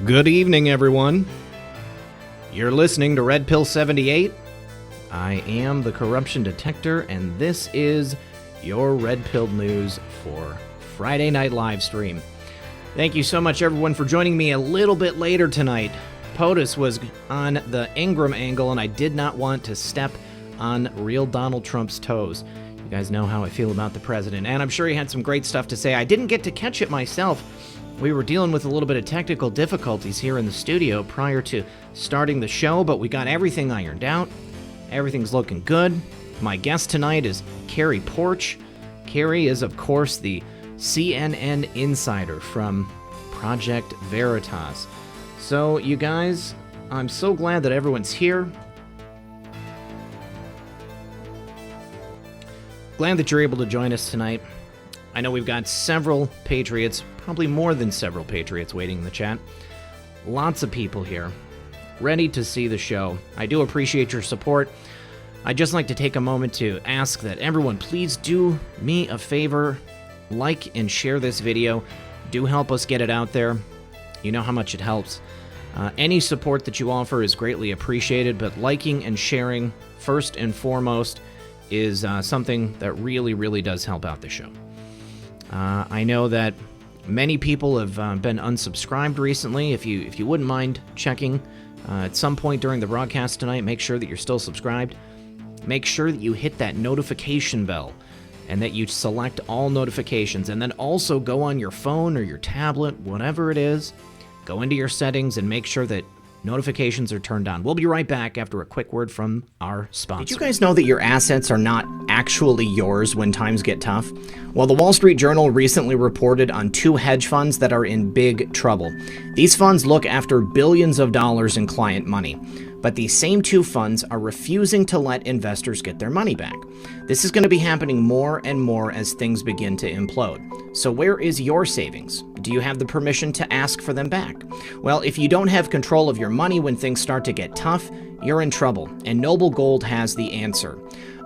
Good evening, everyone. You're listening to Red Pill 78. I am the corruption detector, and this is your Red Pill news for Friday night live stream. Thank you so much, everyone, for joining me a little bit later tonight. POTUS was on the Ingraham angle, and I did not want to step on real Donald Trump's toes. You guys know how I feel about the president, and I'm sure he had some great stuff to say. I didn't get to catch it myself. We were dealing with a little bit of technical difficulties here in the studio prior to starting the show, but we got everything ironed out. Everything's looking good. My guest tonight is Cary Poarch. Cary is, of course, the CNN insider from Project Veritas. So, you guys, I'm so glad that everyone's here. Glad that you're able to join us tonight. I know we've got several Patriots, probably more than several Patriots waiting in the chat. Lots of people here, ready to see the show. I do appreciate your support. I'd just like to take a moment to ask that everyone please do me a favor, like and share this video. Do help us get it out there. You know how much it helps. Any support that you offer is greatly appreciated, but liking and sharing, first and foremost, is something that really, really does help out the show. I know that many people have been unsubscribed recently. If you wouldn't mind checking at some point during the broadcast tonight, make sure that you're still subscribed. Make sure that you hit that notification bell and that you select all notifications. And then also go on your phone or your tablet, whatever it is, go into your settings and make sure that notifications are turned on. We'll be right back after a quick word from our sponsor. Did you guys know that your assets are not actually yours when times get tough? Well, the Wall Street Journal recently reported on 2 hedge funds that are in big trouble. These funds look after billions of dollars in client money, but these same 2 funds are refusing to let investors get their money back. This is going to be happening more and more as things begin to implode. So where is your savings? Do you have the permission to ask for them back? Well, if you don't have control of your money when things start to get tough, you're in trouble, and Noble Gold has the answer.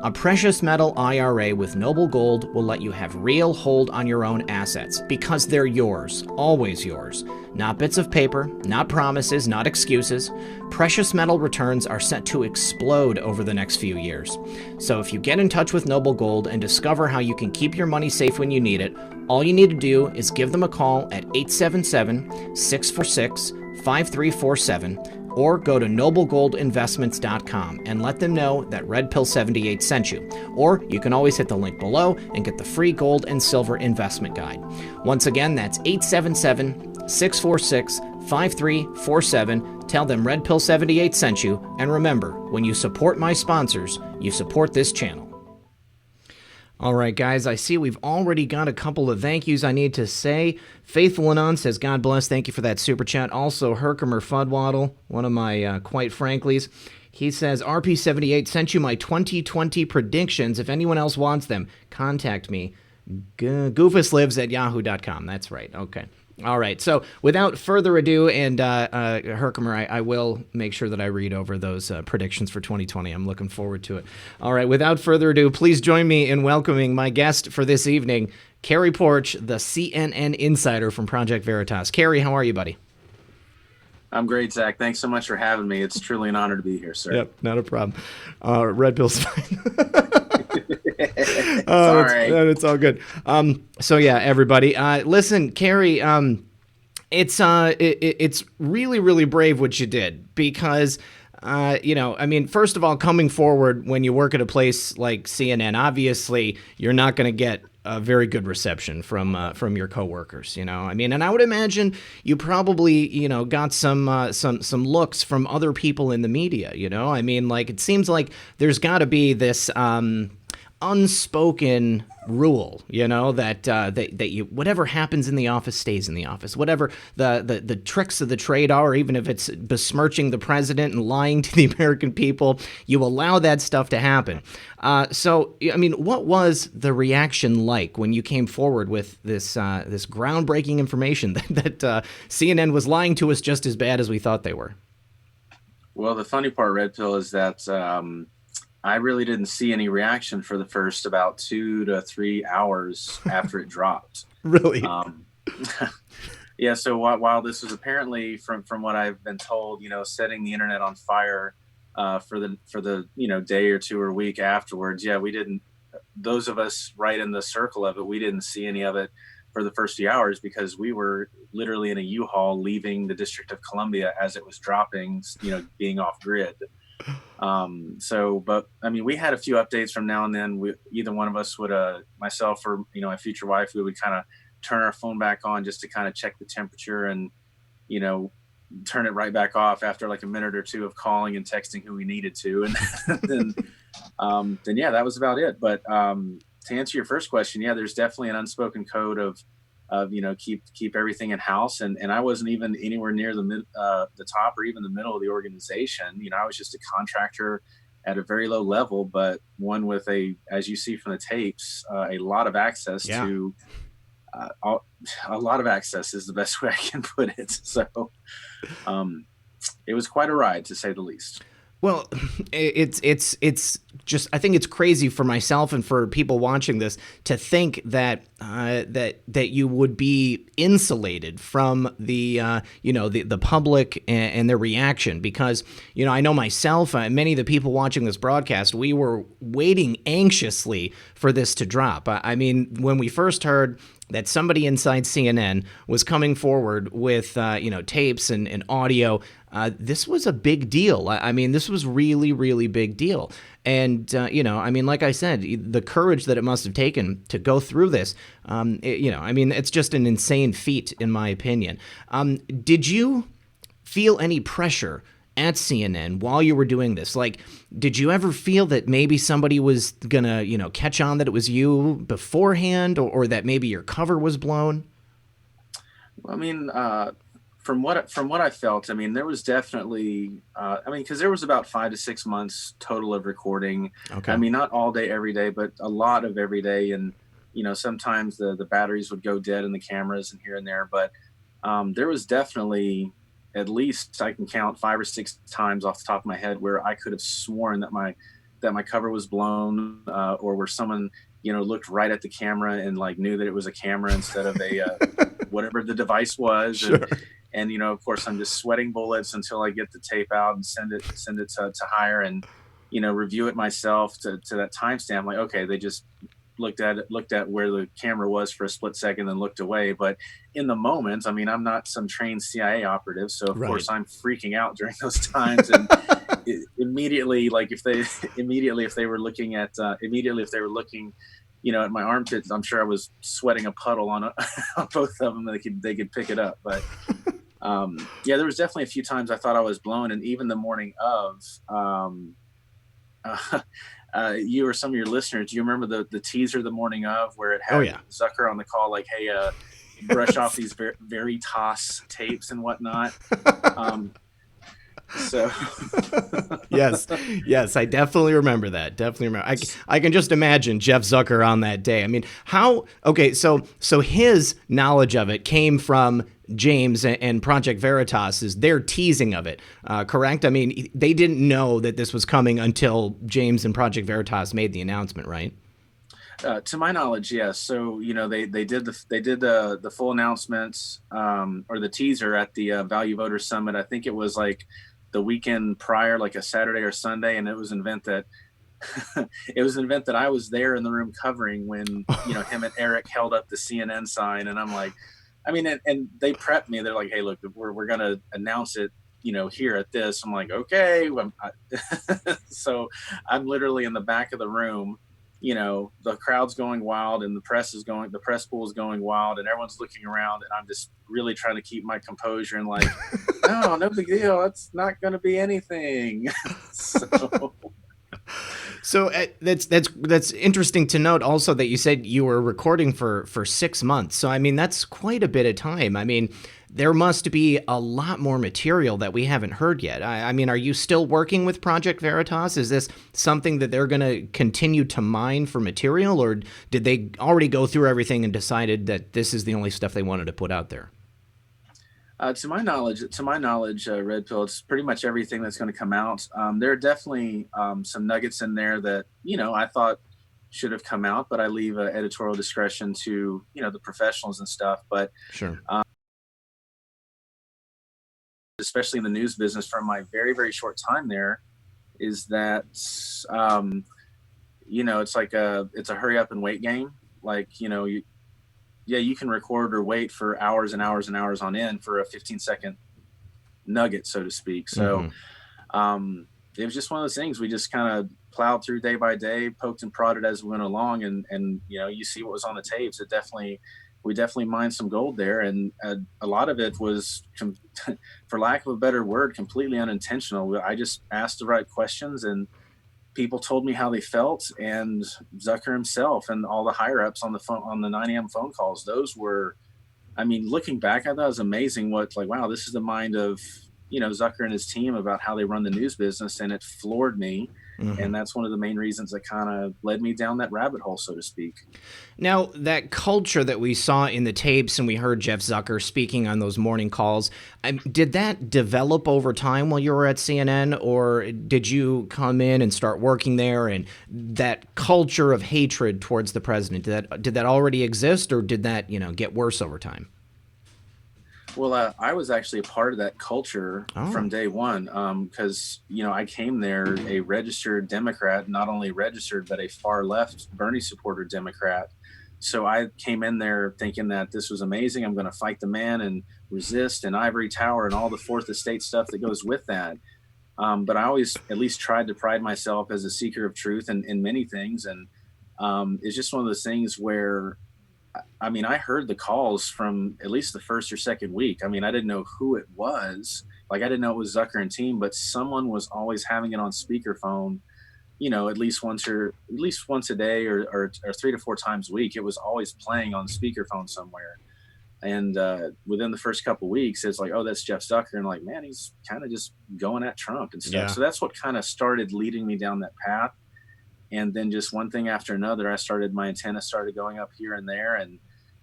A precious metal IRA with Noble Gold will let you have real hold on your own assets because they're yours, always yours. Not bits of paper, not promises, not excuses. Precious metal returns are set to explode over the next few years. So if you get in touch with Noble Gold and discover how you can keep your money safe when you need it, all you need to do is give them a call at 877-646-5347 or go to noblegoldinvestments.com and let them know that Red Pill 78 sent you. Or you can always hit the link below and get the free gold and silver investment guide. Once again, that's 877-646-5347. Tell them Red Pill 78 sent you. And remember, when you support my sponsors, you support this channel. All right, guys, I see we've already got a couple of thank yous I need to say. Faithful Anon says, God bless, thank you for that super chat. Also, Herkimer Fuddwaddle, one of my quite franklies, he says, RP78 sent you my 2020 predictions. If anyone else wants them, contact me. Goofuslives@yahoo.com. That's right, okay. All right, so without further ado, and Herkimer, I will make sure that I read over those predictions for 2020. I'm looking forward to it. All right, without further ado, please join me in welcoming my guest for this evening, Cary Poarch, the CNN insider from Project Veritas. Cary, how are you, buddy? I'm great, Zach. Thanks so much for having me. It's truly an honor to be here, sir. Yep, not a problem. Red Pill's fine. It's all good. So yeah, everybody, listen, Cary, it's really, really brave what you did because, first of all, coming forward when you work at a place like CNN, obviously you're not going to get a very good reception from your coworkers, and I would imagine you probably, got some looks from other people in the media, it seems like there's got to be this, unspoken rule, that you whatever happens in the office stays in the office. Whatever the tricks of the trade are, even if it's besmirching the president and lying to the American people, you allow that stuff to happen. What was the reaction like when you came forward with this groundbreaking information that CNN was lying to us just as bad as we thought they were? Well, the funny part, Red Pill, is that I really didn't see any reaction for the first about 2 to 3 hours after it dropped. Really? Yeah. So while this was apparently, from what I've been told, setting the internet on fire for the day or two or week afterwards. Yeah, we didn't. Those of us right in the circle of it, we didn't see any of it for the first few hours because we were literally in a U-Haul leaving the District of Columbia as it was dropping, being off grid. But I mean, we had a few updates from now and then. Either one of us would, myself or my future wife, we would kind of turn our phone back on just to kind of check the temperature and you know turn it right back off after like a minute or two of calling and texting who we needed to, and then yeah, that was about it. But to answer your first question, yeah, there's definitely an unspoken code of keep everything in house, and I wasn't even anywhere near the top or even the middle of the organization. I was just a contractor at a very low level, but one with, as you see from the tapes, a lot of access Yeah. to a lot of access is the best way I can put it. So um, it was quite a ride, to say the least. Well, it's just, I think it's crazy for myself and for people watching this to think that that you would be insulated from the public and their reaction, because I know myself, many of the people watching this broadcast, we were waiting anxiously for this to drop. I mean, when we first heard that somebody inside CNN was coming forward with tapes and audio, this was a big deal. I mean, this was really, really big deal. And, I mean, like I said, the courage that it must have taken to go through this, I mean, it's just an insane feat, in my opinion. Did you feel any pressure at CNN while you were doing this? Like, did you ever feel that maybe somebody was gonna, catch on that it was you beforehand, or that maybe your cover was blown? I mean, from what I felt, I mean, there was definitely, I mean, because there was about 5 to 6 months total of recording. I Okay. mean, not all day, every day, but a lot of every day. And sometimes the batteries would go dead in the cameras and here and there. But there was definitely, at least I can count 5 or 6 times off the top of my head, where I could have sworn that my cover was blown, or where someone looked right at the camera and like knew that it was a camera instead of a whatever the device was. and Sure. and of course, I'm just sweating bullets until I get the tape out and send it to hire, and review it myself to that timestamp. Like, okay, they just looked at where the camera was for a split second and looked away. But in the moment, I mean, I'm not some trained CIA operative, so of Right. course I'm freaking out during those times. And immediately, like, if they immediately if they were looking at immediately if they were looking at my armpits, I'm sure I was sweating a puddle on on both of them. They could pick it up. But yeah, there was definitely a few times I thought I was blown. And even the morning of, uh, you or some of your listeners, do you remember the teaser the morning of, where it Oh had yeah. Zucker on the call, like, hey, brush off these Veritas tapes and whatnot. um, so Yes, yes, I definitely remember that. Definitely remember. I can just imagine Jeff Zucker on that day. I mean, how? Okay, so his knowledge of it came from James and Project Veritas. Is their teasing of it correct? I mean, they didn't know that this was coming until James and Project Veritas made the announcement, right? to my knowledge, yes. So they did the full announcements, or the teaser at the Value Voters Summit. I think it was like the weekend prior, like a Saturday or Sunday, and it was an event that it was an event that I was there in the room covering when him and Eric held up the CNN sign. And I'm like, I mean, and they prepped me. They're like, hey, look, we're gonna announce it, here at this. I'm like, okay. So I'm literally in the back of the room. The crowd's going wild, and the press pool is going wild, and everyone's looking around, and I'm just really trying to keep my composure and like, no, no big deal. It's not going to be anything. So So that's interesting to note. Also, that you said you were recording for 6 months. So I mean, that's quite a bit of time. I mean, there must be a lot more material that we haven't heard yet. I mean, are you still working with Project Veritas? Is this something that they're going to continue to mine for material, or did they already go through everything and decided that this is the only stuff they wanted to put out there? to my knowledge, Red Pill, it's pretty much everything that's going to come out. There are definitely some nuggets in there that I thought should have come out, but I leave editorial discretion to the professionals and stuff. But Sure. especially in the news business from my very, very short time there, is that, it's like it's a hurry up and wait game. Like, you can record or wait for hours and hours and hours on end for a 15-second nugget, so to speak. So it was just one of those things. We just kind of plowed through day by day, poked and prodded as we went along, and you see what was on the tapes. We definitely mined some gold there, and a lot of it was, for lack of a better word, completely unintentional. I just asked the right questions, and people told me how they felt, and Zucker himself and all the higher ups on the phone, on the 9 a.m. phone calls, those were, looking back, I thought it was amazing wow, this is the mind of, Zucker and his team about how they run the news business, and it floored me. And that's one of the main reasons that kind of led me down that rabbit hole, so to speak. Now, that culture that we saw in the tapes and we heard Jeff Zucker speaking on those morning calls, did that develop over time while you were at CNN, or did you come in and start working there, and that culture of hatred towards the president, did that already exist, or did that, get worse over time? Well, I was actually a part of that culture from day one, because, I came there a registered Democrat, not only registered, but a far left Bernie supporter Democrat. So I came in there thinking that this was amazing. I'm going to fight the man and resist and ivory tower and all the fourth estate stuff that goes with that. But I always at least tried to pride myself as a seeker of truth in many things. And it's just one of those things where, I heard the calls from at least the first or second week. I didn't know who it was. Like, I didn't know it was Zucker and team, but someone was always having it on speakerphone, at least once a day or 3 to 4 times a week. It was always playing on speakerphone somewhere. And within the first couple of weeks, it's like, oh, that's Jeff Zucker. And like, man, he's kind of just going at Trump and stuff. Yeah. So that's what kind of started leading me down that path. And then just one thing after another, my antenna started going up here and there. And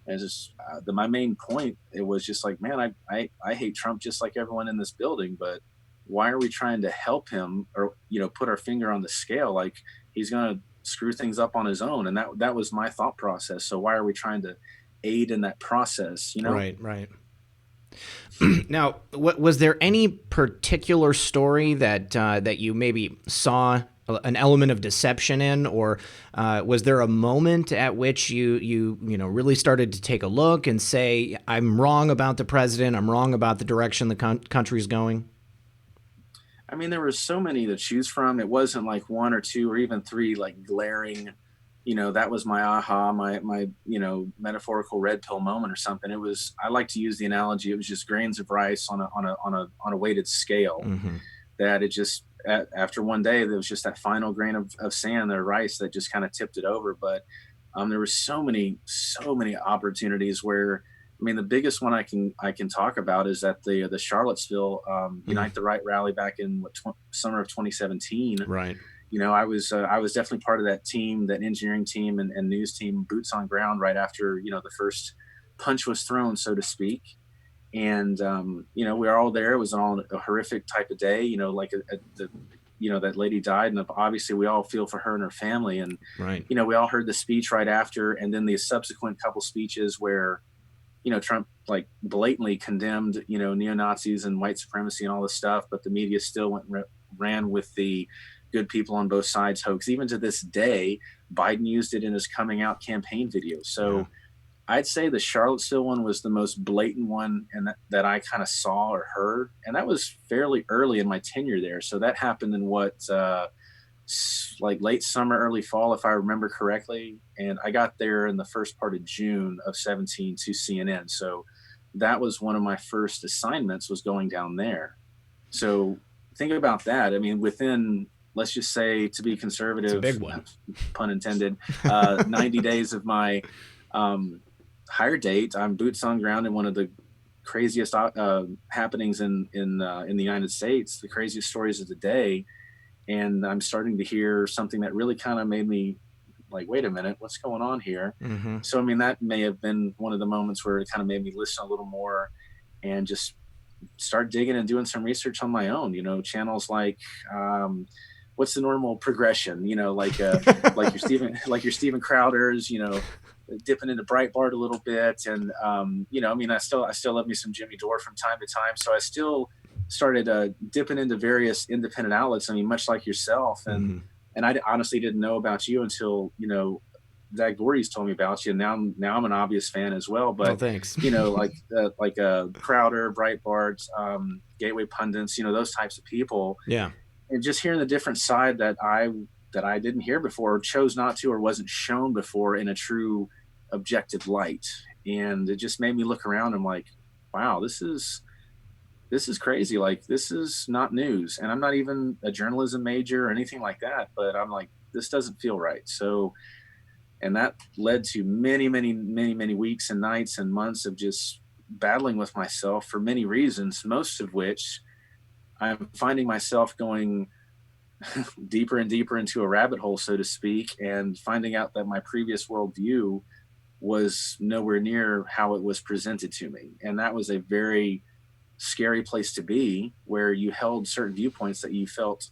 just my main point, it was just like, man, I hate Trump just like everyone in this building, but why are we trying to help him or, put our finger on the scale? Like, he's going to screw things up on his own. And that was my thought process. So why are we trying to aid in that process? Right. Now, was there any particular story that you maybe saw an element of deception in, or was there a moment at which you really started to take a look and say, I'm wrong about the president, I'm wrong about the direction the country's going? There were so many to choose from. It wasn't like 1 or 2 or even 3 like glaring, that was my aha, my metaphorical red pill moment or something. It was, I like to use the analogy, it was just grains of rice on a weighted scale. That it just, after one day, there was just that final grain of sand or rice that just kind of tipped it over. But there were so many opportunities where, the biggest one I can talk about is at the Charlottesville Unite the Right rally back in summer of 2017. Right. I was definitely part of that team, that engineering team and news team, boots on ground right after, the first punch was thrown, so to speak. And, we were all there. It was all a horrific type of day, that lady died. And obviously we all feel for her and her family. And, right. We all heard the speech right after. And then the subsequent couple speeches where, Trump like blatantly condemned, neo-Nazis and white supremacy and all this stuff. But the media still ran with the good people on both sides hoax. Even to this day, Biden used it in his coming out campaign video. So yeah. I'd say the Charlottesville one was the most blatant one, and that I kind of saw or heard, and that was fairly early in my tenure there. So that happened in like late summer, early fall, if I remember correctly. And I got there in the first part of June of 17 to CNN. So that was one of my first assignments, was going down there. So think about that. Within, let's just say, to be conservative, it's a big one, pun intended, 90 days of my hire date, I'm boots on ground in one of the craziest happenings in the United States, the craziest stories of the day. And I'm starting to hear something that really kind of made me like, wait a minute, what's going on here? Mm-hmm. So, that may have been one of the moments where it kind of made me listen a little more and just start digging and doing some research on my own, channels like, what's the normal progression, like your Steven Crowder's, dipping into Breitbart a little bit. And, I still love me some Jimmy Dore from time to time. So I still started dipping into various independent outlets. I mean, much like yourself, and I honestly didn't know about you until, you know, Zach Voorhees told me about you. And now I'm an obvious fan as well. But thanks. you know, like Crowder, Breitbart, Gateway Pundits, you know, those types of people. Yeah. And just hearing the different side that I didn't hear before, or chose not to, or wasn't shown before in a true objective light. And it just made me look around. I'm like, wow, this is crazy. Like, this is not news. And I'm not even a journalism major or anything like that, but I'm like, this doesn't feel right. So, and that led to many, many, many, many weeks and nights and months of just battling with myself for many reasons, most of which I'm finding myself going deeper and deeper into a rabbit hole, so to speak, and finding out that my previous worldview was nowhere near how it was presented to me. And that was a very scary place to be, where you held certain viewpoints that you felt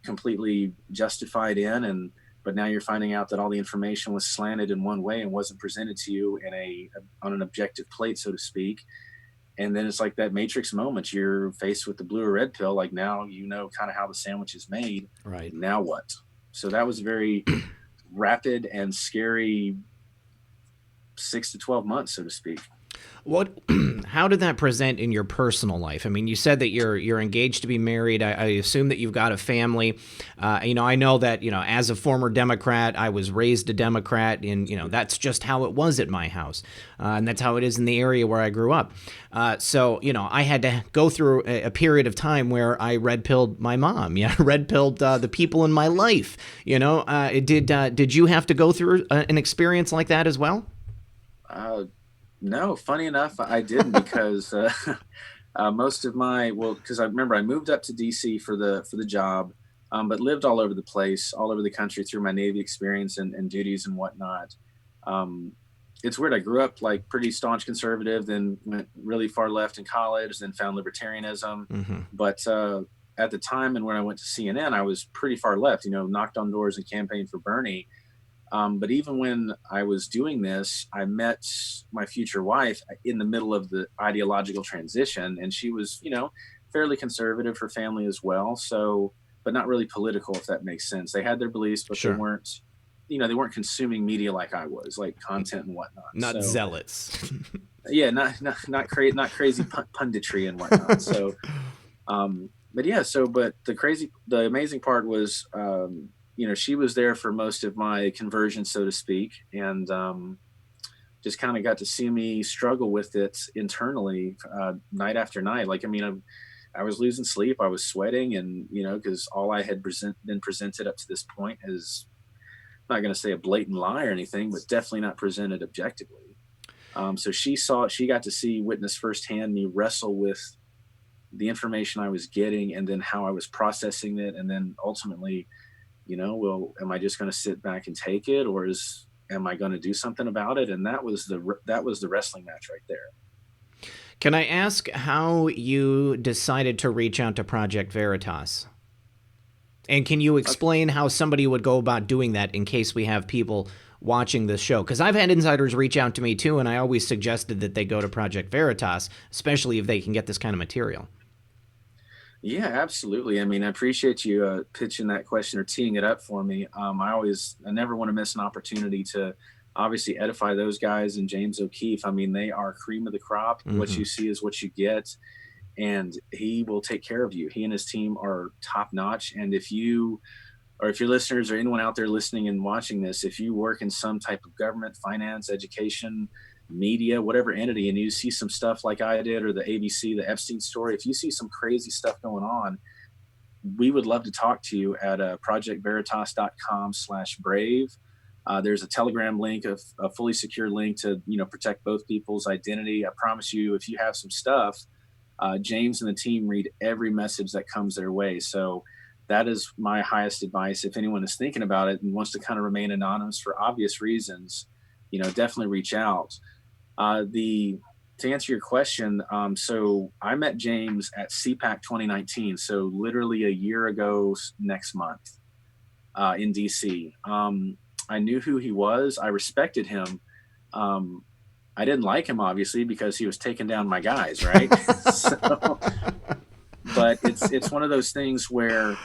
completely justified in, but now you're finding out that all the information was slanted in one way and wasn't presented to you on an objective plate, so to speak. And then it's like that Matrix moment. You're faced with the blue or red pill. Like, now you know kind of how the sandwich is made. Right. Now what? So that was a very rapid and scary 6 to 12 months, so to speak. How did that present in your personal life? I mean, you said that you're engaged to be married. I assume that you've got a family. You know, I know that, you know, as a former Democrat, I was raised a Democrat, and, you know, that's just how it was at my house. And that's how it is in the area where I grew up. So, you know, I had to go through a period of time where I red-pilled my mom. Yeah, red-pilled the people in my life. You know, did you have to go through an experience like that as well? No, funny enough, I didn't, because most of because I remember I moved up to DC for the job, but lived all over the place, all over the country through my Navy experience and duties and whatnot. It's weird. I grew up like pretty staunch conservative, then went really far left in college, then found libertarianism. But at the time, and when I went to CNN, I was pretty far left, you know, knocked on doors and campaigned for Bernie. But even when I was doing this, I met my future wife in the middle of the ideological transition, and she was, you know, fairly conservative, her family as well. So, but not really political, if that makes sense. They had their beliefs, but Sure. they weren't, you know, they weren't consuming media like I was, like content and whatnot. Not zealots. Yeah, not crazy punditry and whatnot. So, but yeah, but the amazing part was, you know, she was there for most of my conversion, so to speak, and just kind of got to see me struggle with it internally, night after night. Like, I mean, I was losing sleep, I was sweating, and, you know, because all I had been presented up to this point is, I'm not going to say a blatant lie or anything, but definitely not presented objectively. So she got to witness firsthand me wrestle with the information I was getting, and then how I was processing it, and then ultimately, you know, well, am I just going to sit back and take it, or am I going to do something about it? And that was the wrestling match right there. Can I ask how you decided to reach out to Project Veritas? And can you explain how somebody would go about doing that, in case we have people watching this show? Because I've had insiders reach out to me too, and I always suggested that they go to Project Veritas, especially if they can get this kind of material. Yeah, absolutely. I mean, I appreciate you pitching that question or teeing it up for me. I never want to miss an opportunity to obviously edify those guys, and James O'Keefe. I mean, they are cream of the crop. What you see is what you get, and he will take care of you. He and his team are top notch. And if your listeners or anyone out there listening and watching this, if you work in some type of government, finance, education, media, whatever entity, and you see some stuff like I did, or the ABC, the Epstein story, if you see some crazy stuff going on, we would love to talk to you at projectveritas.com/brave. There's a Telegram link, a fully secure link to, you know, protect both people's identity. I promise you, if you have some stuff, James and the team read every message that comes their way. So that is my highest advice. If anyone is thinking about it and wants to kind of remain anonymous for obvious reasons, you know, definitely reach out. To answer your question, so I met James at CPAC 2019, so literally a year ago next month, in DC. I knew who he was. I respected him. I didn't like him, obviously, because he was taking down my guys, right? But it's one of those things where,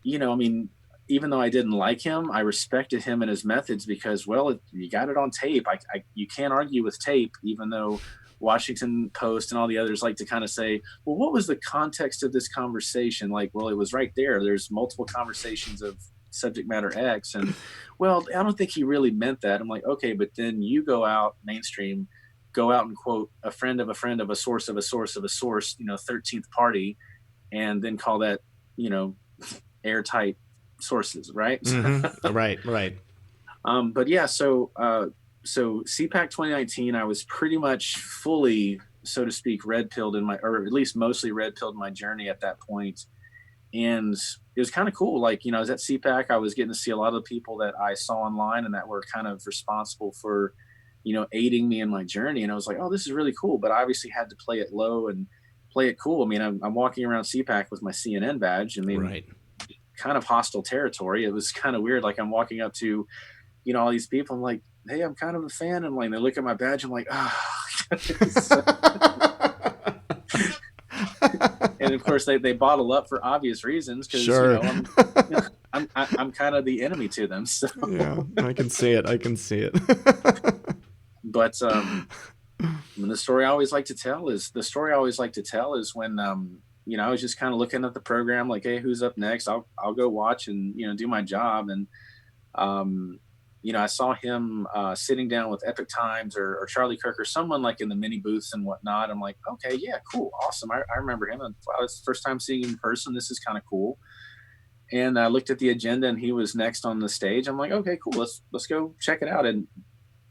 I mean, even though I didn't like him, I respected him and his methods because, well, you got it on tape. You can't argue with tape, even though Washington Post and all the others like to kind of say, well, what was the context of this conversation? Like, well, it was right there. There's multiple conversations of subject matter X. And, well, I don't think he really meant that. I'm like, okay, but then you go out mainstream, go out and quote a friend of a friend of a source of a source of a source, 13th party, and then call that, airtight sources, right? Mm-hmm. Right. But yeah, so CPAC 2019, I was pretty much fully, so to speak, red pilled or at least mostly red pilled my journey at that point. And it was kind of cool. Like, I was at CPAC, I was getting to see a lot of the people that I saw online and that were kind of responsible for, aiding me in my journey. And I was like, oh, this is really cool. But I obviously had to play it low and play it cool. I mean, I'm walking around CPAC with my CNN badge. I mean, right. Kind of hostile territory. It was kind of weird. Like I'm walking up to, all these people. I'm like, hey, I'm kind of a fan. And like, they look at my badge. I'm like, and of course they bottle up for obvious reasons. Cause sure. I'm kind of the enemy to them. So yeah, I can see it. But, the story I always like to tell is when, I was just kind of looking at the program, like, hey, who's up next? I'll go watch and, do my job. And, I saw him sitting down with Epic Times or Charlie Kirk or someone like in the mini booths and whatnot. I'm like, okay, yeah, cool. Awesome. I remember him. And wow, it's the first time seeing him in person. This is kind of cool. And I looked at the agenda and he was next on the stage. I'm like, okay, cool. Let's go check it out. And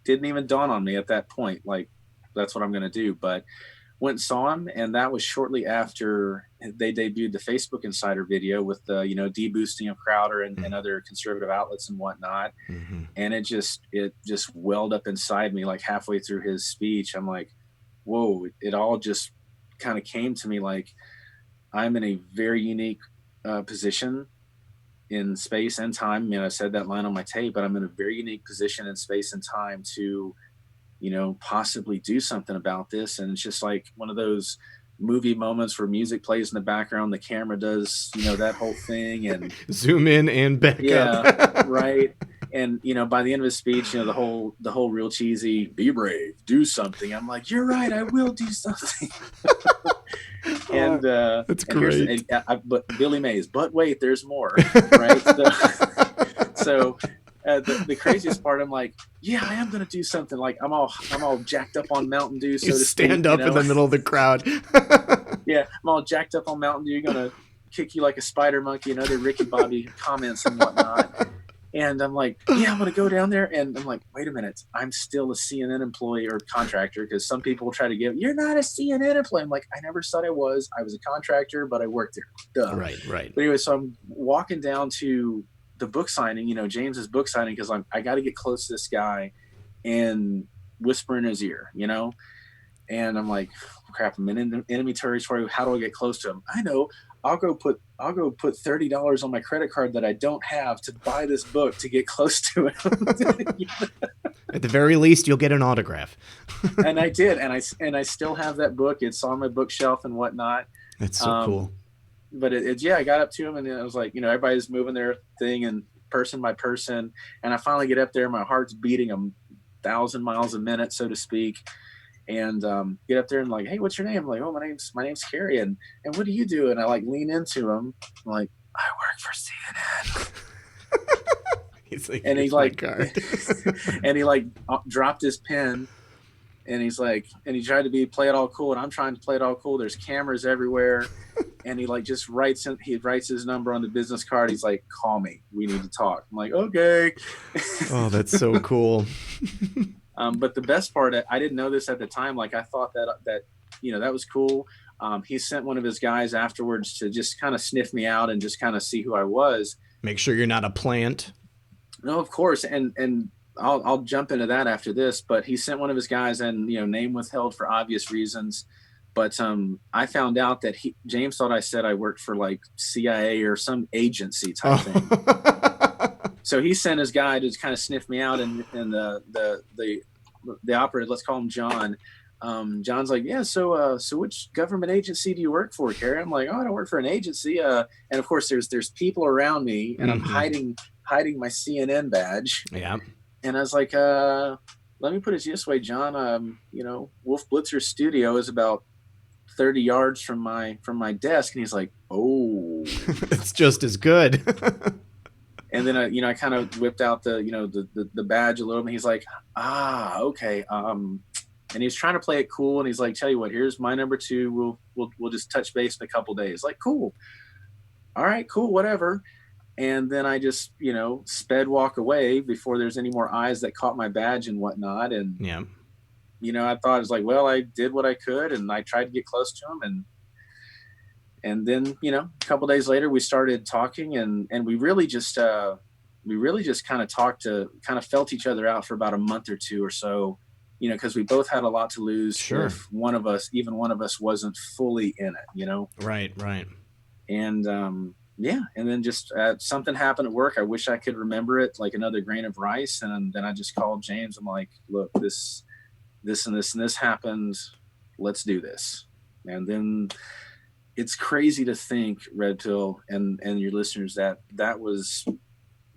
didn't even dawn on me at that point. Like, that's what I'm going to do. But went and saw him, and that was shortly after they debuted the Facebook Insider video with the deboosting of Crowder and other conservative outlets and whatnot. Mm-hmm. And it just welled up inside me. Like halfway through his speech, I'm like, whoa! It all just kind of came to me like I'm in a very unique position in space and time. I mean, I said that line on my tape, but I'm in a very unique position in space and time to possibly do something about this. And it's just like one of those movie moments where music plays in the background, the camera does, that whole thing and zoom in and back up. Right. And, by the end of his speech, the whole real cheesy, be brave, do something. I'm like, you're right. I will do something. And, that's great. But Billy Mays, but wait, there's more. Right. So the craziest part, I'm like, yeah, I am going to do something. Like I'm all jacked up on Mountain Dew. So you to stand speak, up in the middle of the crowd. Yeah. I'm all jacked up on Mountain Dew. Going to kick you like a spider monkey and other Ricky Bobby comments and whatnot. And I'm like, yeah, I'm going to go down there. And I'm like, wait a minute. I'm still a CNN employee or contractor. Cause some people will try to you're not a CNN employee. I'm like, I never said I was. I was a contractor, but I worked there. Duh. Right. But anyway, so I'm walking down to the book signing, James's book signing, because I got to get close to this guy and whisper in his ear, and I'm like, crap, I'm in enemy territory. How do I get close to him? I know. I'll go put $30 on my credit card that I don't have to buy this book to get close to him. At the very least, you'll get an autograph. And I did, and I still have that book. It's on my bookshelf and whatnot. That's so cool. But I got up to him and I was like, everybody's moving their thing and person by person. And I finally get up there. My heart's beating 1,000 miles a minute, so to speak. And get up there and like, hey, what's your name? I'm like, oh, my name's Cary. And what do you do? And I like lean into him. I'm like, I work for CNN. He's like, and he like, and he like dropped his pen. And he's like, and he tried to play it all cool. And I'm trying to play it all cool. There's cameras everywhere. And he like just writes his number on the business card. He's like, call me. We need to talk. I'm like, okay. Oh, that's so cool. But the best part, I didn't know this at the time. Like I thought that that was cool. He sent one of his guys afterwards to just kind of sniff me out and just kind of see who I was. Make sure you're not a plant. No, of course. And I'll jump into that after this, but he sent one of his guys and, name withheld for obvious reasons. But I found out that James thought I said I worked for like CIA or some agency type thing. So he sent his guy to kind of sniff me out, and the operative, let's call him John, John's like, yeah, so which government agency do you work for, Cary? I'm like, oh, I don't work for an agency. And of course there's people around me, and I'm hiding my CNN badge. Yeah. And I was like, let me put it this way, John, Wolf Blitzer's studio is about 30 yards from my desk. And he's like, oh, it's just as good. And then I kind of whipped out the badge a little bit. He's like, okay. And he's trying to play it cool, and he's like, tell you what, here's my number 2. We'll just touch base in a couple days. Like, cool. All right, cool, whatever. And then I just, sped walk away before there's any more eyes that caught my badge and whatnot. And, yeah, I thought it was like, well, I did what I could, and I tried to get close to him. And then, a couple days later, we started talking, and we really just kind of felt each other out for about a month or 2 or so. Because we both had a lot to lose. Sure. If one of us wasn't fully in it, Right. And, and then just something happened at work. I wish I could remember it like another grain of rice. And then I just called James. I'm like, look, this and this happened. Let's do this. And then it's crazy to think, Red Pill and your listeners, that was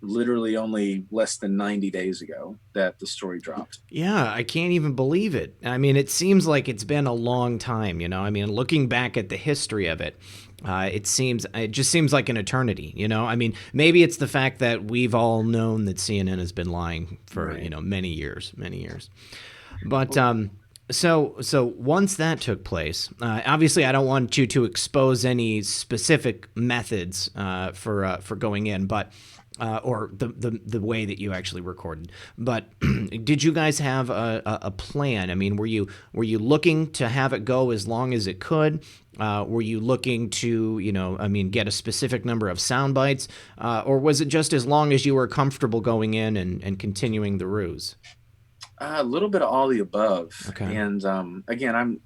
literally only less than 90 days ago that the story dropped. Yeah, I can't even believe it. I mean, it seems like it's been a long time, I mean, looking back at the history of it, it just seems like an eternity, I mean, maybe it's the fact that we've all known that CNN has been lying for, right. Many years. But, so once that took place, obviously I don't want you to expose any specific methods, for going in, but, or the way that you actually recorded. But did you guys have a plan? I mean, were you looking to have it go as long as it could? Were you looking to, get a specific number of sound bites? Or was it just as long as you were comfortable going in and continuing the ruse? A little bit of all the above. Okay. And again,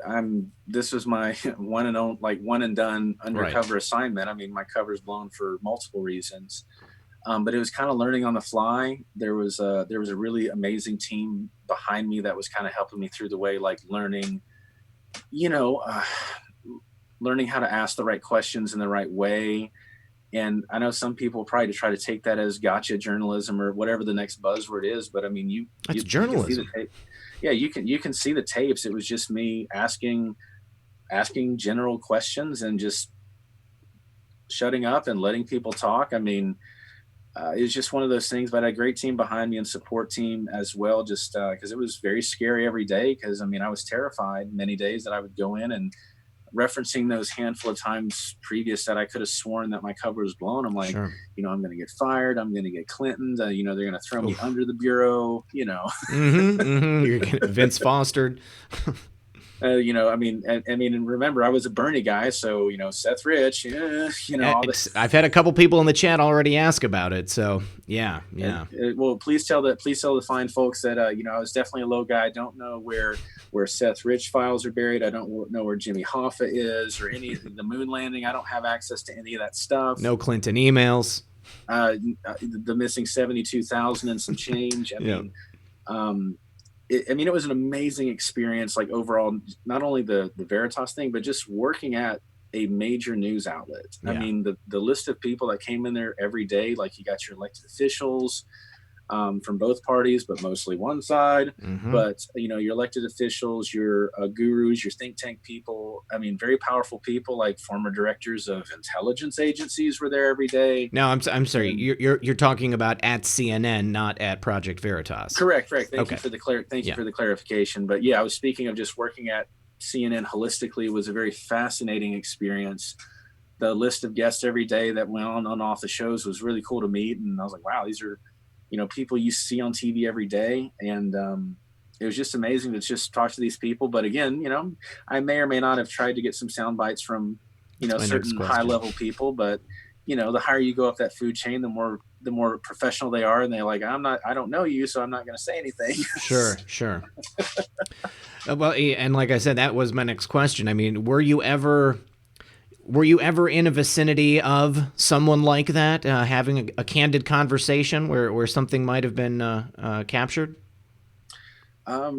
this was my one and done undercover assignment. I mean, my cover's blown for multiple reasons. But it was kind of learning on the fly. There was a really amazing team behind me that was kind of helping me through the way, like learning how to ask the right questions in the right way. And I know some people probably try to take that as gotcha journalism or whatever the next buzzword is. But I mean, that's journalism. You can see the tapes. It was just me asking general questions and just shutting up and letting people talk. I mean, it was just one of those things, but I had a great team behind me and support team as well, just because it was very scary every day. Because, I mean, I was terrified many days that I would go in and referencing those handful of times previous that I could have sworn that my cover was blown. I'm like, sure. I'm going to get fired. I'm going to get Clintoned. They're going to throw me under the bureau, You're getting Vince Fostered. I mean, and remember, I was a Bernie guy, so Seth Rich, all this. I've had a couple people in the chat already ask about it, so yeah. Well, please tell the fine folks that I was definitely a low guy. I don't know where Seth Rich files are buried. I don't know where Jimmy Hoffa is or any of the moon landing. I don't have access to any of that stuff. No Clinton emails. The missing 72,000 and some change. It was an amazing experience, like overall, not only the Veritas thing, but just working at a major news outlet. Yeah. I mean, the list of people that came in there every day, like you got your elected officials from both parties, but mostly one side. Mm-hmm. But, your elected officials, your gurus, your think tank people, I mean, very powerful people like former directors of intelligence agencies were there every day. No, I'm sorry. You're talking about at CNN, not at Project Veritas. Correct. Thank you for the clarification. But yeah, I was speaking of just working at CNN holistically. Was a very fascinating experience. The list of guests every day that went on and off the shows was really cool to meet. And I was like, wow, these are, people you see on TV every day. And it was just amazing to just talk to these people. But again, I may or may not have tried to get some sound bites from, certain high level people. But, the higher you go up that food chain, the more professional they are. And they're like, I don't know you, so I'm not going to say anything. Sure. Well, and like I said, that was my next question. I mean, were you ever in a vicinity of someone like that, having a candid conversation where something might have been captured?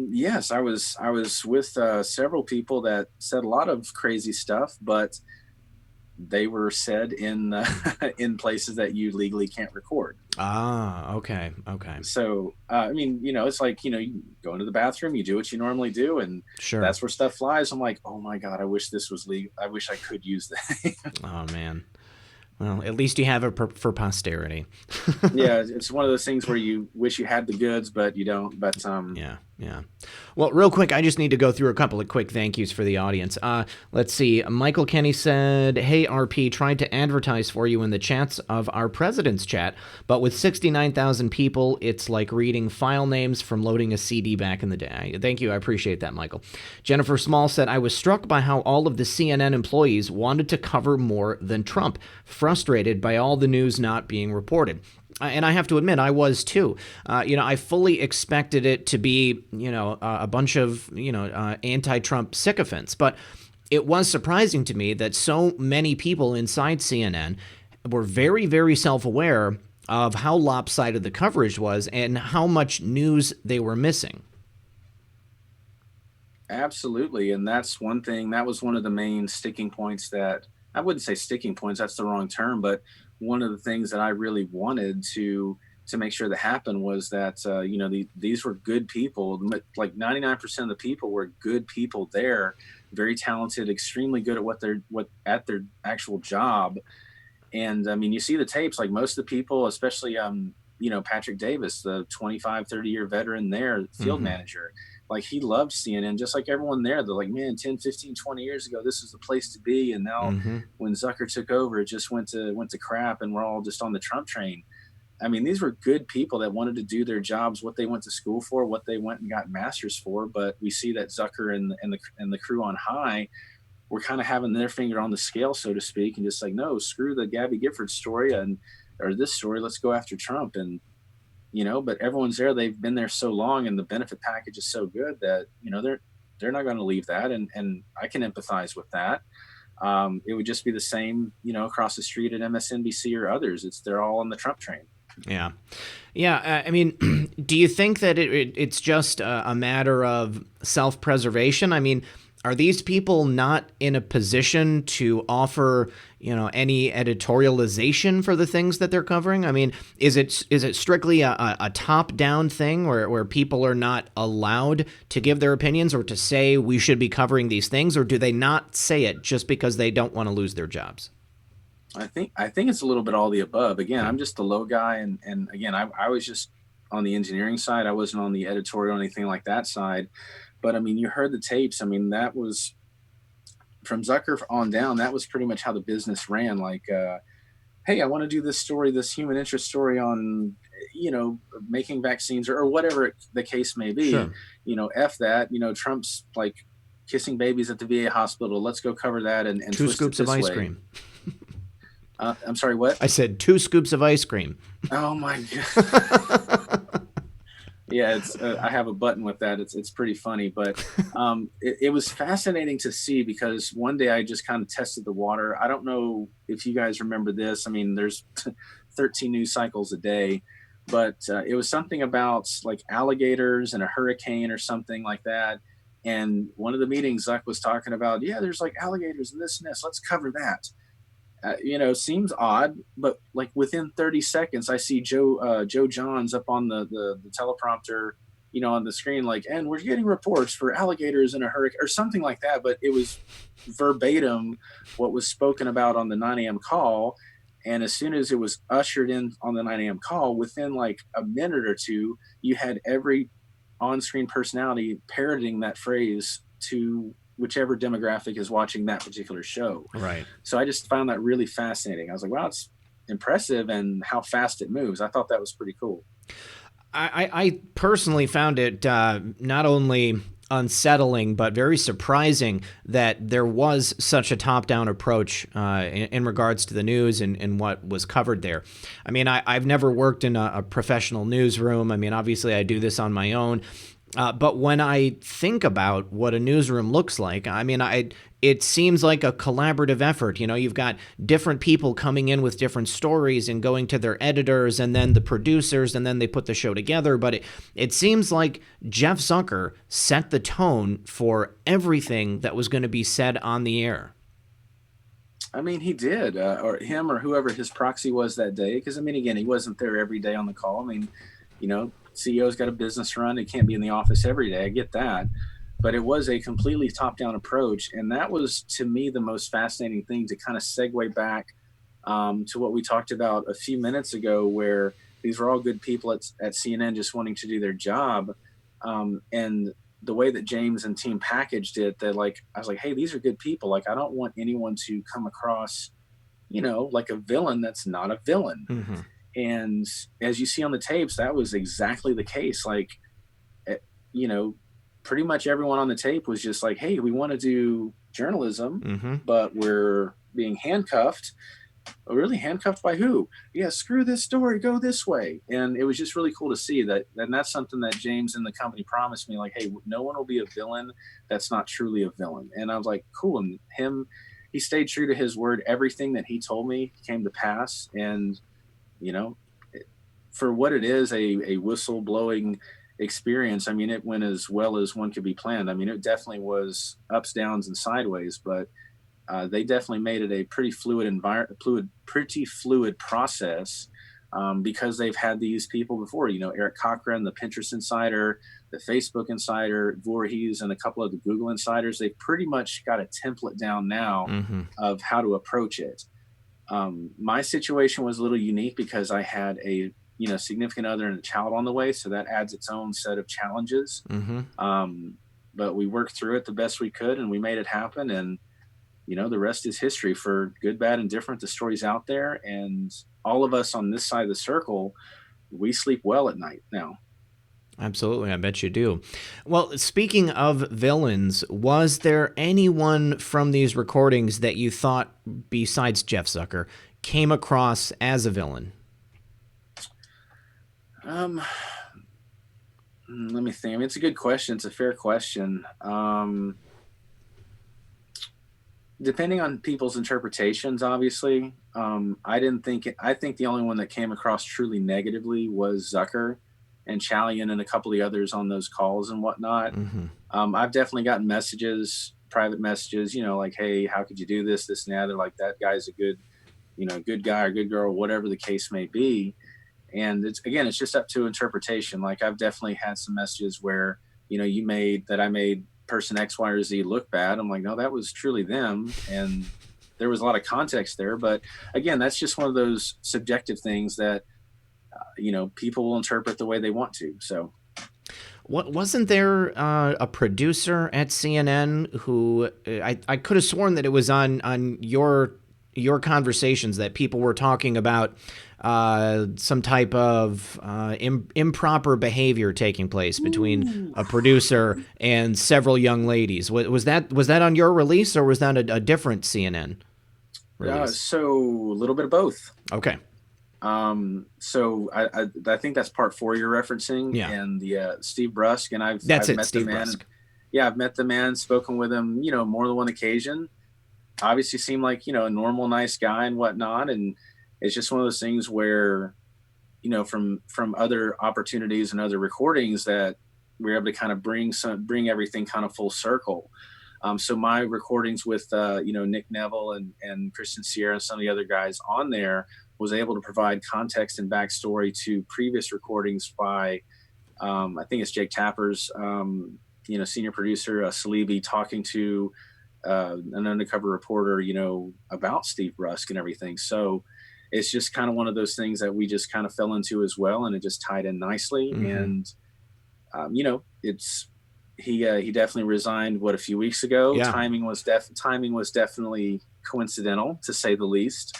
Yes, I was with several people that said a lot of crazy stuff, but they were said in in places that you legally can't record. Ah, okay, okay. So I mean, it's like, you go into the bathroom, you do what you normally do, and Sure. that's where stuff flies. I'm like, oh my god, I wish this was legal. I wish I could use that. Oh man. Well, at least you have it for posterity. Yeah, it's one of those things where you wish you had the goods, but you don't. But Yeah, yeah. Well, real quick, I just need to go through a couple of quick thank yous for the audience. Let's see. Michael Kenny said, "Hey RP, tried to advertise for you in the chats of our president's chat, but with 69,000 people, it's like reading file names from loading a CD back in the day." Thank you. I appreciate that, Michael. Jennifer Small said, "I was struck by how all of the CNN employees wanted to cover more than Trump, frustrated by all the news not being reported." And I have to admit, I was too. I fully expected it to be, a bunch of, anti-Trump sycophants. But it was surprising to me that so many people inside CNN were very, very self-aware of how lopsided the coverage was and how much news they were missing. absolutely, and that's one thing. That was one of the main sticking points. That I wouldn't say sticking points. That's the wrong term. But one of the things that I really wanted to make sure that happened was that these were good people. Like 99% of the people were good people there, very talented, extremely good at what at their actual job. And I mean, you see the tapes. Like most of the people, especially Patrick Davis, the 25, 30-year veteran there, field manager, like he loved CNN just like everyone there. They're like, man, 10, 15, 20 years ago, this was the place to be. And now when Zucker took over, it just went to crap, and we're all just on the Trump train. I mean, these were good people that wanted to do their jobs, what they went to school for, what they went and got masters for. But we see that Zucker and the crew on high were kind of having their finger on the scale, so to speak, and just like, no, screw the Gabby Gifford story or this story. Let's go after Trump. And but everyone's there. They've been there so long, and the benefit package is so good that they're not going to leave that. And I can empathize with that. It would just be the same, across the street at MSNBC or others. They're all on the Trump train. Yeah. Yeah. I mean, do you think that it's just a matter of self-preservation? I mean, are these people not in a position to offer, any editorialization for the things that they're covering? I mean, is it strictly a top-down thing where people are not allowed to give their opinions or to say we should be covering these things, or do they not say it just because they don't want to lose their jobs? I think it's a little bit all the above. Again, I'm just the low guy, and again, I was just on the engineering side. I wasn't on the editorial or anything like that side. But I mean, you heard the tapes. I mean, that was from Zucker on down. That was pretty much how the business ran. Like, hey, I want to do this story, this human interest story on, making vaccines or whatever the case may be. Sure. F that. Trump's like kissing babies at the VA hospital. Let's go cover that and 2 twist scoops it of this ice way. cream. I'm sorry, what? I said 2 scoops of ice cream. Oh my god. Yeah, I have a button with that. It's pretty funny, but it was fascinating to see, because one day I just kind of tested the water. I don't know if you guys remember this. I mean, there's 13 news cycles a day, but it was something about like alligators and a hurricane or something like that. And one of the meetings, Zuck was talking about, yeah, there's like alligators and this and this. Let's cover that. Seems odd, but like within 30 seconds, I see Joe Johns up on the teleprompter, on the screen, like, and we're getting reports for alligators in a hurricane or something like that. But it was verbatim what was spoken about on the 9 a.m. call. And as soon as it was ushered in on the 9 a.m. call, within like a minute or two, you had every on-screen personality parroting that phrase to whichever demographic is watching that particular show. Right. So I just found that really fascinating. I was like, wow, it's impressive, and how fast it moves. I thought that was pretty cool. I personally found it not only unsettling, but very surprising that there was such a top-down approach in regards to the news and what was covered there. I mean, I've never worked in a professional newsroom. I mean, obviously I do this on my own. But when I think about what a newsroom looks like, I mean, it seems like a collaborative effort. You know, you've got different people coming in with different stories and going to their editors and then the producers, and then they put the show together. But it seems like Jeff Zucker set the tone for everything that was going to be said on the air. I mean, he did, or him or whoever his proxy was that day. Because, I mean, again, he wasn't there every day on the call. I mean, you know, CEO's got a business to run. He can't be in the office every day. I get that. But it was a completely top-down approach. And that was, to me, the most fascinating thing to kind of segue back to what we talked about a few minutes ago, where these were all good people at CNN just wanting to do their job. And the way that James and team packaged it, that like, I was like, hey, these are good people. Like, I don't want anyone to come across, you know, like a villain that's not a villain. Mm-hmm. And as you see on the tapes, that was exactly the case. Like, you know, pretty much everyone on the tape was just like, hey, we want to do journalism, mm-hmm. but we're being handcuffed. Really handcuffed by who? Yeah, screw this story, go this way. And it was just really cool to see that. And that's something that James and the company promised me, like, hey, no one will be a villain that's not truly a villain. And I was like, cool. And he stayed true to his word. Everything that he told me came to pass. And, you know, for what it is, a whistle blowing experience, I mean, it went as well as one could be planned. I mean, it definitely was ups, downs, and sideways, but they definitely made it a pretty fluid process, because they've had these people before. You know, Eric Cochran, the Pinterest insider, the Facebook insider, Voorhees, and a couple of the Google insiders. They've pretty much got a template down now mm-hmm. of how to approach it. My situation was a little unique because I had a significant other and a child on the way, so that adds its own set of challenges. Mm-hmm. But we worked through it the best we could, and we made it happen. And you know, the rest is history. For good, bad, and different, the story's out there, and all of us on this side of the circle, we sleep well at night now. Absolutely, I bet you do. Well, speaking of villains, was there anyone from these recordings that you thought, besides Jeff Zucker, came across as a villain? Let me think. I mean, it's a good question. It's a fair question. Depending on people's interpretations, obviously, I think the only one that came across truly negatively was Zucker and Chalian and a couple of the others on those calls and whatnot. Mm-hmm. I've definitely gotten private messages, you know, like, hey, how could you do this, this and the other? Like, that guy's a good guy or good girl, whatever the case may be. And it's just up to interpretation. Like, I've definitely had some messages where, you know, I made person X, Y, or Z look bad. I'm like, no, that was truly them. And there was a lot of context there. But again, that's just one of those subjective things that, people will interpret the way they want to. So. Wasn't there a producer at CNN who I could have sworn that it was on your conversations that people were talking about some type of improper behavior taking place between a producer and several young ladies. Was that on your release, or was that a different CNN release? So a little bit of both. Okay. So I think that's part 4 you're referencing. Yeah. And the Steve Brusk, and I've met Steve the man. Brusk. Yeah, I've met the man, spoken with him, more than one occasion. Obviously seemed like, a normal, nice guy and whatnot. And it's just one of those things where, from other opportunities and other recordings, that we're able to kind of bring everything kind of full circle. So my recordings with, Nick Neville and Christian Sierra and some of the other guys on there was able to provide context and backstory to previous recordings by, I think it's Jake Tapper's, senior producer, Salibi, talking to an undercover reporter, about Steve Brusk and everything. So it's just kind of one of those things that we just kind of fell into as well, and it just tied in nicely. Mm-hmm. And he definitely resigned a few weeks ago. Yeah. Timing was definitely coincidental, to say the least.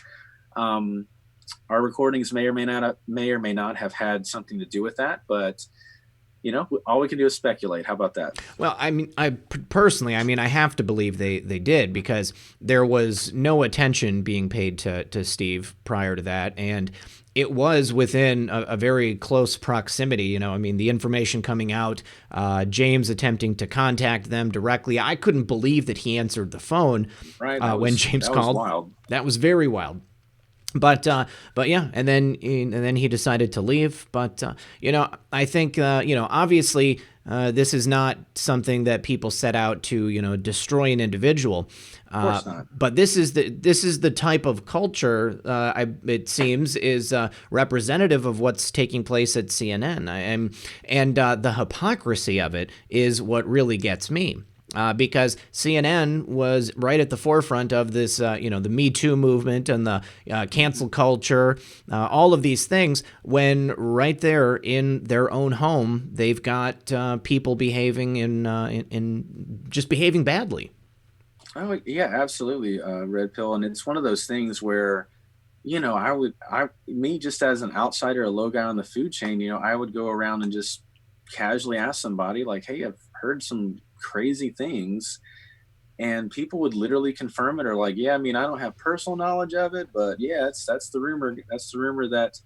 Our recordings may or may not have had something to do with that, but all we can do is speculate. How about that? Well, I mean, personally, I mean, I have to believe they did, because there was no attention being paid to Steve prior to that, and it was within a very close proximity. I mean, the information coming out, James attempting to contact them directly. I couldn't believe that he answered the phone Right? when James That was called. wild. That was very wild. But yeah, and then he decided to leave. But I think obviously this is not something that people set out to destroy an individual. Of course not. But this is the type of culture it seems is representative of what's taking place at CNN. And the hypocrisy of it is what really gets me. Because CNN was right at the forefront of this, the Me Too movement and the cancel culture, all of these things, when right there in their own home, they've got people behaving in just behaving badly. Oh yeah, absolutely, Red Pill, and it's one of those things where, me just as an outsider, a low guy on the food chain, I would go around and just casually ask somebody like, "Hey, I've heard some crazy things," and people would literally confirm it, or like, "Yeah, I mean, I don't have personal knowledge of it, but yeah, that's the rumor. That's the rumor that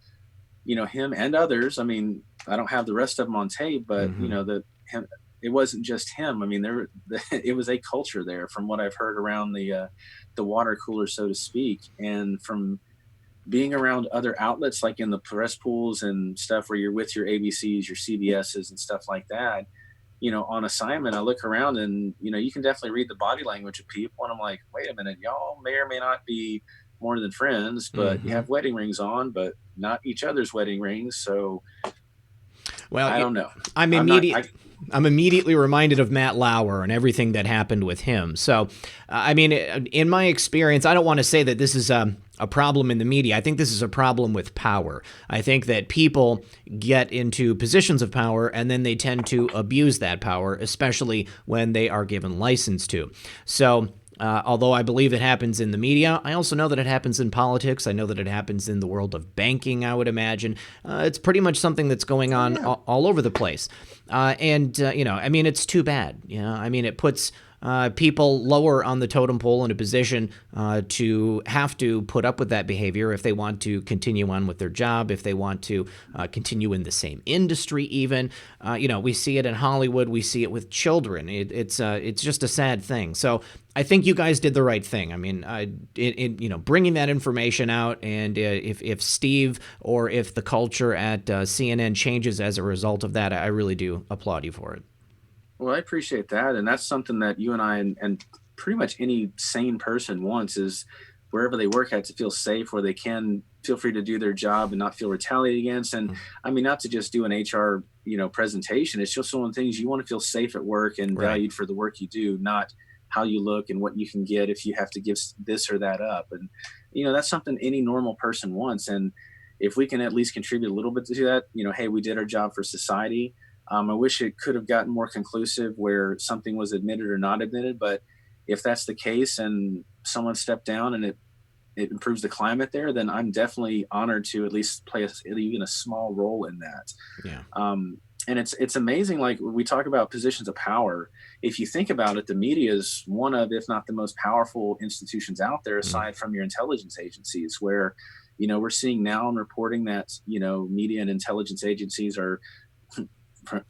him and others. I mean, I don't have the rest of them on tape, but that him." It wasn't just him. I mean, it was a culture there, from what I've heard around the water cooler, so to speak, and from being around other outlets like in the press pools and stuff, where you're with your ABCs, your CBSs, and stuff like that. On assignment, I look around and you can definitely read the body language of people, and I'm like, wait a minute, y'all may or may not be more than friends, but you have wedding rings on, but not each other's wedding rings. So well, I don't know. I'm immediately reminded of Matt Lauer and everything that happened with him. So, I mean, in my experience, I don't want to say that this is a problem in the media. I think this is a problem with power. I think that people get into positions of power and then they tend to abuse that power, especially when they are given license to. So, although I believe it happens in the media, I also know that it happens in politics. I know that it happens in the world of banking, I would imagine. It's pretty much something that's going on all over the place. I mean, it's too bad. I mean, it puts people lower on the totem pole in a position to have to put up with that behavior if they want to continue on with their job, if they want to continue in the same industry even. We see it in Hollywood. We see it with children. It's just a sad thing. So I think you guys did the right thing. I mean, bringing that information out, and if Steve or if the culture at CNN changes as a result of that, I really do applaud you for it. Well, I appreciate that, and that's something that you and I and pretty much any sane person wants, is wherever they work at to feel safe, where they can feel free to do their job and not feel retaliated against. And I mean, not to just do an HR presentation. It's just one of the things you want to feel safe at work and valued for the work you do, not how you look and what you can get if you have to give this or that up. And that's something any normal person wants. And if we can at least contribute a little bit to that, hey, we did our job for society. I wish it could have gotten more conclusive where something was admitted or not admitted, but if that's the case and someone stepped down and it improves the climate there, then I'm definitely honored to at least play even a small role in that. Yeah. And it's amazing. Like, we talk about positions of power. If you think about it, the media is one of, if not the most powerful institutions out there, aside from your intelligence agencies, where, we're seeing now and reporting that, media and intelligence agencies are,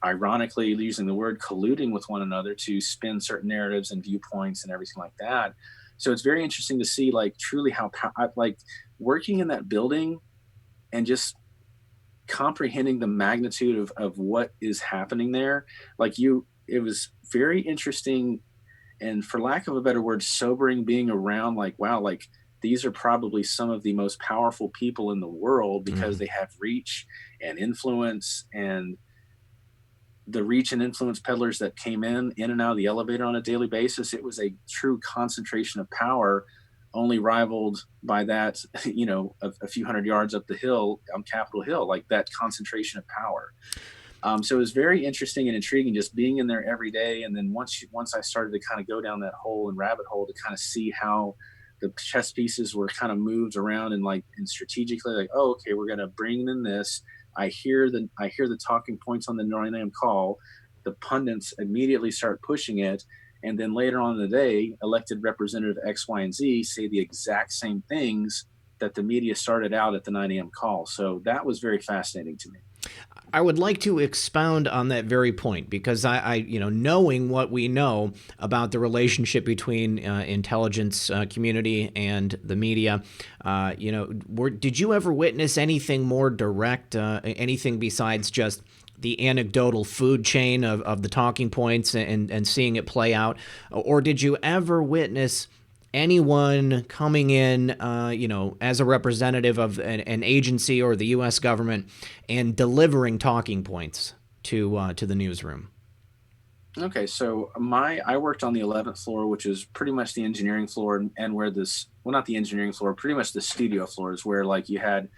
ironically, using the word, colluding with one another to spin certain narratives and viewpoints and everything like that. So it's very interesting to see, like, truly how, like, working in that building and just comprehending the magnitude of what is happening there. It was very interesting, and for lack of a better word, sobering, being around, like, wow, like, these are probably some of the most powerful people in the world, because they have reach and influence, and the reach and influence peddlers that came in and out of the elevator on a daily basis. It was a true concentration of power, only rivaled by that, a few hundred yards up the hill on Capitol Hill, like that concentration of power. So it was very interesting and intriguing just being in there every day. And then once I started to kind of go down that hole and rabbit hole to kind of see how the chess pieces were kind of moved around and strategically, like, oh, okay, we're going to bring in this. I hear the talking points on the 9 a.m. call. The pundits immediately start pushing it, and then later on in the day, elected representative X, Y, and Z say the exact same things that the media started out at the 9 a.m. call. So that was very fascinating to me. I would like to expound on that very point, because I knowing what we know about the relationship between intelligence community and the media, did you ever witness anything more direct, anything besides just the anecdotal food chain of the talking points and seeing it play out? Or did you ever witness anyone coming in, as a representative of an agency or the U.S. government and delivering talking points to the newsroom? Okay, so I worked on the 11th floor, which is pretty much the engineering floor, and where not the engineering floor, pretty much the studio floors, where like you had,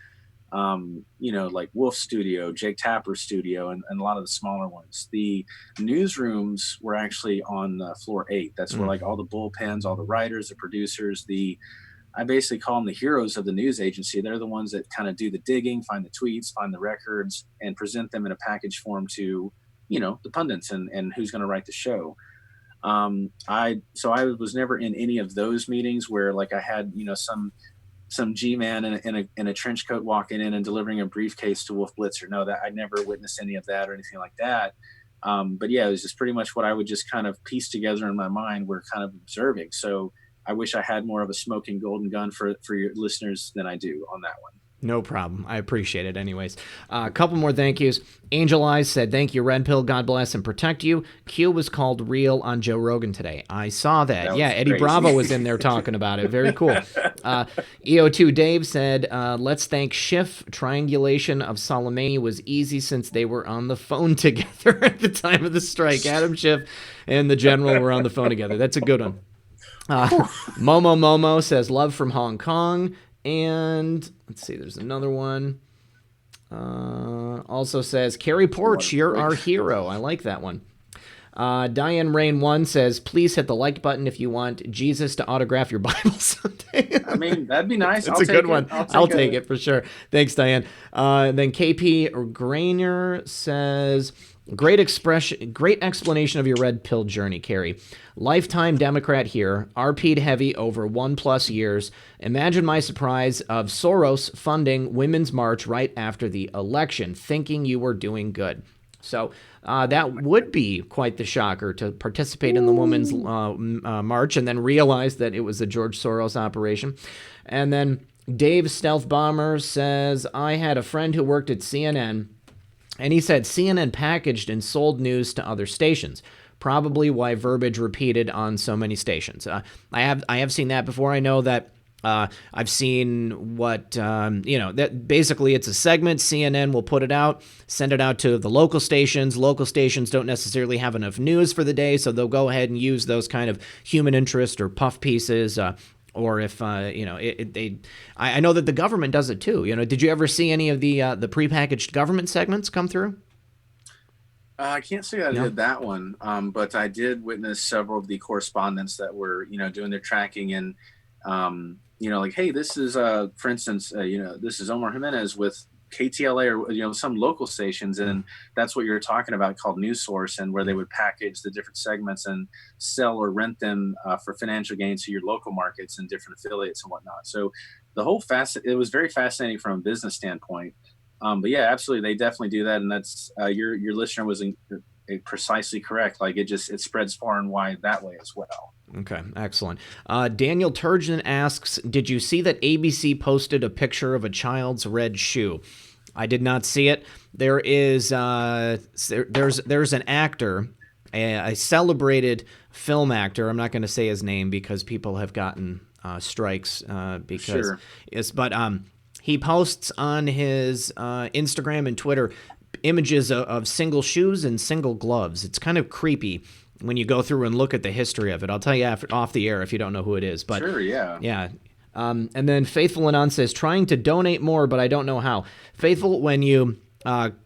like Wolf Studio, Jake Tapper's studio, and a lot of the smaller ones. The newsrooms were actually on floor 8. That's where like all the bullpens, all the writers, the producers, I basically call them the heroes of the news agency. They're the ones that kind of do the digging, find the tweets, find the records, and present them in a package form to, the pundits and who's going to write the show. I was never in any of those meetings where like I had, some G-man in a trench coat walking in and delivering a briefcase to Wolf Blitzer. No, that I never witnessed any of that or anything like that. But yeah, it was just pretty much what I would just kind of piece together in my mind. We're kind of observing. So I wish I had more of a smoking golden gun for your listeners than I do on that one. No problem. I appreciate it anyways. A couple more thank yous. Angel Eyes said, thank you, Red Pill. God bless and protect you. Q was called real on Joe Rogan today. I saw that. Yeah, Eddie crazy. Bravo was in there talking about it. Very cool. EO2 Dave said, let's thank Schiff. Triangulation of Soleimani was easy since they were on the phone together at the time of the strike. Adam Schiff and the general were on the phone together. That's a good one. Momo says, love from Hong Kong. And let's see, there's another one. Also says, Cary Poarch, you're our hero. I like that one. Diane Rain 1 says, please hit the like button if you want Jesus to autograph your Bible someday. I mean, that'd be nice. It's a good one. I'll take it for sure. Thanks, Diane. Then KP Grainer says, great explanation of your red pill journey, Cary. Lifetime Democrat here, RP'd heavy over 1+ years. Imagine my surprise of Soros funding Women's March right after the election, thinking you were doing good. So that would be quite the shocker to participate in the Women's March and then realize that it was a George Soros operation. And then Dave Stealth Bomber says, I had a friend who worked at CNN, and he said CNN packaged and sold news to other stations. Probably why verbiage repeated on so many stations. I have seen that before. I know that I've seen what, that basically it's a segment. CNN will put it out, send it out to the local stations. Local stations don't necessarily have enough news for the day, so they'll go ahead and use those kind of human interest or puff pieces. Or if, I know that the government does it too. Did you ever see any of the prepackaged government segments come through? I can't say I did that one, but I did witness several of the correspondents that were, doing their tracking and, like, hey, this is, for instance, this is Omar Jimenez with KTLA or, some local stations. And that's what you're talking about called News Source, and where they would package the different segments and sell or rent them for financial gain to your local markets and different affiliates and whatnot. So the whole it was very fascinating from a business standpoint. But yeah, absolutely. They definitely do that. And that's your listener was precisely correct. Like it spreads far and wide that way as well. Okay, excellent. Daniel Turgeon asks, did you see that ABC posted a picture of a child's red shoe? I did not see it. There is there's an actor, a celebrated film actor. I'm not going to say his name because people have gotten strikes because sure. He posts on his Instagram and Twitter images of single shoes and single gloves. It's kind of creepy when you go through and look at the history of it. I'll tell you off the air if you don't know who it is. But sure, yeah. Yeah. And then Faithful Anon says, trying to donate more, but I don't know how. Faithful, when you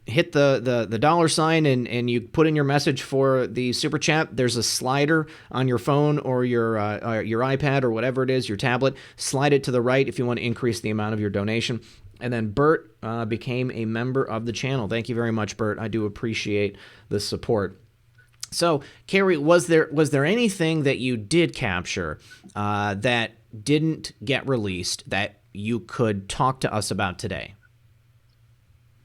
hit the dollar sign and you put in your message for the super chat, there's a slider on your phone or your iPad or whatever it is, your tablet. Slide it to the right if you want to increase the amount of your donation. And then Bert became a member of the channel. Thank you very much, Bert. I do appreciate the support. So, Cary, was there anything that you did capture that didn't get released that you could talk to us about today?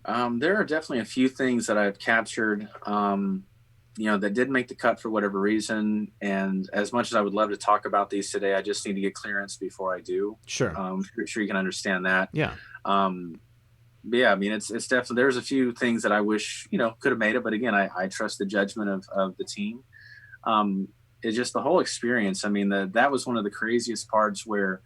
There are definitely a few things that I've captured, that did make the cut for whatever reason. And as much as I would love to talk about these today, I just need to get clearance before I do. Sure. Sure you can understand that. Yeah. But yeah, I mean, it's definitely, there's a few things that I wish, could have made it. But again, I trust the judgment of the team. It's just the whole experience. I mean, that was one of the craziest parts where,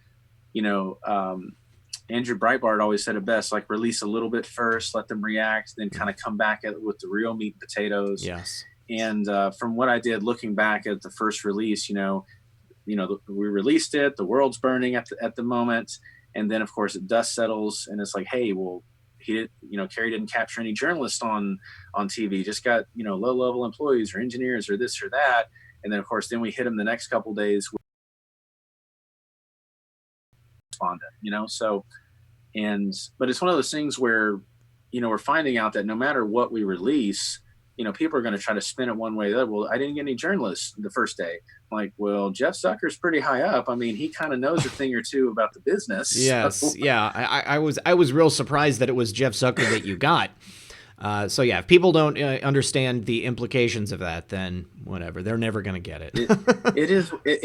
Andrew Breitbart always said it best, like release a little bit first, let them react, then kind of come back with the real meat and potatoes. Yes. And from what I did, looking back at the first release, we released it, the world's burning at the moment. And then of course it dust settles and it's like, hey, well, Cary didn't capture any journalists on TV, just got, low level employees or engineers or this or that. And then of course, then we hit him the next couple days with respondent, but it's one of those things where, we're finding out that no matter what we release, people are going to try to spin it one way or the other. Well, I didn't get any journalists the first day. I'm like, well, Jeff Zucker's pretty high up. I mean, he kind of knows a thing or two about the business. Yes. So. Yeah. I was real surprised that it was Jeff Zucker that you got. So yeah, if people don't understand the implications of that, then whatever, they're never going to get it. It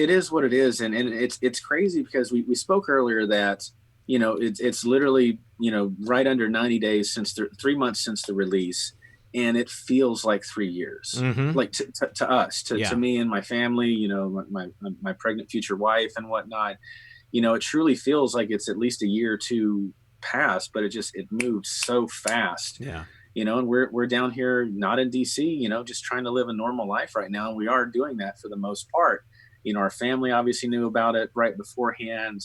is what it is. And it's crazy because we spoke earlier that, it's literally, right under 90 days 3 months since the release. And it feels like 3 years, like to us, to me and my family, my pregnant future wife and whatnot. It truly feels like it's at least a year or two past, but it moved so fast. Yeah. And we're down here, not in DC, just trying to live a normal life right now. And we are doing that for the most part. Our family obviously knew about it right beforehand.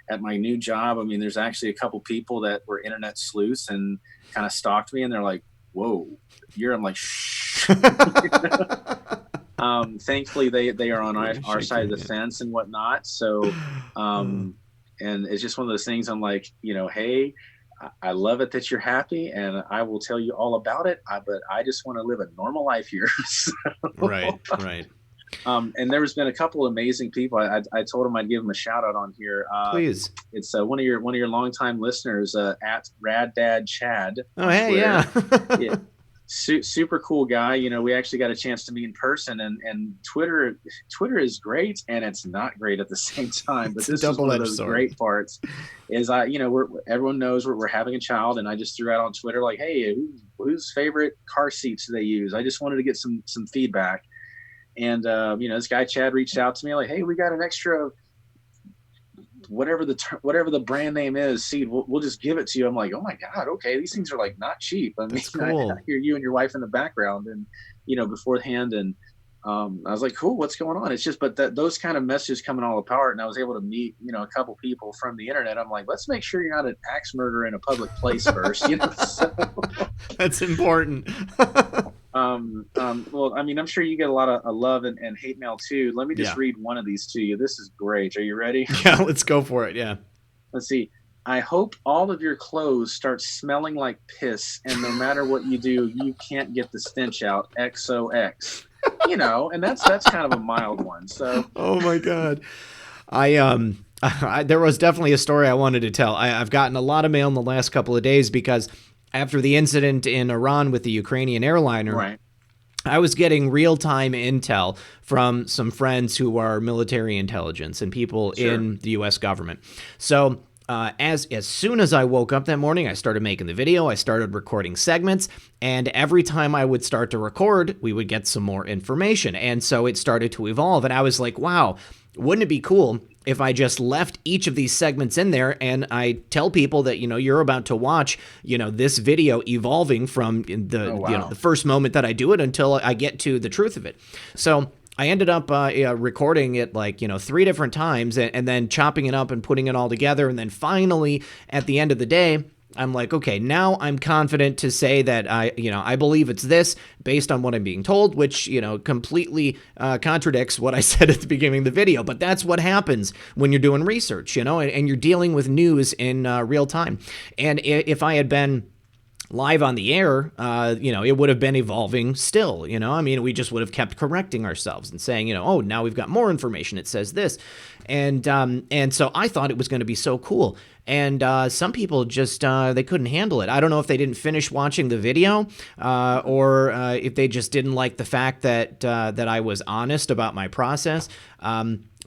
At my new job, I mean, there's actually a couple people that were internet sleuths and kind of stalked me, and they're like, whoa, I'm like, shh. Thankfully they are on our side of the fence and whatnot. So, and it's just one of those things I'm like, hey, I love it that you're happy and I will tell you all about it. But I just want to live a normal life here. So, Right. And there's been a couple of amazing people. I told him I'd give him a shout out on here. Please. It's one of your longtime listeners at Rad Dad Chad. Oh, hey, yeah. Yeah. Super cool guy. We actually got a chance to meet in person, and Twitter is great and it's not great at the same time. But this is one of those great parts. Is everyone knows we're having a child, and I just threw out on Twitter like, hey, whose favorite car seats do they use? I just wanted to get some feedback. And, this guy, Chad, reached out to me like, hey, we got an extra, whatever the brand name is, seed, we'll just give it to you. I'm like, oh my God. Okay. These things are like not cheap. I mean, cool. I hear you and your wife in the background and, beforehand. And, I was like, cool, what's going on? It's just, but those kind of messages coming all apart. And I was able to meet, a couple people from the internet. I'm like, let's make sure you're not an axe murderer in a public place first, so. That's important. Well, I mean, I'm sure you get a lot of love and hate mail too. Let me just read one of these to you. This is great. Are you ready? Yeah, let's go for it. Yeah. Let's see. I hope all of your clothes start smelling like piss, and no matter what you do, you can't get the stench out. XOX. And that's kind of a mild one. So. Oh my God. There was definitely a story I wanted to tell. I've gotten a lot of mail in the last couple of days because after the incident in Iran with the Ukrainian airliner, right, I was getting real-time intel from some friends who are military intelligence and people in the U.S. government. So as soon as I woke up that morning, I started making the video. I started recording segments, and every time I would start to record, we would get some more information. And so it started to evolve, and I was like, wow, wouldn't it be cool if I just left each of these segments in there and I tell people that, you're about to watch, this video evolving from the first moment that I do it until I get to the truth of it. So I ended up recording it 3 different times and then chopping it up and putting it all together. And then finally, at the end of the day, I'm like, okay, now I'm confident to say that I believe it's this based on what I'm being told, which, completely contradicts what I said at the beginning of the video. But that's what happens when you're doing research, and you're dealing with news in real time. And if I had been live on the air, it would have been evolving still, we just would have kept correcting ourselves and saying, oh, now we've got more information. It says this. And so I thought it was going to be so cool. And some people just, they couldn't handle it. I don't know if they didn't finish watching the video or if they just didn't like the fact that I was honest about my process.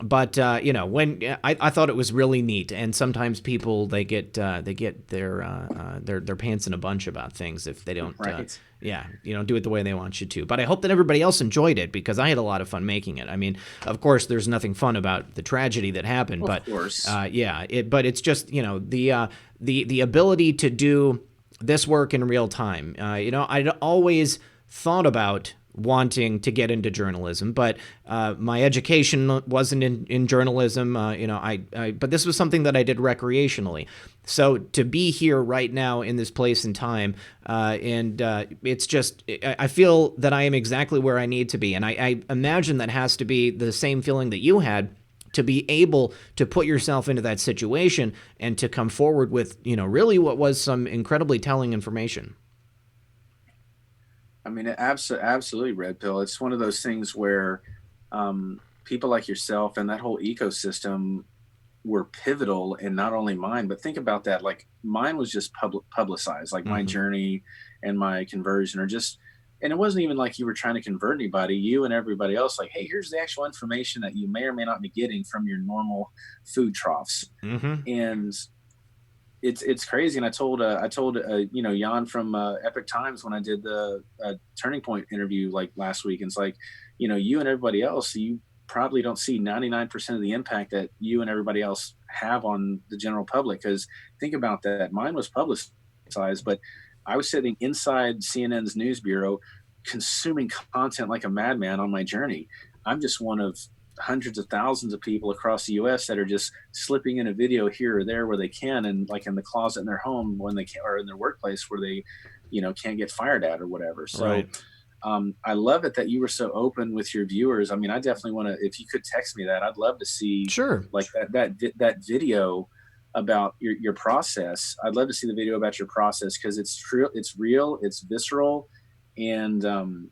But when I thought it was really neat, and sometimes people they get their pants in a bunch about things if they don't do it the way they want you to. But I hope that everybody else enjoyed it because I had a lot of fun making it. I mean, of course, there's nothing fun about the tragedy that happened, but of course, but it's just the ability to do this work in real time. I'd always thought about wanting to get into journalism, but my education wasn't in journalism. But this was something that I did recreationally. So to be here right now in this place and time, it's just, I feel that I am exactly where I need to be. And I imagine that has to be the same feeling that you had, to be able to put yourself into that situation and to come forward with, really what was some incredibly telling information. I mean, absolutely, Red Pill. It's one of those things where people like yourself and that whole ecosystem were pivotal in not only mine, but think about that. Like mine was just publicized, like my journey and my conversion, and it wasn't even like you were trying to convert anybody, you and everybody else. Like, hey, here's the actual information that you may or may not be getting from your normal food troughs. And it's crazy. And I told Jan from Epic Times when I did the Turning Point interview like last week, and it's like, you and everybody else, you probably don't see 99% of the impact that you and everybody else have on the general public. Because think about that. Mine was publicized, but I was sitting inside CNN's news bureau consuming content like a madman on my journey. I'm just one of hundreds of thousands of people across the US that are just slipping in a video here or there where they can, and like in the closet in their home when they can, or in their workplace where they, can't get fired at or whatever. So right. I love it that you were so open with your viewers. I mean, I definitely want to, if you could text me that, I'd love to see like that video about your process. I'd love to see the video about your process because it's true, it's real, it's visceral, and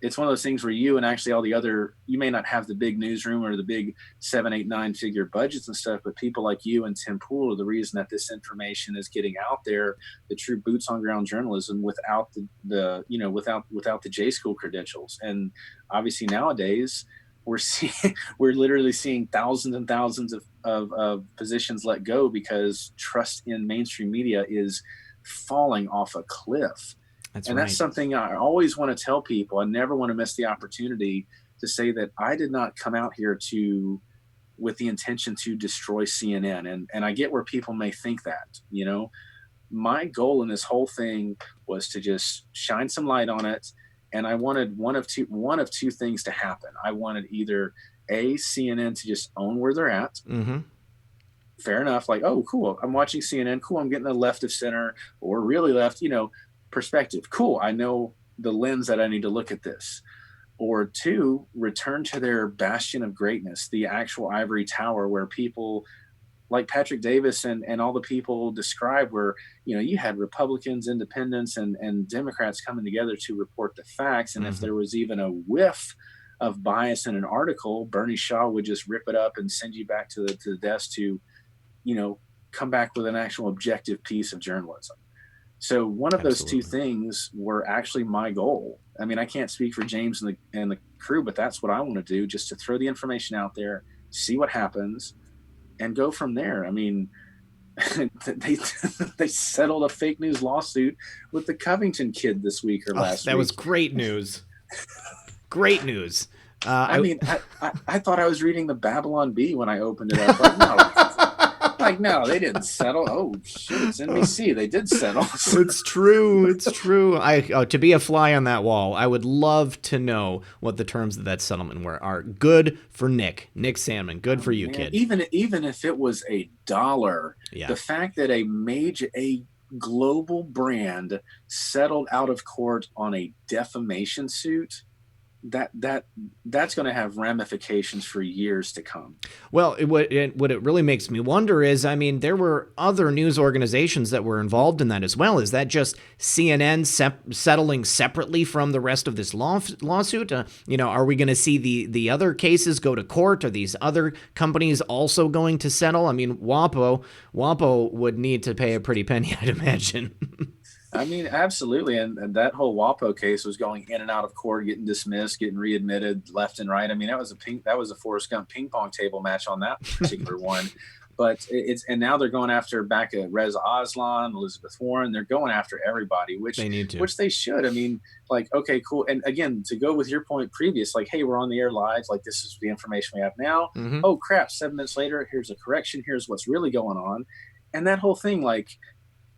it's one of those things where you and actually all the other, you may not have the big newsroom or the big 7, 8, 9 figure budgets and stuff, but people like you and Tim Pool are the reason that this information is getting out there, the true boots on ground journalism without without the J school credentials. And obviously nowadays we're literally seeing thousands and thousands of positions let go because trust in mainstream media is falling off a cliff. That's something I always want to tell people. I never want to miss the opportunity to say that I did not come out here with the intention to destroy CNN. And I get where people may think that, my goal in this whole thing was to just shine some light on it. And I wanted one of two things to happen. I wanted either CNN to just own where they're at. Fair enough. Like, oh, cool. I'm watching CNN. Cool. I'm getting the left of center or really left, perspective. Cool. I know the lens that I need to look at this. Or 2, return to their bastion of greatness, the actual ivory tower where people like Patrick Davis and all the people describe where, you had Republicans, independents, and Democrats coming together to report the facts. And if there was even a whiff of bias in an article, Bernie Shaw would just rip it up and send you back to the desk to, come back with an actual objective piece of journalism. So one of those two things were actually my goal. I mean, I can't speak for James and the crew, but that's what I want to do, just to throw the information out there, see what happens, and go from there. I mean, they settled a fake news lawsuit with the Covington kid this week or last week. That was great news. Great news. I thought I was reading the Babylon Bee when I opened it up. No, they didn't settle. Oh shit, it's NBC. They did settle. It's true. It's true. To be a fly on that wall, I would love to know what the terms of that settlement are. Good for Nick Sandman. Good for you, kid. Even if it was $1, the fact that a global brand settled out of court on a defamation suit, that's going to have ramifications for years to come. Well, what it really makes me wonder is, I mean, there were other news organizations that were involved in that as well. Is that just CNN settling separately from the rest of this lawsuit? Are we going to see the other cases go to court? Are these other companies also going to settle? I mean, WAPO would need to pay a pretty penny, I'd imagine. I mean, absolutely. And that whole WAPO case was going in and out of court, getting dismissed, getting readmitted left and right. I mean, that was a Forrest Gump ping pong table match on that particular one. But and now they're going after back at Reza Aslan, Elizabeth Warren. They're going after everybody, which they need to. Which they should. I mean, like, okay, cool. And again, to go with your point previous, like, hey, we're on the air live. Like, this is the information we have now. Mm-hmm. Oh, crap. 7 minutes later, here's a correction. Here's what's really going on. And that whole thing, like,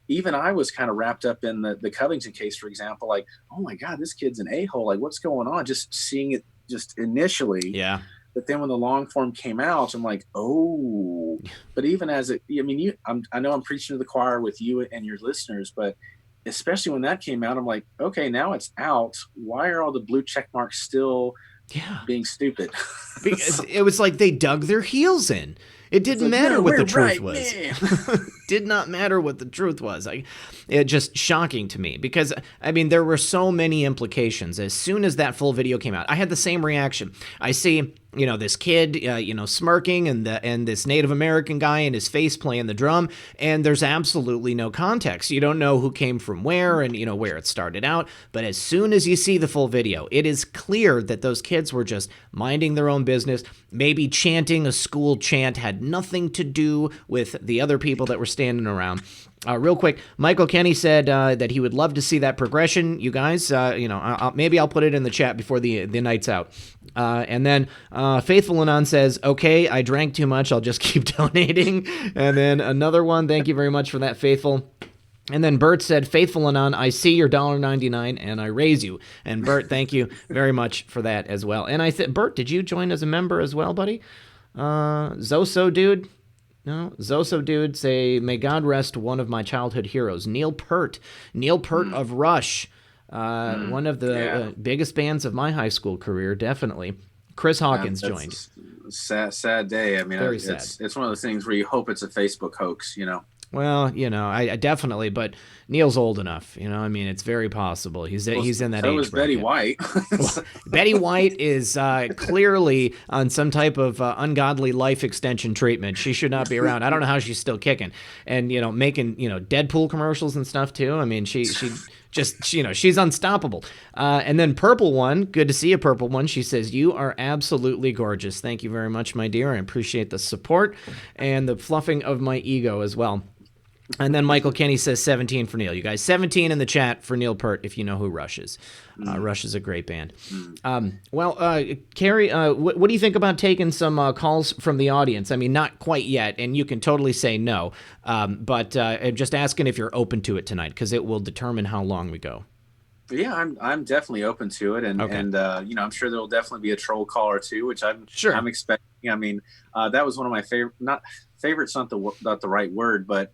even I was kind of wrapped up in the Covington case, for example, like, oh my God, this kid's an a-hole. Like, what's going on? Just seeing it just initially. Yeah. But then when the long form came out, I'm like, oh, but even as it, I mean, I know I'm preaching to the choir with you and your listeners, but especially when that came out, I'm like, okay, now it's out. Why are all the blue check marks still being stupid? Because it was like they dug their heels in. It didn't matter what the truth was. Did not matter what the truth was. It just shocking to me because, I mean, there were so many implications. As soon as that full video came out, I had the same reaction. I see, this kid, smirking and this Native American guy and his face playing the drum, and there's absolutely no context. You don't know who came from where and, where it started out. But as soon as you see the full video, it is clear that those kids were just minding their own business, maybe chanting a school chant, had nothing to do with the other people that were standing around. Real quick, Michael Kenny said that he would love to see that progression. You guys, maybe I'll put it in the chat before the night's out. And then Faithful Anon says, okay, I drank too much. I'll just keep donating. And then another one, thank you very much for that, Faithful. And then Bert said, Faithful Anon, I see your $1.99 and I raise you. And Bert, thank you very much for that as well. And Bert, did you join as a member as well, buddy? Zoso Dude? No, Zoso Dude say, may God rest one of my childhood heroes, Neil Peart. Neil Peart of Rush, one of the biggest bands of my high school career, definitely. Chris Hawkins joined. Sad day. I mean, it's one of those things where you hope it's a Facebook hoax, Well, I definitely, but Neil's old enough, I mean, it's very possible. He's in that age bracket. So was Betty White. Well, Betty White is clearly on some type of ungodly life extension treatment. She should not be around. I don't know how she's still kicking and, making, Deadpool commercials and stuff too. I mean, she just, she's unstoppable. And then Purple One, good to see you, Purple One. She says, you are absolutely gorgeous. Thank you very much, my dear. I appreciate the support and the fluffing of my ego as well. And then Michael Kenny says 17 for Neil. You guys, 17 in the chat for Neil Peart if you know who Rush is. Rush is a great band. Cary, what do you think about taking some calls from the audience? I mean, not quite yet, and you can totally say no. But I'm just asking if you're open to it tonight because it will determine how long we go. Yeah, I'm definitely open to it, and I'm sure there will definitely be a troll call or two, which I'm expecting. I mean, that was one of my favorites, not the right word, but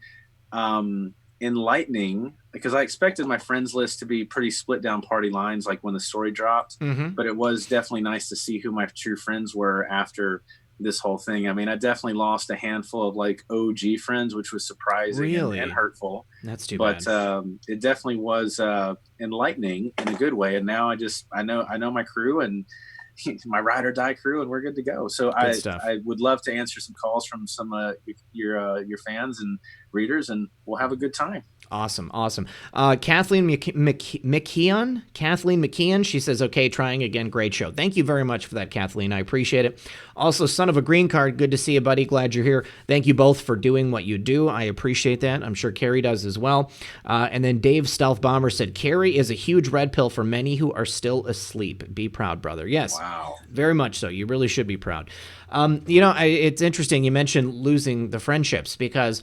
enlightening, because I expected my friends list to be pretty split down party lines, like when the story dropped. Mm-hmm. But it was definitely nice to see who my true friends were after this whole thing. I mean, I definitely lost a handful of like OG friends, which was surprising and hurtful. That's too bad. But it definitely was enlightening in a good way. And now I know my crew and my ride or die crew, and we're good to go. So I would love to answer some calls from some your fans and readers, and we'll have a good time. Awesome. Kathleen McKeon, she says, okay, trying again. Great show. Thank you very much for that, Kathleen. I appreciate it. Also, Son of a Green Card, good to see you, buddy. Glad you're here. Thank you both for doing what you do. I appreciate that. I'm sure Cary does as well. And then Dave Stealth Bomber said, Cary is a huge red pill for many who are still asleep. Be proud, brother. Yes. Wow. Very much so. You really should be proud. It's interesting. You mentioned losing the friendships because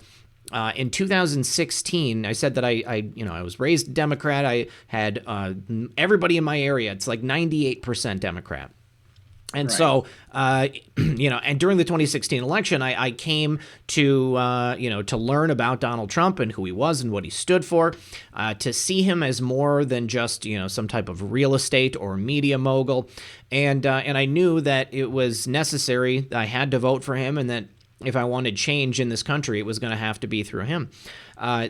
in 2016, I said that I was raised Democrat. I had everybody in my area. It's like 98% Democrat. And Right. so, and during the 2016 election, I came to, to learn about Donald Trump and who he was and what he stood for, to see him as more than just, some type of real estate or media mogul. And I knew that it was necessary. I had to vote for him, and that if I wanted change in this country, it was going to have to be through him.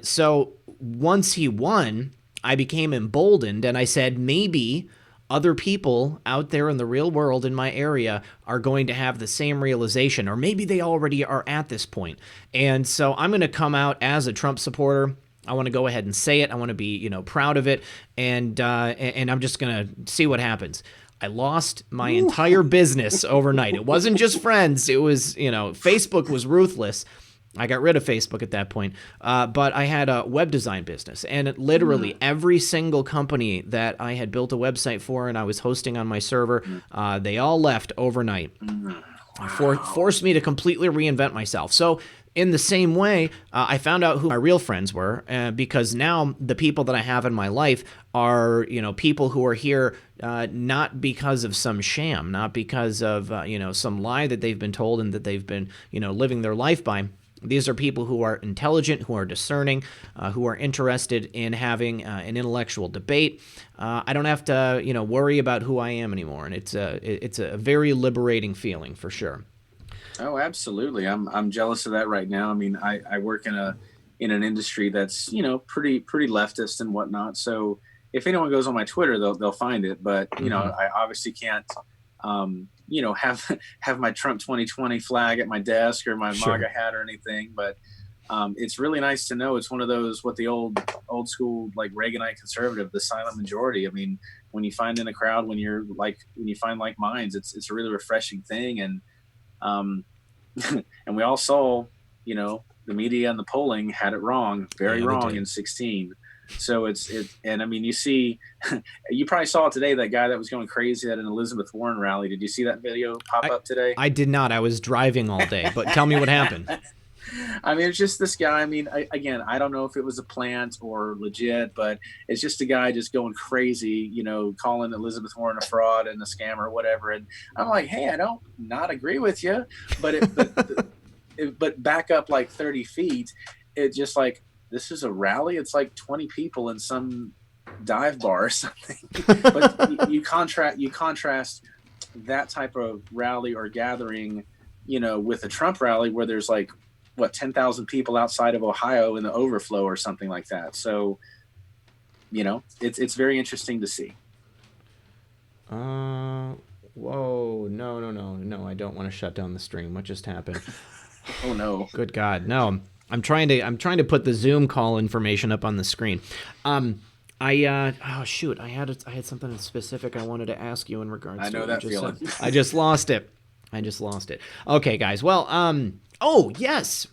So once he won, I became emboldened, and I said, maybe other people out there in the real world in my area are going to have the same realization, or maybe they already are at this point. And so I'm going to come out as a Trump supporter. I want to go ahead and say it. I want to be, proud of it. And I'm just going to see what happens. I lost my entire business overnight. It wasn't just friends. It was, Facebook was ruthless. I got rid of Facebook at that point, but I had a web design business, and literally every single company that I had built a website for and I was hosting on my server, they all left overnight. Forced me to completely reinvent myself. So in the same way, I found out who my real friends were, because now the people that I have in my life are, people who are here not because of some sham, not because of, some lie that they've been told and that they've been, living their life by. These are people who are intelligent, who are discerning, who are interested in having an intellectual debate. I don't have to, worry about who I am anymore, and it's a very liberating feeling for sure. Oh, absolutely. I'm jealous of that right now. I mean, I work in an industry that's pretty leftist and whatnot. So if anyone goes on my Twitter, they'll find it. But I obviously can't. Have my Trump 2020 flag at my desk or my MAGA hat or anything. But it's really nice to know it's one of those, what the old school, like Reaganite conservative, the silent majority. I mean, when you find in a crowd, when you find like minds, it's a really refreshing thing. And and we all saw, the media and the polling had it wrong, very wrong in 16. So and I mean, you probably saw today that guy that was going crazy at an Elizabeth Warren rally. Did you see that video pop up today? I did not. I was driving all day, but tell me what happened. I mean, it's just this guy. I mean, I don't know if it was a plant or legit, but it's just a guy just going crazy, calling Elizabeth Warren a fraud and a scammer or whatever. And I'm like, hey, I don't not agree with you, but back up like 30 feet, it just like, this is a rally. It's like 20 people in some dive bar or something. But you contrast that type of rally or gathering, with a Trump rally where there's like 10,000 people outside of Ohio in the overflow or something like that. So, it's very interesting to see. Whoa, no, I don't want to shut down the stream. What just happened? Oh no. Good God. No. I'm trying to put the Zoom call information up on the screen. I had something specific I wanted to ask you in regards to. I know that feeling. I just lost it. Okay, guys. Well, oh yes.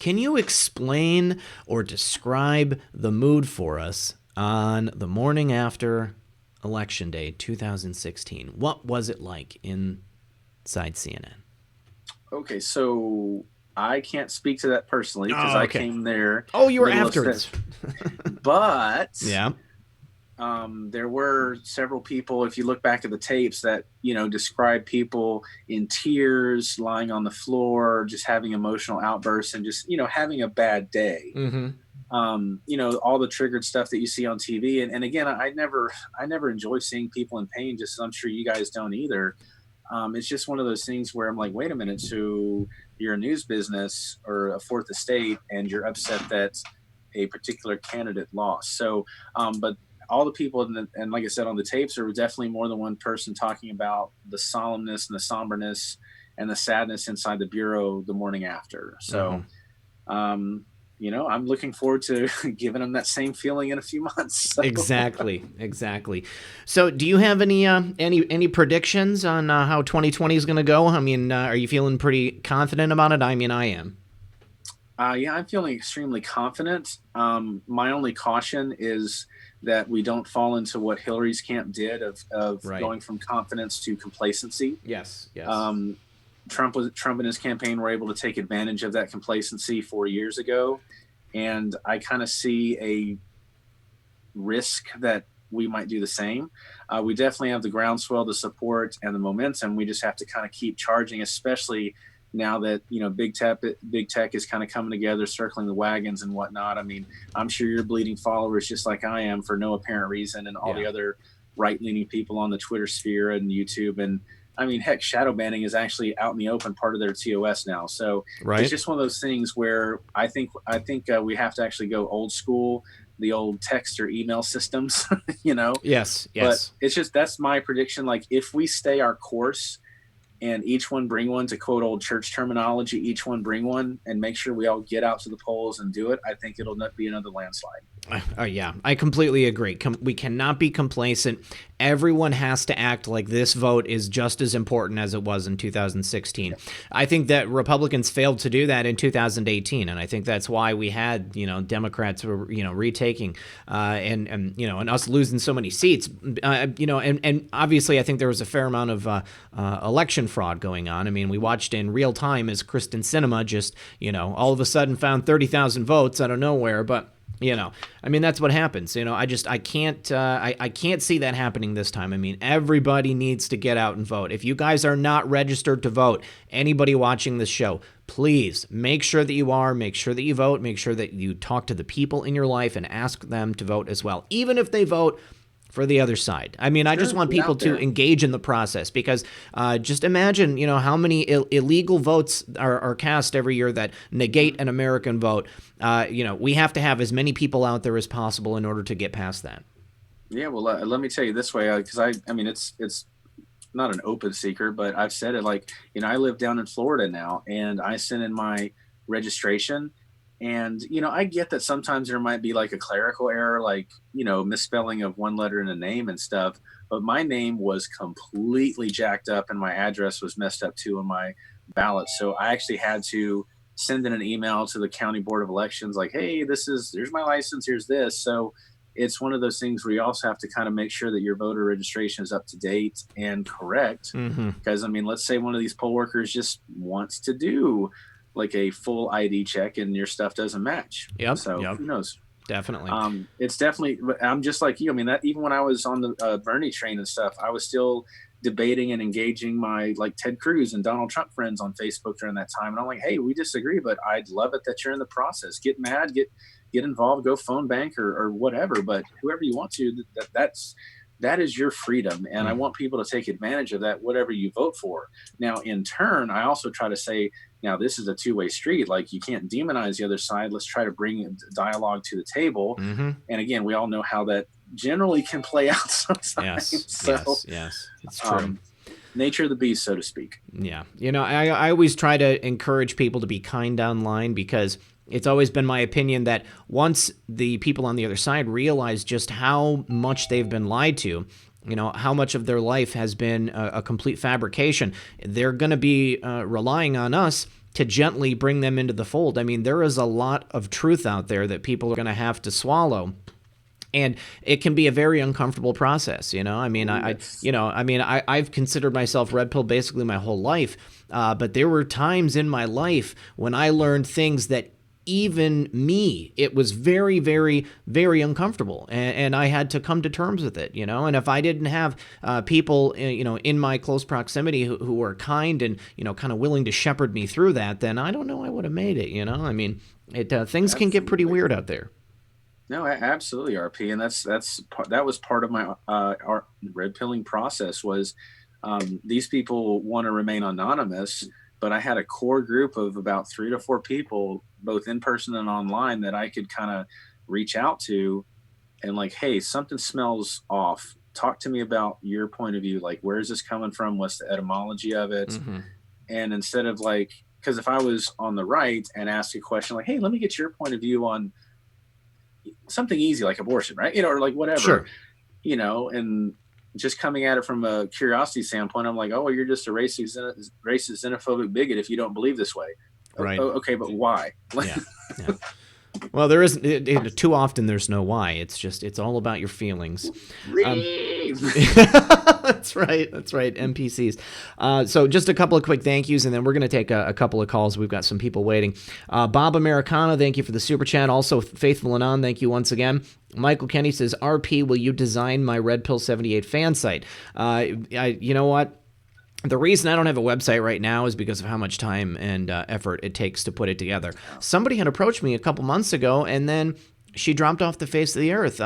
Can you explain or describe the mood for us on the morning after Election Day 2016? What was it like inside CNN? Okay, so I can't speak to that personally because I came there. Oh, you were afterwards. But yeah, there were several people, if you look back at the tapes, that describe people in tears, lying on the floor, just having emotional outbursts, and just having a bad day. Mm-hmm. All the triggered stuff that you see on TV. And again, I never enjoy seeing people in pain, just as I'm sure you guys don't either. It's just one of those things where I'm like, wait a minute, so you're a news business or a fourth estate and you're upset that a particular candidate lost. So, but all the people, and like I said, on the tapes, there were definitely more than one person talking about the solemnness and the somberness and the sadness inside the Bureau the morning after. So, I'm looking forward to giving them that same feeling in a few months. So. Exactly. So, do you have any predictions on how 2020 is going to go? I mean, are you feeling pretty confident about it? I mean, I am. Yeah, I'm feeling extremely confident. My only caution is that we don't fall into what Hillary's camp did of right. going from confidence to complacency. Yes. Trump and his campaign were able to take advantage of that complacency 4 years ago. And I kind of see a risk that we might do the same. We definitely have the groundswell, the support, and the momentum. We just have to kind of keep charging, especially now that, you know, big tech is kind of coming together, circling the wagons and whatnot. I mean, I'm sure you're bleeding followers just like I am for no apparent reason, and all the other right-leaning people on the Twitter sphere and YouTube. And I mean, heck, shadow banning is actually out in the open, part of their TOS now. So it's just one of those things where I think we have to actually go old school, the old text or email systems, you know? Yes. But it's just, that's my prediction. Like, if we stay our course and each one bring one, to quote old church terminology, each one bring one, and make sure we all get out to the polls and do it, I think it'll not be another landslide. Yeah, I completely agree. We cannot be complacent. Everyone has to act like this vote is just as important as it was in 2016. I think that Republicans failed to do that in 2018, and I think that's why we had, you know, Democrats were, you know, retaking and you know, and us losing so many seats. You know, and obviously I think there was a fair amount of election fraud going on. I mean, we watched in real time as Kristen Sinema just, you know, all of a sudden found 30,000 votes out of nowhere, but you know, I mean, that's what happens. You know, I can't see that happening this time. I mean, everybody needs to get out and vote. If you guys are not registered to vote, anybody watching this show, please make sure that you are, make sure that you vote, make sure that you talk to the people in your life and ask them to vote as well, even if they vote for the other side. I mean, I just want people to engage in the process, because just imagine, you know, how many illegal votes are cast every year that negate an American vote. You know, we have to have as many people out there as possible in order to get past that. Yeah, well, let me tell you this way, because I mean, it's not an open secret, but I've said it, like, you know, I live down in Florida now, and I sent in my registration. And, you know, I get that sometimes there might be like a clerical error, like, you know, misspelling of one letter in a name and stuff. But my name was completely jacked up and my address was messed up too on my ballot. So I actually had to send in an email to the County Board of Elections like, hey, here's my license, here's this. So it's one of those things where you also have to kind of make sure that your voter registration is up to date and correct. Because, I mean, let's say one of these poll workers just wants to do like a full ID check and your stuff doesn't match. So who knows? Definitely. It's definitely, I'm just like you. I mean, that even when I was on the Bernie train and stuff, I was still debating and engaging my like Ted Cruz and Donald Trump friends on Facebook during that time. And I'm like, hey, we disagree, but I'd love it that you're in the process. Get mad, get involved, go phone bank or whatever. But whoever you want to, that is your freedom. And I want people to take advantage of that, whatever you vote for. Now, in turn, I also try to say, now this is a two-way street. Like, you can't demonize the other side. Let's try to bring dialogue to the table. And again, we all know how that generally can play out sometimes. Yes, it's true. Nature of the beast, so to speak. Yeah. You know, I always try to encourage people to be kind online, because it's always been my opinion that once the people on the other side realize just how much they've been lied to, you know, how much of their life has been a complete fabrication, they're going to be relying on us to gently bring them into the fold. I mean, there is a lot of truth out there that people are going to have to swallow. And it can be a very uncomfortable process, you know. I mean, I've considered myself red pill basically my whole life, but there were times in my life when I learned things that even me, it was very, very, very uncomfortable, and I had to come to terms with it, you know. And if I didn't have people, you know, in my close proximity who were kind and, you know, kind of willing to shepherd me through that, then I don't know I would have made it, you know. I mean, things can get pretty weird out there. No, absolutely, RP, and that was part of my our red pilling process. Was these people want to remain anonymous, but I had a core group of about 3 to 4 people, both in person and online, that I could kind of reach out to and like, hey, something smells off. Talk to me about your point of view. Like, where is this coming from? What's the etymology of it? And instead of like, because if I was on the right and asked a question like, hey, let me get your point of view on something easy like abortion, right? You know, or like whatever, you know, and just coming at it from a curiosity standpoint, I'm like, oh, well, you're just a racist, xenophobic bigot if you don't believe this way. Right. Oh, okay, but why? Yeah. Well, there isn't too often. There's no why. It's all about your feelings. That's That's right. NPCs. So just a couple of quick thank yous, and then we're going to take a couple of calls. We've got some people waiting. Bob Americano, thank you for the super chat. Also, Faithful Anon, thank you once again. Michael Kenny says, RP, will you design my Red Pill 78 fan site? You know what? The reason I don't have a website right now is because of how much time and effort it takes to put it together. Somebody had approached me a couple months ago, and then she dropped off the face of the earth.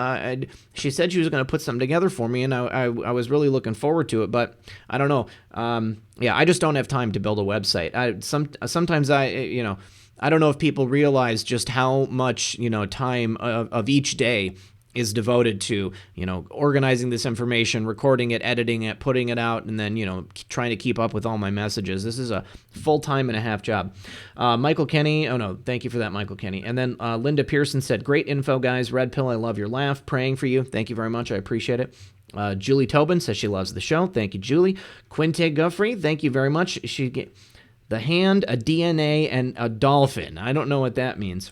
She said she was going to put something together for me, and I was really looking forward to it, but I don't know. I just don't have time to build a website. Sometimes I don't know if people realize just how much, time of each day is devoted to, organizing this information, recording it, editing it, putting it out, and then, trying to keep up with all my messages. This is a full-time and a half job. Michael Kenny, thank you for that, Michael Kenny. And then Linda Pearson said, great info, guys. Red Pill, I love your laugh. Praying for you. Thank you very much. I appreciate it. Julie Tobin says she loves the show. Thank you, Julie. Quinte Guffrey, thank you very much. The hand, a DNA, and a dolphin. I don't know what that means.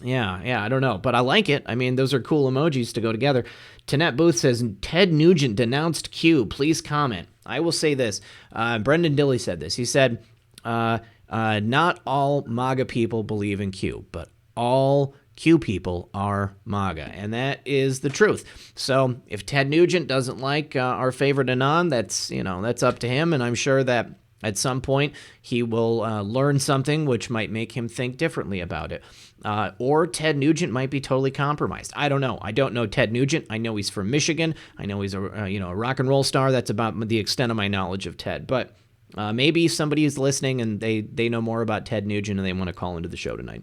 Yeah, I don't know, but I like it. I mean, those are cool emojis to go together. Tanette Booth says, Ted Nugent denounced Q. Please comment. I will say this. Brendan Dilley said this. He said, not all MAGA people believe in Q, but all Q people are MAGA, and that is the truth. So if Ted Nugent doesn't like our favorite Anon, that's up to him, and I'm sure that at some point he will learn something which might make him think differently about it. Or Ted Nugent might be totally compromised. I don't know. I don't know Ted Nugent. I know he's from Michigan. I know he's a rock and roll star. That's about the extent of my knowledge of Ted. But maybe somebody is listening and they know more about Ted Nugent and they want to call into the show tonight.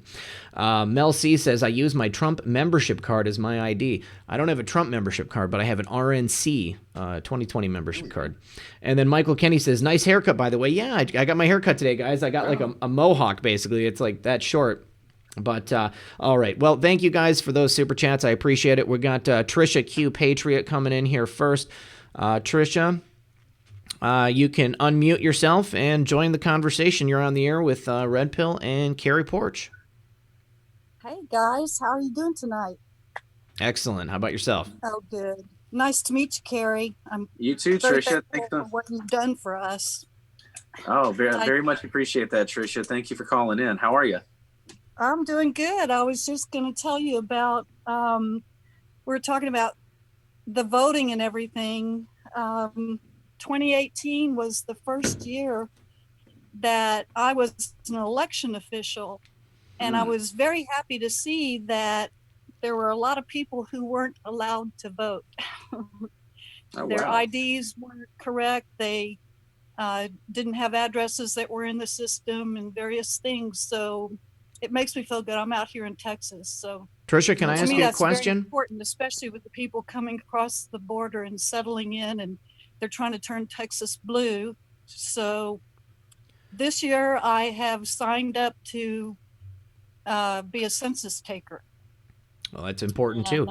Mel C says, I use my Trump membership card as my ID. I don't have a Trump membership card, but I have an RNC 2020 membership card. And then Michael Kenny says, nice haircut, by the way. Yeah, I got my haircut today, guys. I got like a mohawk, basically. It's like that short. But all right. Well, thank you guys for those super chats. I appreciate it. We got Trisha Q Patriot coming in here first. Trisha, you can unmute yourself and join the conversation. You're on the air with Red Pill and Cary Poarch. Hey guys, how are you doing tonight? Excellent. How about yourself? Oh, good. Nice to meet you, Cary. You too, Trisha. Thanks for what you've done for us. Oh, very much appreciate that, Trisha. Thank you for calling in. How are you? I'm doing good. I was just going to tell you about, we were talking about the voting and everything. 2018 was the first year that I was an election official, and I was very happy to see that there were a lot of people who weren't allowed to vote. Their IDs weren't correct. They didn't have addresses that were in the system and various things. So it makes me feel good. I'm out here in Texas. So Trisha, can I ask you a question? Very important, especially with the people coming across the border and settling in, and they're trying to turn Texas blue. So this year I have signed up to be a census taker. Well, that's important too.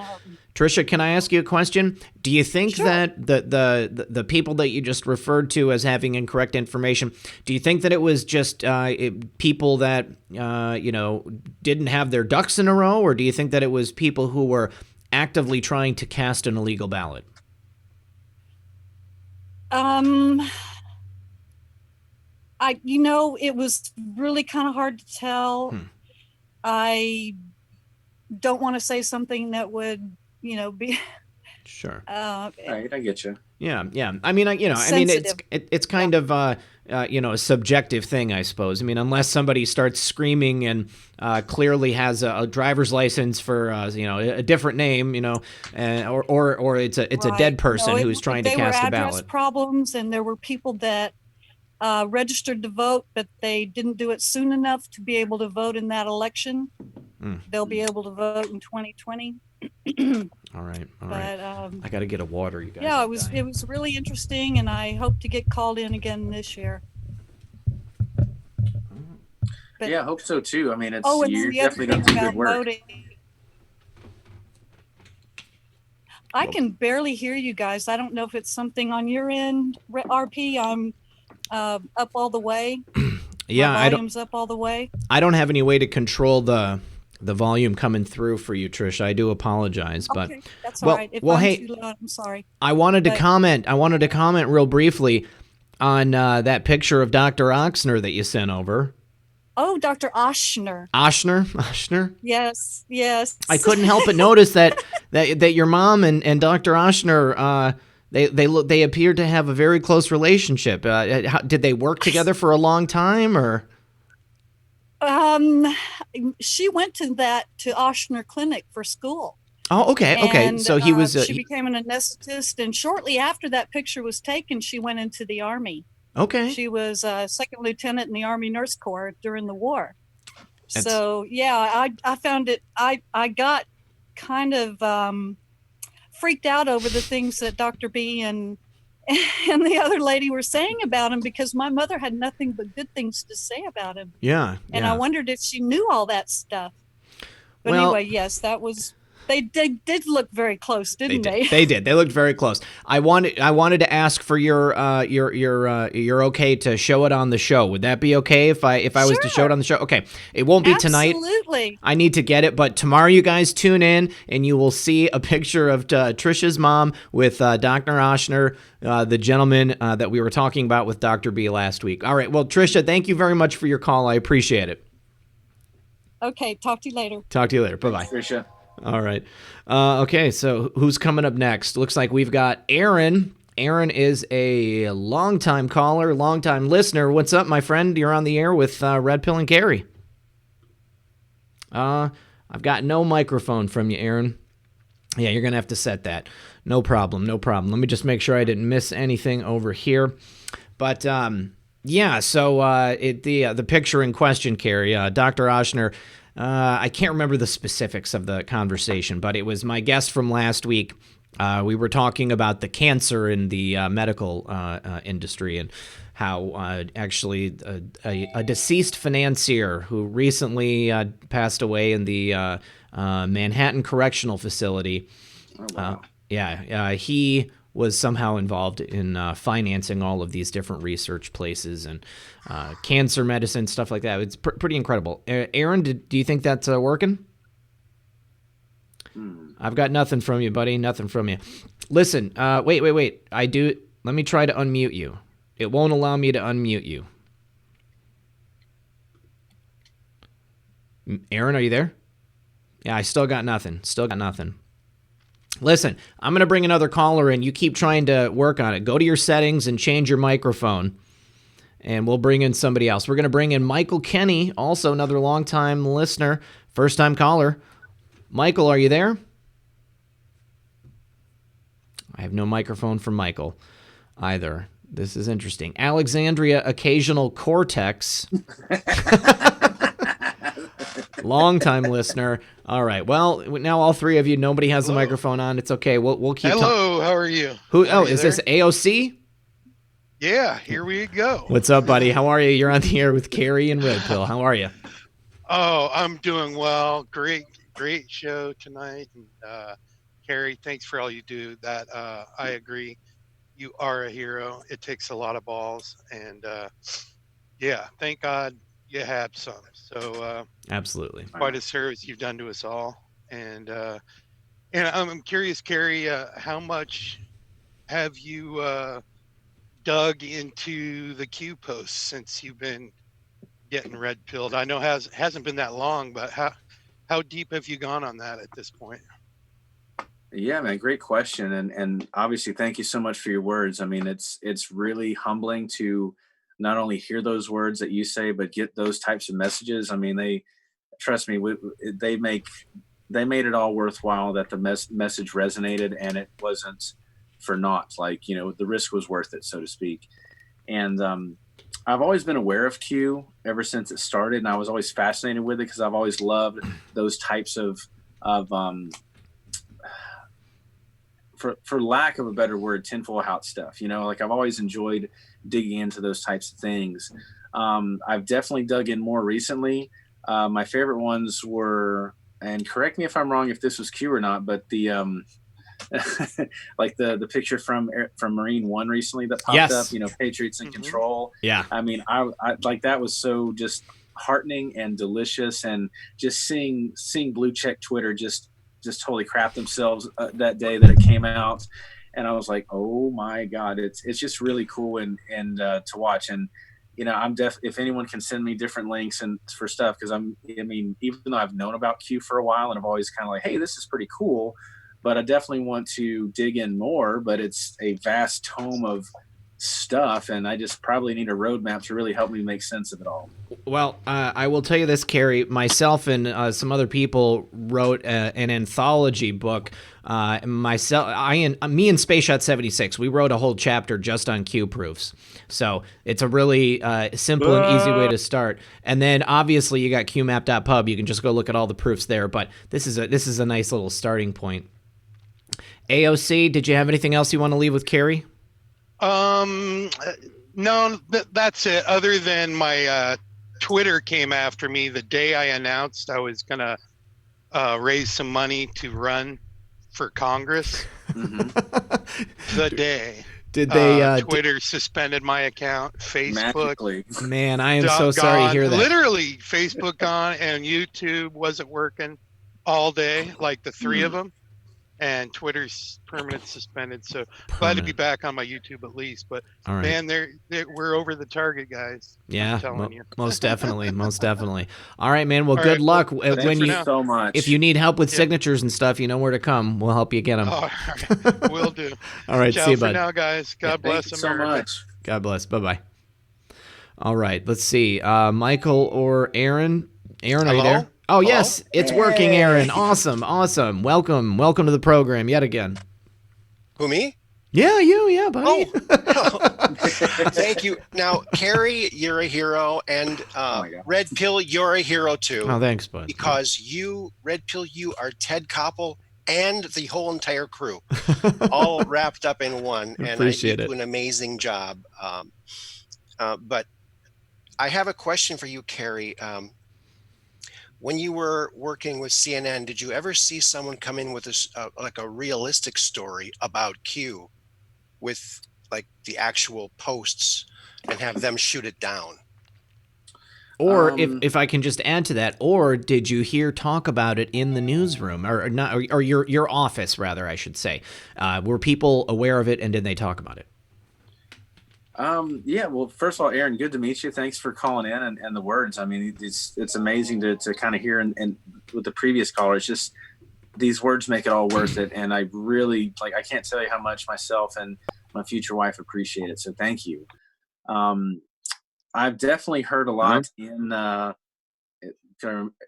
Trisha, can I ask you a question? Do you think that the people that you just referred to as having incorrect information, do you think that it was just people that didn't have their ducks in a row, or do you think that it was people who were actively trying to cast an illegal ballot? It was really kind of hard to tell. I don't want to say something that would, be sure. Right, I get you. Yeah. I mean, it's kind of a subjective thing, I suppose. I mean, unless somebody starts screaming and clearly has a driver's license for a different name, or it's a dead person who's trying to cast a ballot. There were address problems, and there were people that registered to vote, but they didn't do it soon enough to be able to vote in that election. They'll be able to vote in 2020. All right. I got to get a water, you guys. Yeah, it was really interesting, and I hope to get called in again this year. But, yeah, I hope so too. I mean, you're definitely doing some good work. Voting. I can barely hear you guys. I don't know if it's something on your end, RP. I'm up all the way. Yeah, my volume's up all the way. I don't have any way to control the the volume coming through for you, Trish. I do apologize, but Okay, that's all right. If I'm hey, too loud, I'm sorry. I wanted to comment real briefly on that picture of Dr. Oxner that you sent over. Oh, Dr. Oshner. Oshner? Yes. I couldn't help but notice that your mom and Dr. Oshner, they appeared to have a very close relationship. Did they work together for a long time, or? She went to Oshner Clinic for school. Oh, okay. And, so he was. she became an anesthetist, and shortly after that picture was taken, she went into the Army. Okay. She was a second lieutenant in the Army Nurse Corps during the war. So yeah, I found it. I got kind of freaked out over the things that Dr. B and the other lady were saying about him, because my mother had nothing but good things to say about him. Yeah. And I wondered if she knew all that stuff. But anyway, yes, that was. They did look very close, didn't they? They did. They looked very close. I wanted to ask for your okay to show it on the show. Would that be okay if I was to show it on the show? Okay. It won't be tonight. Absolutely. I need to get it, but tomorrow you guys tune in and you will see a picture of Trisha's mom with Dr. Oshner, the gentleman that we were talking about with Dr. B last week. All right. Well, Trisha, thank you very much for your call. I appreciate it. Okay. Talk to you later. Bye-bye. Thanks, Trisha. All right. Okay, so who's coming up next? Looks like we've got Aaron. Aaron is a longtime caller, longtime listener. What's up, my friend? You're on the air with Red Pill and Cary. I've got no microphone from you, Aaron. Yeah, you're going to have to set that. No problem. Let me just make sure I didn't miss anything over here. But, yeah, so the picture in question, Cary, Dr. Oshner, I can't remember the specifics of the conversation, but it was my guest from last week. We were talking about the cancer in the medical industry and how actually a deceased financier who recently passed away in the Manhattan Correctional Facility. Oh, wow. He was somehow involved in financing all of these different research places and cancer medicine, stuff like that. It's pretty incredible. Aaron, do you think that's working? I've got nothing from you, buddy. Nothing from you. Listen, wait. I do. Let me try to unmute you. It won't allow me to unmute you. Aaron, are you there? Yeah, I still got nothing. Listen, I'm going to bring another caller in. You keep trying to work on it. Go to your settings and change your microphone, and we'll bring in somebody else. We're going to bring in Michael Kenny, also another longtime listener, first-time caller. Michael, are you there? I have no microphone for Michael either. This is interesting. Alexandria Occasional Cortex. Long-time listener. All right. Well, now all three of you, nobody has a microphone on. It's okay. We'll keep Hello, how are you? Is this AOC? Yeah, here we go. What's up, buddy? How are you? You're on the air with Cary and Red Pill. How are you? Oh, I'm doing well. Great show tonight. And Cary, thanks for all you do. That I agree. You are a hero. It takes a lot of balls, and yeah, thank God you have some. So absolutely, quite a service you've done to us all. And I'm curious, Cary, how much have you dug into the Q posts since you've been getting red pilled? I know hasn't been that long, but how deep have you gone on that at this point? Yeah, man, great question. And obviously, thank you so much for your words. I mean, it's really humbling to not only hear those words that you say, but get those types of messages. I mean, trust me, they made it all worthwhile that the message resonated, and it wasn't for naught. Like, the risk was worth it, so to speak. And I've always been aware of Q ever since it started, and I was always fascinated with it because I've always loved those types of for lack of a better word, tinfoil hat stuff. Like I've always enjoyed digging into those types of things. I've definitely dug in more recently. My favorite ones were, and correct me if I'm wrong if this was Q or not, but the like the picture from Marine One recently that popped up, Patriots in control. Yeah. I mean, I like that was so just heartening and delicious, and just seeing blue check Twitter just totally crap themselves that day that it came out, and I was like, oh my god, it's just really cool and to watch. And I'm if anyone can send me different links and for stuff, because I mean, even though I've known about Q for a while and I've always kind of like, hey, this is pretty cool, but I definitely want to dig in more. But it's a vast tome of stuff, and I just probably need a roadmap to really help me make sense of it all. Well, I will tell you this, Cary. Myself and some other people wrote an anthology book. Me and Space Shot 76, we wrote a whole chapter just on Q proofs. So it's a really simple and easy way to start. And then obviously you got qmap.pub. You can just go look at all the proofs there. But this is a nice little starting point. AOC, did you have anything else you want to leave with Cary? No, that's it. Other than my Twitter came after me the day I announced I was gonna raise some money to run for Congress. The day. Did they Twitter suspended my account, Facebook magically. Man, I am so sorry to hear that. Literally Facebook gone, and YouTube wasn't working all day, like the three of them. And Twitter's permanent suspended, so glad to be back on my YouTube at least. But right. Man, we're over the target, guys. Yeah, I'm telling you. Most definitely, most definitely. All right, man. Well, all good right, luck. Well, when you so much. If you need help with signatures and stuff, you know where to come. We'll help you get them. All right, will do. All right, ciao see you, for bud. now, guys. God bless America. So much. God bless. Bye bye. All right, let's see. Michael or Aaron? Aaron, are you there? Oh, hello? Yes, it's working, Aaron. Awesome. Welcome to the program yet again. Who, me? Yeah, you. Yeah, buddy. Oh. Thank you. Now, Cary, you're a hero, and Red Pill, you're a hero too. Oh, thanks, bud. Because Red Pill, you are Ted Koppel and the whole entire crew, all wrapped up in one. And Appreciate you do an amazing job. But I have a question for you, Cary. When you were working with CNN, did you ever see someone come in with this, like a realistic story about Q with like the actual posts and have them shoot it down? Or if I can just add to that, or did you hear talk about it in the newsroom or not, or your office rather, I should say? Were people aware of it, and did they talk about it? Yeah, well, first of all, Aaron, good to meet you. Thanks for calling in and the words. I mean, it's amazing to kind of hear, and with the previous caller, it's just these words make it all worth it. And I really, I can't tell you how much myself and my future wife appreciate it. So thank you. I've definitely heard a lot in,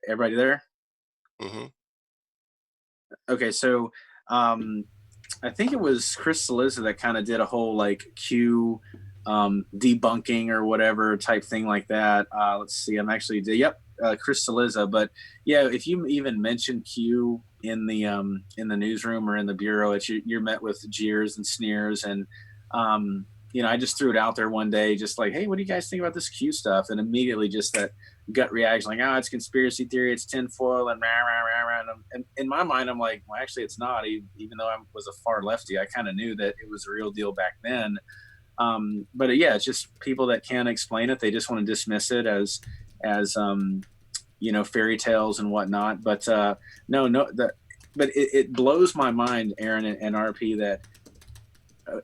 everybody there? Mm-hmm. Okay. So, I think it was Chris Saliza that kind of did a whole Q debunking or whatever type thing like that. Let's see. Chris Saliza. But yeah, if you even mention Q in the newsroom or in the bureau, you're met with jeers and sneers. And I just threw it out there one day, just like, hey, what do you guys think about this Q stuff? And immediately just that gut reaction, like, oh, it's conspiracy theory, it's tinfoil, and rah, rah, rah, rah. And in my mind, I'm like, well, actually, it's not. Even though I was a far lefty, I kind of knew that it was a real deal back then. But yeah, it's just people that can't explain it. They just want to dismiss it as fairy tales and whatnot. But but it blows my mind, Aaron and RP, that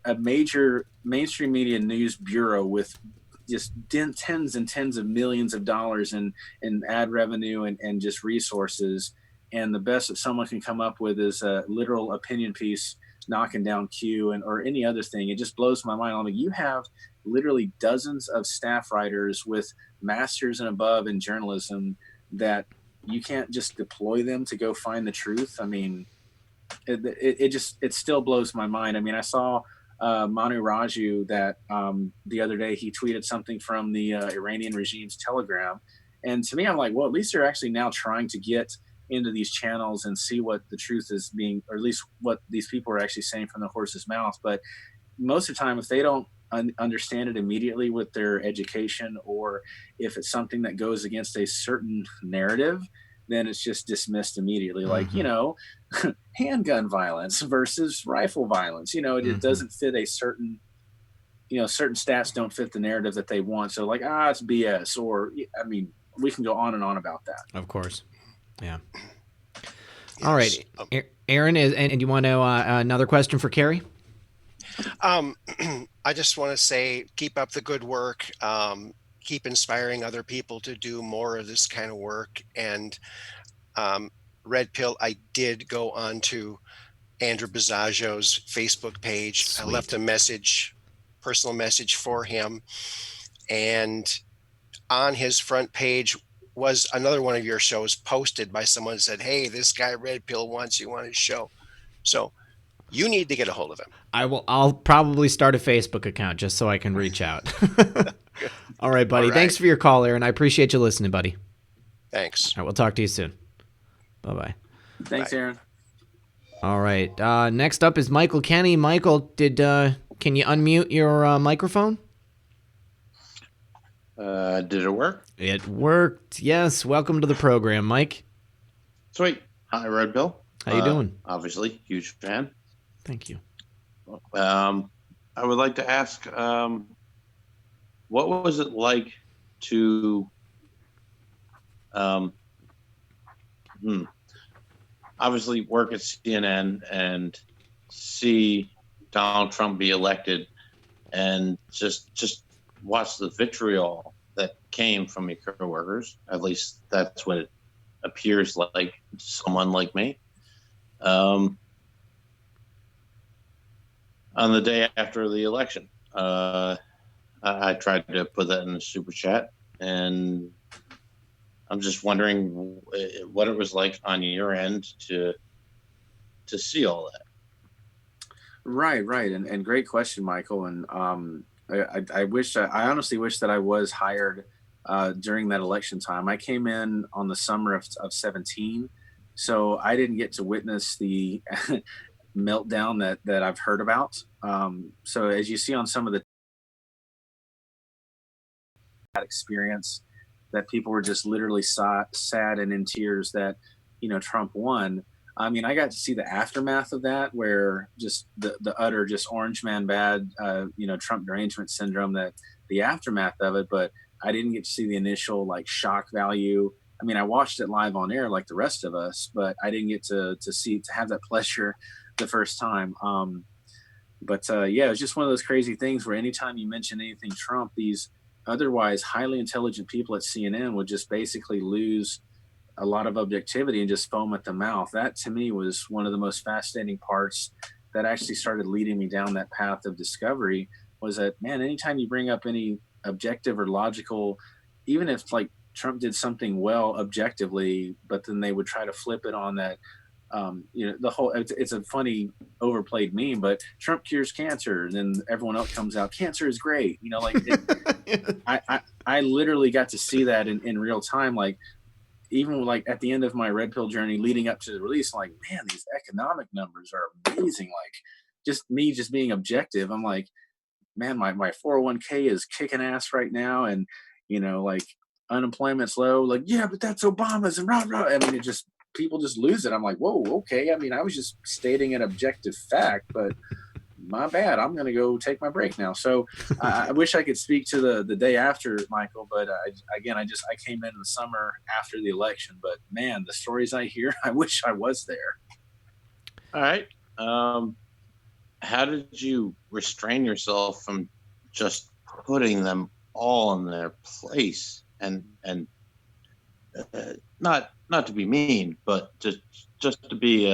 a major mainstream media news bureau with just tens and tens of millions of dollars in ad revenue and just resources, and the best that someone can come up with is a literal opinion piece knocking down Q or any other thing. It just blows my mind. I mean, you have literally dozens of staff writers with masters and above in journalism that you can't just deploy them to go find the truth. I mean, it still blows my mind. I mean, I saw Manu Raju that the other day he tweeted something from the Iranian regime's Telegram, and to me, I'm like, well, at least they're actually now trying to get into these channels and see what the truth is being, or at least what these people are actually saying from the horse's mouth. But most of the time, if they don't understand it immediately with their education, or if it's something that goes against a certain narrative, then it's just dismissed immediately. Mm-hmm. Like, handgun violence versus rifle violence, it doesn't fit a certain, certain stats don't fit the narrative that they want. So it's BS, or, we can go on and on about that. Of course. Yeah. Yes. All right. Aaron, and you want to another question for Cary? I just want to say, keep up the good work. Keep inspiring other people to do more of this kind of work. And Red Pill, I did go on to Andrew Bisaggio's Facebook page. Sweet. I left a personal message for him. And on his front page was another one of your shows posted by someone who said, "Hey, this guy Red Pill wants you on his show." So you need to get a hold of him. I'll probably start a Facebook account just so I can reach out. All right, buddy. All right. Thanks for your call, Aaron. I appreciate you listening, buddy. Thanks. All right, we'll talk to you soon. Bye-bye. Thanks, Bye. Aaron. All right. Next up is Michael Kenny. Michael, can you unmute your microphone? Did it work? It worked. Yes. Welcome to the program, Mike. Sweet. Hi, Red Bill. How you doing? Obviously, huge fan. Thank you. I would like to ask, what was it like to, obviously work at CNN and see Donald Trump be elected, and just watch the vitriol that came from your coworkers? At least that's what it appears like to someone like me. On the day after the election, I tried to put that in the super chat, and I'm just wondering what it was like on your end to see all that. Right. And great question, Michael. And I honestly wish that I was hired during that election time. I came in on the summer of 17, so I didn't get to witness the meltdown that I've heard about. So as you see on some of the experience, that people were just literally sad and in tears that, Trump won. I mean, I got to see the aftermath of that, where just the utter just orange man bad, Trump derangement syndrome, that the aftermath of it. But I didn't get to see the initial shock value. I mean, I watched it live on air like the rest of us, but I didn't get to have that pleasure the first time. Yeah, it was just one of those crazy things where anytime you mention anything Trump, these otherwise highly intelligent people at CNN would just basically lose a lot of objectivity and just foam at the mouth. That to me was one of the most fascinating parts that actually started leading me down that path of discovery, was that, man, anytime you bring up any objective or logical, even if Trump did something well objectively, but then they would try to flip it on that, the whole, it's a funny overplayed meme, but Trump cures cancer, and then everyone else comes out, cancer is great. I literally got to see that in real time. Even at the end of my red pill journey leading up to the release, man, these economic numbers are amazing. Just me just being objective, I'm like, man, my 401k is kicking ass right now. And, unemployment's low. Yeah, but that's Obama's and rah, rah. I mean, people just lose it. I'm like, whoa, okay. I mean, I was just stating an objective fact, but my bad. I'm going to go take my break now. So I wish I could speak to the day after, Michael, but I came in the summer after the election, but man, the stories I hear, I wish I was there. All right. How did you restrain yourself from just putting them all in their place and not to be mean, but just to be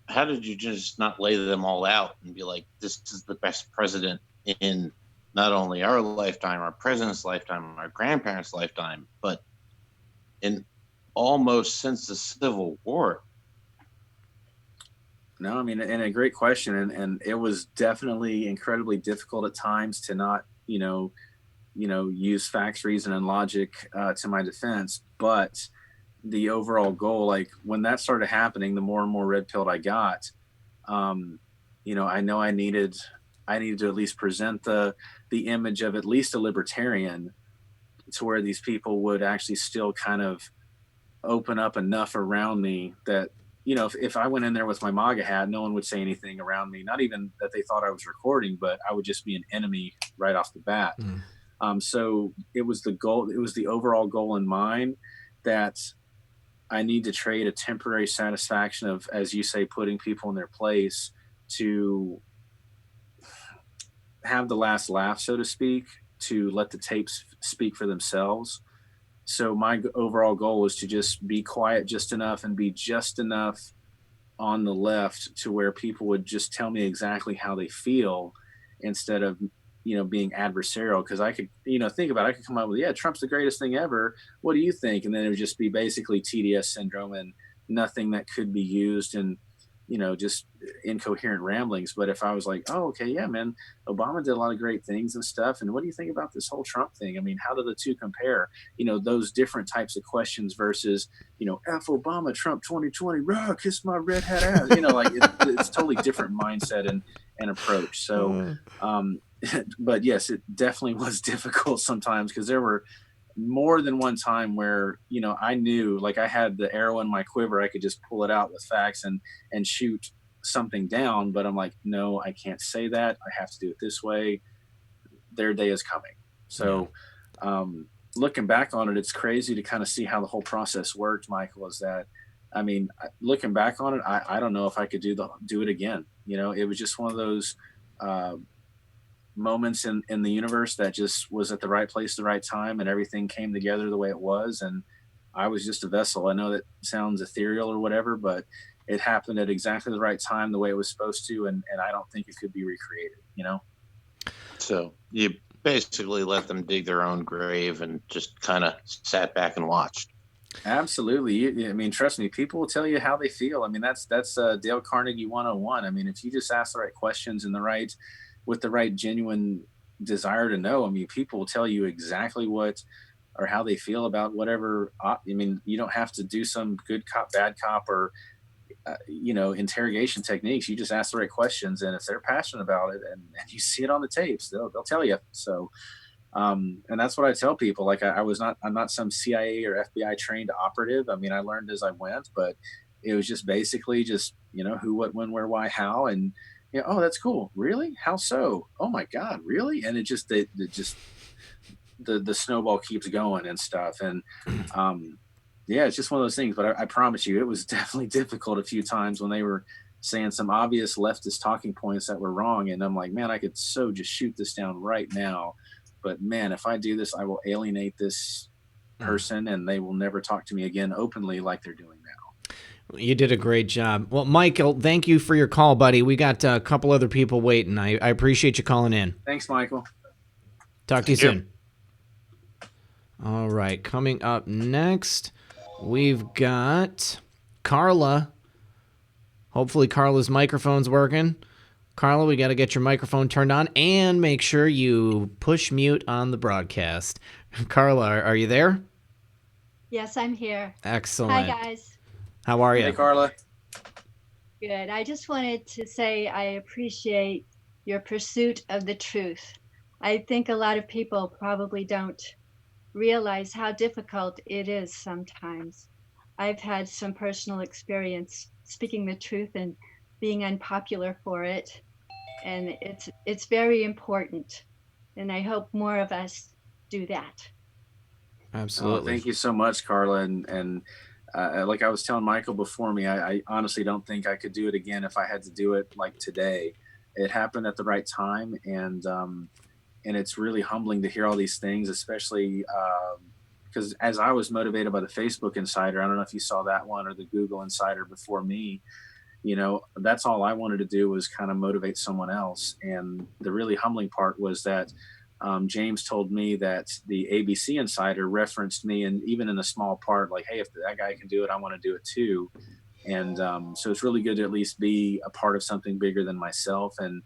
how did you just not lay them all out and be like, this is the best president in not only our lifetime, our president's lifetime, our grandparents' lifetime, but in almost since the Civil War? No, I mean, and a great question. And it was definitely incredibly difficult at times to not, use facts, reason, and logic to my defense. But the overall goal, when that started happening, the more and more red pilled I got, I know I needed to at least present the image of at least a libertarian, to where these people would actually still kind of open up enough around me that, if I went in there with my MAGA hat, no one would say anything around me, not even that they thought I was recording, but I would just be an enemy right off the bat. So it was the goal. It was the overall goal in mind that I need to trade a temporary satisfaction of, as you say, putting people in their place to have the last laugh, so to speak, to let the tapes speak for themselves. So my overall goal was to just be quiet just enough and be just enough on the left to where people would just tell me exactly how they feel instead of, being adversarial. Cause I could, think about it, I could come up with, yeah, Trump's the greatest thing ever. What do you think? And then it would just be basically TDS syndrome and nothing that could be used in, just incoherent ramblings. But if I was like, oh, okay, yeah, man, Obama did a lot of great things and stuff. And what do you think about this whole Trump thing? I mean, how do the two compare? Those different types of questions versus, F Obama, Trump 2020, rah, kiss my red hat ass. It's totally different mindset and approach. So, but yes, it definitely was difficult sometimes because there were more than one time where, I knew, like, I had the arrow in my quiver. I could just pull it out with facts and shoot something down. But I'm like, no, I can't say that. I have to do it this way. Their day is coming. So, looking back on it, it's crazy to kind of see how the whole process worked, Michael, is that, I mean, looking back on it, I don't know if I could do it again. It was just one of those, moments in the universe that just was at the right place, the right time, and everything came together the way it was. And I was just a vessel. I know that sounds ethereal or whatever, but it happened at exactly the right time, the way it was supposed to. And I don't think it could be recreated, So you basically let them dig their own grave and just kind of sat back and watched. Absolutely. I mean, trust me, people will tell you how they feel. I mean, that's Dale Carnegie 101. I mean, if you just ask the right questions and with the right genuine desire to know, I mean, people will tell you exactly what or how they feel about whatever. I mean, you don't have to do some good cop, bad cop, or, interrogation techniques. You just ask the right questions, and if they're passionate about it and you see it on the tapes, they'll tell you. So, and that's what I tell people. Like, I'm not some CIA or FBI trained operative. I mean, I learned as I went, but it was just basically just, who, what, when, where, why, how, and, oh, that's cool. Really? How so? Oh my God, really? And it just, the snowball keeps going and stuff. And, yeah, it's just one of those things, but I promise you, it was definitely difficult a few times when they were saying some obvious leftist talking points that were wrong. And I'm like, man, I could so just shoot this down right now. But man, if I do this, I will alienate this person and they will never talk to me again openly like they're doing now. You did a great job. Well, Michael, thank you for your call, buddy. We got a couple other people waiting. I appreciate you calling in. Thanks, Michael. Talk to you soon. All right, coming up next, we've got Carla. Hopefully Carla's microphone's working. Carla, we got to get your microphone turned on and make sure you push mute on the broadcast. Carla, are you there? Yes, I'm here. Excellent. Hi, guys. How are you? Hey, Carla. Good. I just wanted to say I appreciate your pursuit of the truth. I think a lot of people probably don't realize how difficult it is sometimes. I've had some personal experience speaking the truth and being unpopular for it, and it's very important, and I hope more of us do that. Absolutely. Oh, thank you so much, Carla. And like I was telling Michael before me, I honestly don't think I could do it again if I had to do it like today. It happened at the right time, and it's really humbling to hear all these things, especially because as I was motivated by the Facebook Insider, I don't know if you saw that one, or the Google Insider before me, that's all I wanted to do was kind of motivate someone else. And the really humbling part was that James told me that the ABC Insider referenced me, and even in a small part, like, hey, if that guy can do it, I want to do it too. And so it's really good to at least be a part of something bigger than myself, and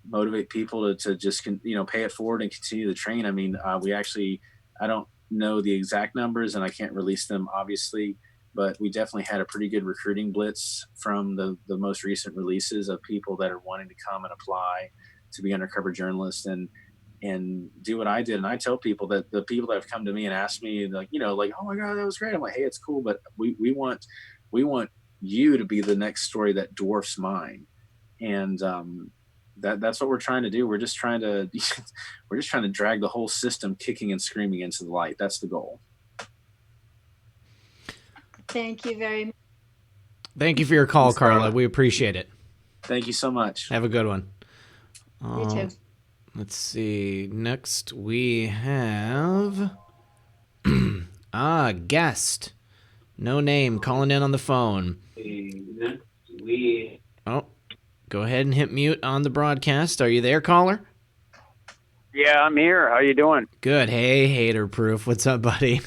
motivate people to just, pay it forward and continue the train. I mean, I don't know the exact numbers and I can't release them, obviously, but we definitely had a pretty good recruiting blitz from the most recent releases of people that are wanting to come and apply to be undercover journalists and do what I did. And I tell people that the people that have come to me and asked me, like, oh my God, that was great. I'm like, hey, it's cool, but we want you to be the next story that dwarfs mine. And that's what we're trying to do. We're just trying to drag the whole system kicking and screaming into the light. That's the goal. Thank you very much. Thank you for your call, Thanks, Carla. Carla. We appreciate it. Thank you so much. Have a good one. You too. Let's see. Next we have guest. No name calling in on the phone. Oh, go ahead and hit mute on the broadcast. Are you there, caller? Yeah, I'm here. How you doing? Good. Hey, hater proof. What's up, buddy?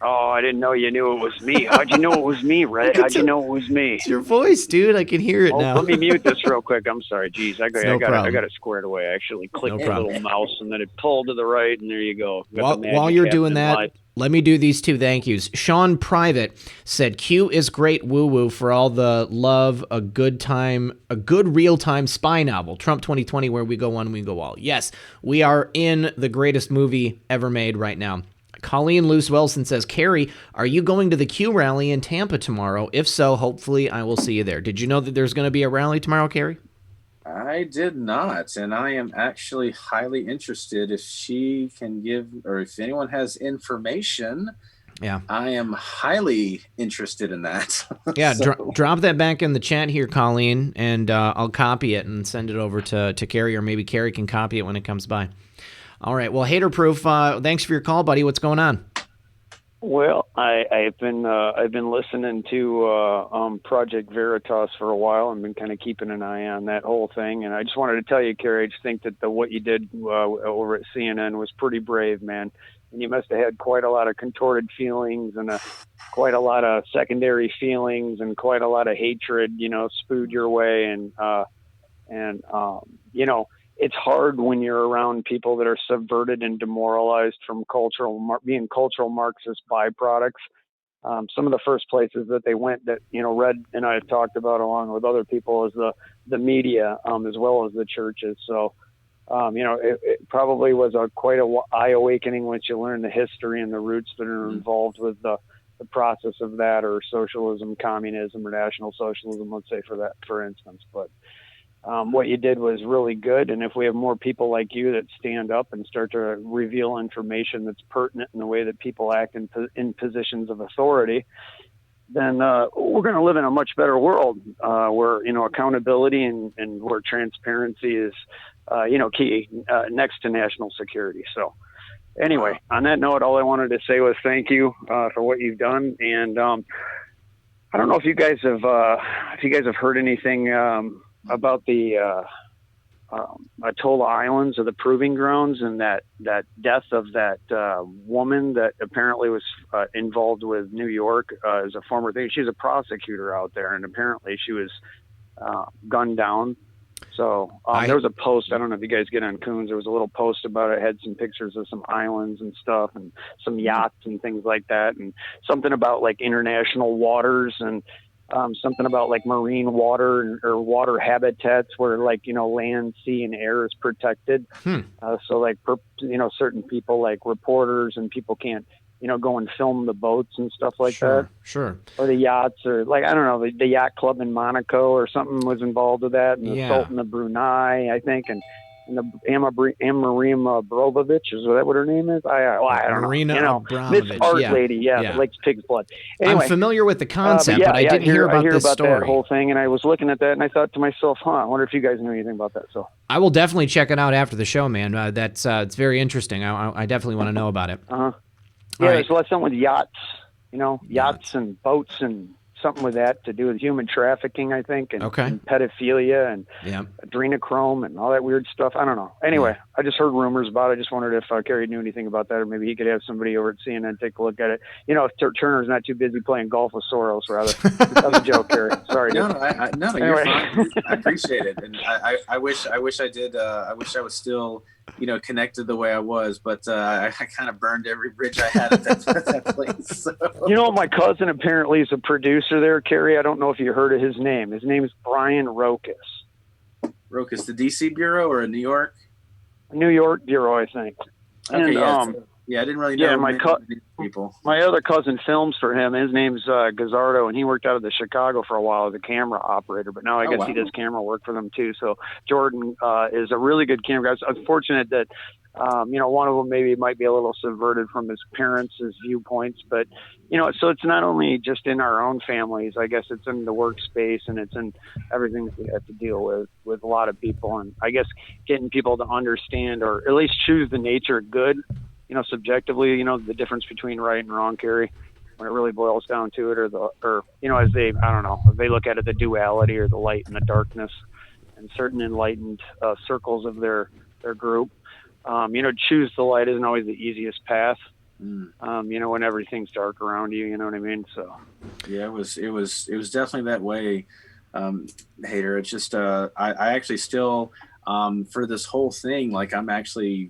Oh, I didn't know you knew it was me. How'd you know it was me, Red? How'd you know it was me? It's your voice, dude. I can hear it now. Let me mute this real quick. I'm sorry. Jeez, I got it squared away. I actually clicked the problem. little mouse, and then it pulled to the right, and there you go. While you're doing that, let me do these two thank yous. Sean Private said, Q is great woo-woo for all the love, a good real-time spy novel. Trump 2020, where we go one, we go all. Yes, we are in the greatest movie ever made right now. Colleen Luce Wilson says, Cary, are you going to the Q rally in Tampa tomorrow? If so, hopefully I will see you there. Did you know that there's going to be a rally tomorrow, Cary? I did not, and I am actually highly interested if she can give, or if anyone has information. Yeah, I am highly interested in that. Yeah, drop that back in the chat here, Colleen, and I'll copy it and send it over to Cary, or maybe Cary can copy it when it comes by. All right, well, hater proof. Thanks for your call, buddy. What's going on? Well, I've been listening to Project Veritas for a while. I've been kind of keeping an eye on that whole thing, and I just wanted to tell you, Cary, I just think that what you did over at CNN was pretty brave, man. And you must have had quite a lot of contorted feelings and quite a lot of secondary feelings and quite a lot of hatred, spewed your way, and it's hard when you're around people that are subverted and demoralized from being cultural Marxist byproducts. Some of the first places that they went that, Red and I have talked about along with other people is the media, as well as the churches. So, it probably was quite a eye-awakening once you learn the history and the roots that are involved with the process of that, or socialism, communism, or national socialism, let's say for instance. But what you did was really good, and if we have more people like you that stand up and start to reveal information that's pertinent in the way that people act in positions of authority, then we're going to live in a much better world where accountability and where transparency is key next to national security. So anyway, on that note, all I wanted to say was thank you for what you've done, and I don't know if you guys have heard anything about the Atoll Islands, or the proving grounds, and that death of that woman that apparently was involved with New York as a former thing. She's a prosecutor out there, and apparently she was gunned down. So there was a post. I don't know if you guys get on Coons. There was a little post about it. It had some pictures of some islands and stuff, and some yachts and things like that, and something about like international waters, and something about like marine water or water habitats where land, sea, and air is protected. So like, certain people like reporters and people can't, go and film the boats and stuff like that. Sure. Or the yachts, or like, I don't know, the yacht club in Monaco or something was involved with that. And the Sultan of Brunei, I think, and the Amarima Brobovic, is that what her name is? I don't Marina know. Abramovich, this art lady, that likes pig's blood. Anyway, I'm familiar with the concept, but I didn't hear about this story. That whole thing, and I was looking at that, and I thought to myself, I wonder if you guys knew anything about that. So I will definitely check it out after the show, man. That's it's very interesting. I definitely want to know about it. There's something with yachts, yachts and boats and something with that to do with human trafficking, I think, and pedophilia and adrenochrome and all that weird stuff. I don't know. Anyway, I just heard rumors about it. I just wondered if Cary knew anything about that, or maybe he could have somebody over at CNN take a look at it. If Turner's not too busy playing golf with Soros, rather. That was a joke, Cary. Sorry. No, anyway. You're fine. I appreciate it, and I wish I did. I wish I was still, connected the way I was, but I kind of burned every bridge I had at that place. So. My cousin apparently is a producer there, Cary. I don't know if you heard of his name. His name is Brian Rokas. Rokas, the DC bureau or a New York? New York bureau, I think. Okay, and, Yeah, I didn't really know many of these people. My other cousin films for him. His name's Gazzardo, and he worked out of the Chicago for a while as a camera operator, but now I guess he does camera work for them too. So Jordan is a really good camera guy. It's unfortunate that one of them maybe might be a little subverted from his parents' viewpoints, but so it's not only just in our own families. I guess it's in the workspace, and it's in everything that we have to deal with a lot of people. And I guess getting people to understand, or at least choose the nature of good, subjectively, the difference between right and wrong, Cary, when it really boils down to it, or as they, I don't know, if they look at it, the duality or the light and the darkness, and certain enlightened circles of their group. Choose the light isn't always the easiest path. When everything's dark around you, you know what I mean? So yeah, it was definitely that way. Hater. It's just I actually still for this whole thing, like I'm actually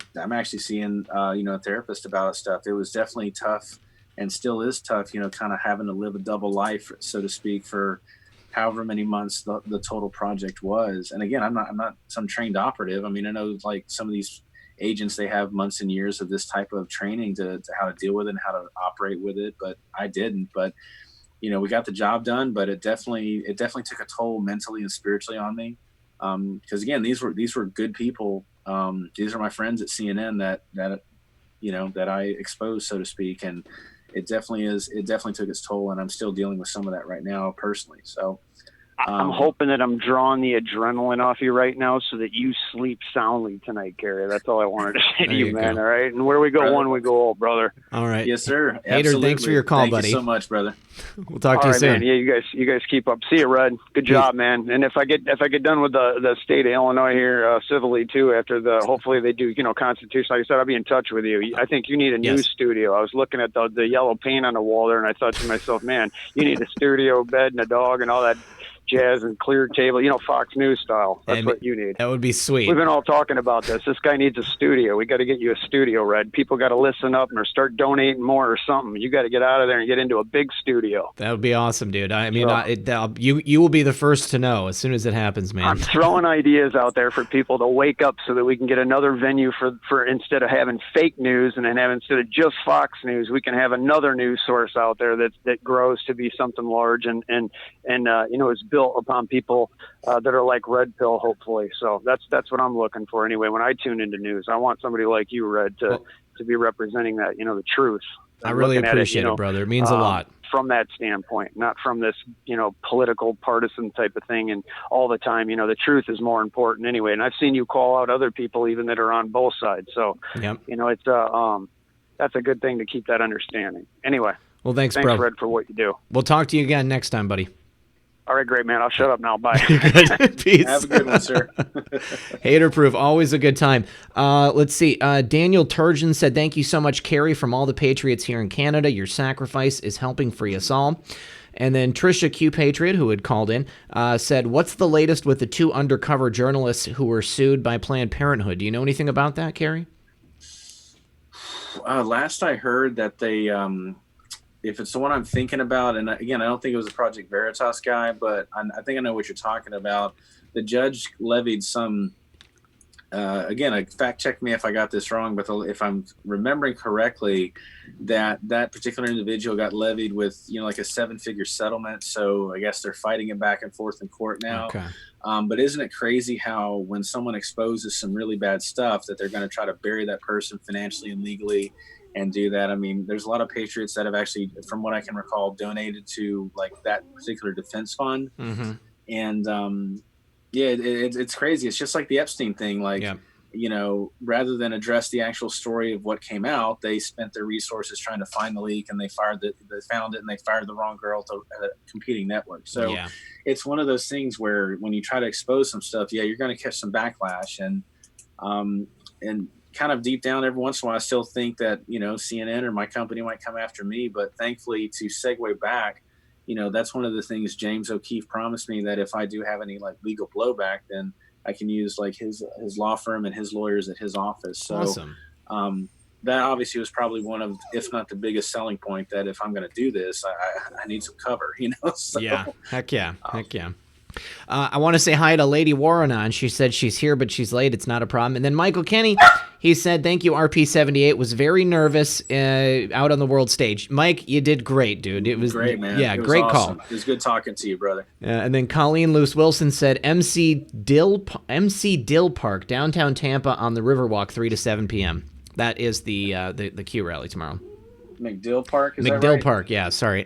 seeing a therapist about stuff. It was definitely tough and still is tough, kind of having to live a double life, so to speak, for however many months the total project was. And again, I'm not some trained operative. I mean, I know like some of these agents, they have months and years of this type of training to how to deal with it and how to operate with it, but I didn't. But we got the job done, but it definitely took a toll mentally and spiritually on me. Because again, these were good people. These are my friends at CNN that I exposed, so to speak, and it definitely took its toll, and I'm still dealing with some of that right now personally. So I'm hoping that I'm drawing the adrenaline off you right now so that you sleep soundly tonight, Cary. That's all I wanted to say to you, man. All right. And where we go one, we go all, brother. All right. Yes, sir. Hater, Absolutely. thanks for your call, buddy. Thank you so much, brother. We'll talk to you soon. Man. Yeah, you guys keep up. See you, Red. Good job, man. And if I get done with the state of Illinois here civilly too, after hopefully they do, Constitution, like I said, I'll be in touch with you. I think you need a new studio. I was looking at the yellow paint on the wall there, and I thought to myself, man, you need a studio, bed, and a dog, and all that jazz and clear table, Fox News style. That's what you need. That would be sweet. We've been all talking about this. This guy needs a studio. We got to get you a studio, Red. People got to listen up or start donating more or something. You got to get out of there and get into a big studio. That would be awesome, dude. I mean, you will be the first to know as soon as it happens, man. I'm throwing ideas out there for people to wake up so that we can get another venue for instead of having fake news and then instead of just Fox News, we can have another news source out there that grows to be something large and is built upon people that are like Red Pill, hopefully. So that's what I'm looking for anyway. When I tune into news, I want somebody like you, Red, to be representing that, the truth. I really appreciate it, brother. It means a lot. From that standpoint, not from this, political partisan type of thing. And all the time, the truth is more important anyway. And I've seen you call out other people even that are on both sides. So, it's that's a good thing to keep that understanding. Anyway. Well, thanks, bro. Red, for what you do. We'll talk to you again next time, buddy. All right, great, man. I'll shut up now. Bye. Peace. Have a good one, sir. Hater proof, always a good time. Let's see. Daniel Turgeon said, "Thank you so much, Cary, from all the patriots here in Canada. Your sacrifice is helping free us all." And then Trisha Q Patriot, who had called in, said, "What's the latest with the 2 undercover journalists who were sued by Planned Parenthood? Do you know anything about that, Cary?" Last I heard that they if it's the one I'm thinking about, and again, I don't think it was a Project Veritas guy, but I think I know what you're talking about. The judge levied some, again, fact check me if I got this wrong, but if I'm remembering correctly, that particular individual got levied with, like a 7-figure settlement. So I guess they're fighting it back and forth in court now. Okay. But isn't it crazy how when someone exposes some really bad stuff that they're going to try to bury that person financially and legally and do that? I mean, there's a lot of patriots that have actually, from what I can recall, donated to like that particular defense fund. Mm-hmm. And it's crazy. It's just like the Epstein thing. Like, rather than address the actual story of what came out, they spent their resources trying to find the leak, and they found it and they fired the wrong girl to a competing network. So it's one of those things where when you try to expose some stuff, you're going to catch some backlash. And kind of deep down every once in a while, I still think that, CNN or my company might come after me. But thankfully, to segue back, that's one of the things James O'Keefe promised me, that if I do have any like legal blowback, then I can use like his law firm and his lawyers at his office. So awesome. That obviously was probably one of, if not the biggest selling point, that if I'm going to do this, I need some cover, So, yeah. Heck yeah. I want to say hi to Lady Warrenon. She said she's here, but she's late. It's not a problem. And then Michael Kenny, He said, thank you, RP78. Was very nervous out on the world stage. Mike, you did great, dude. It was great, man. Yeah, It was great awesome. call. It was good talking to you, brother. And then Colleen Luce Wilson said, MC Dill Park, downtown Tampa on the Riverwalk, 3 to 7 p.m. That is the Q rally tomorrow. McDill Park, is that McDill right? Park, yeah, sorry.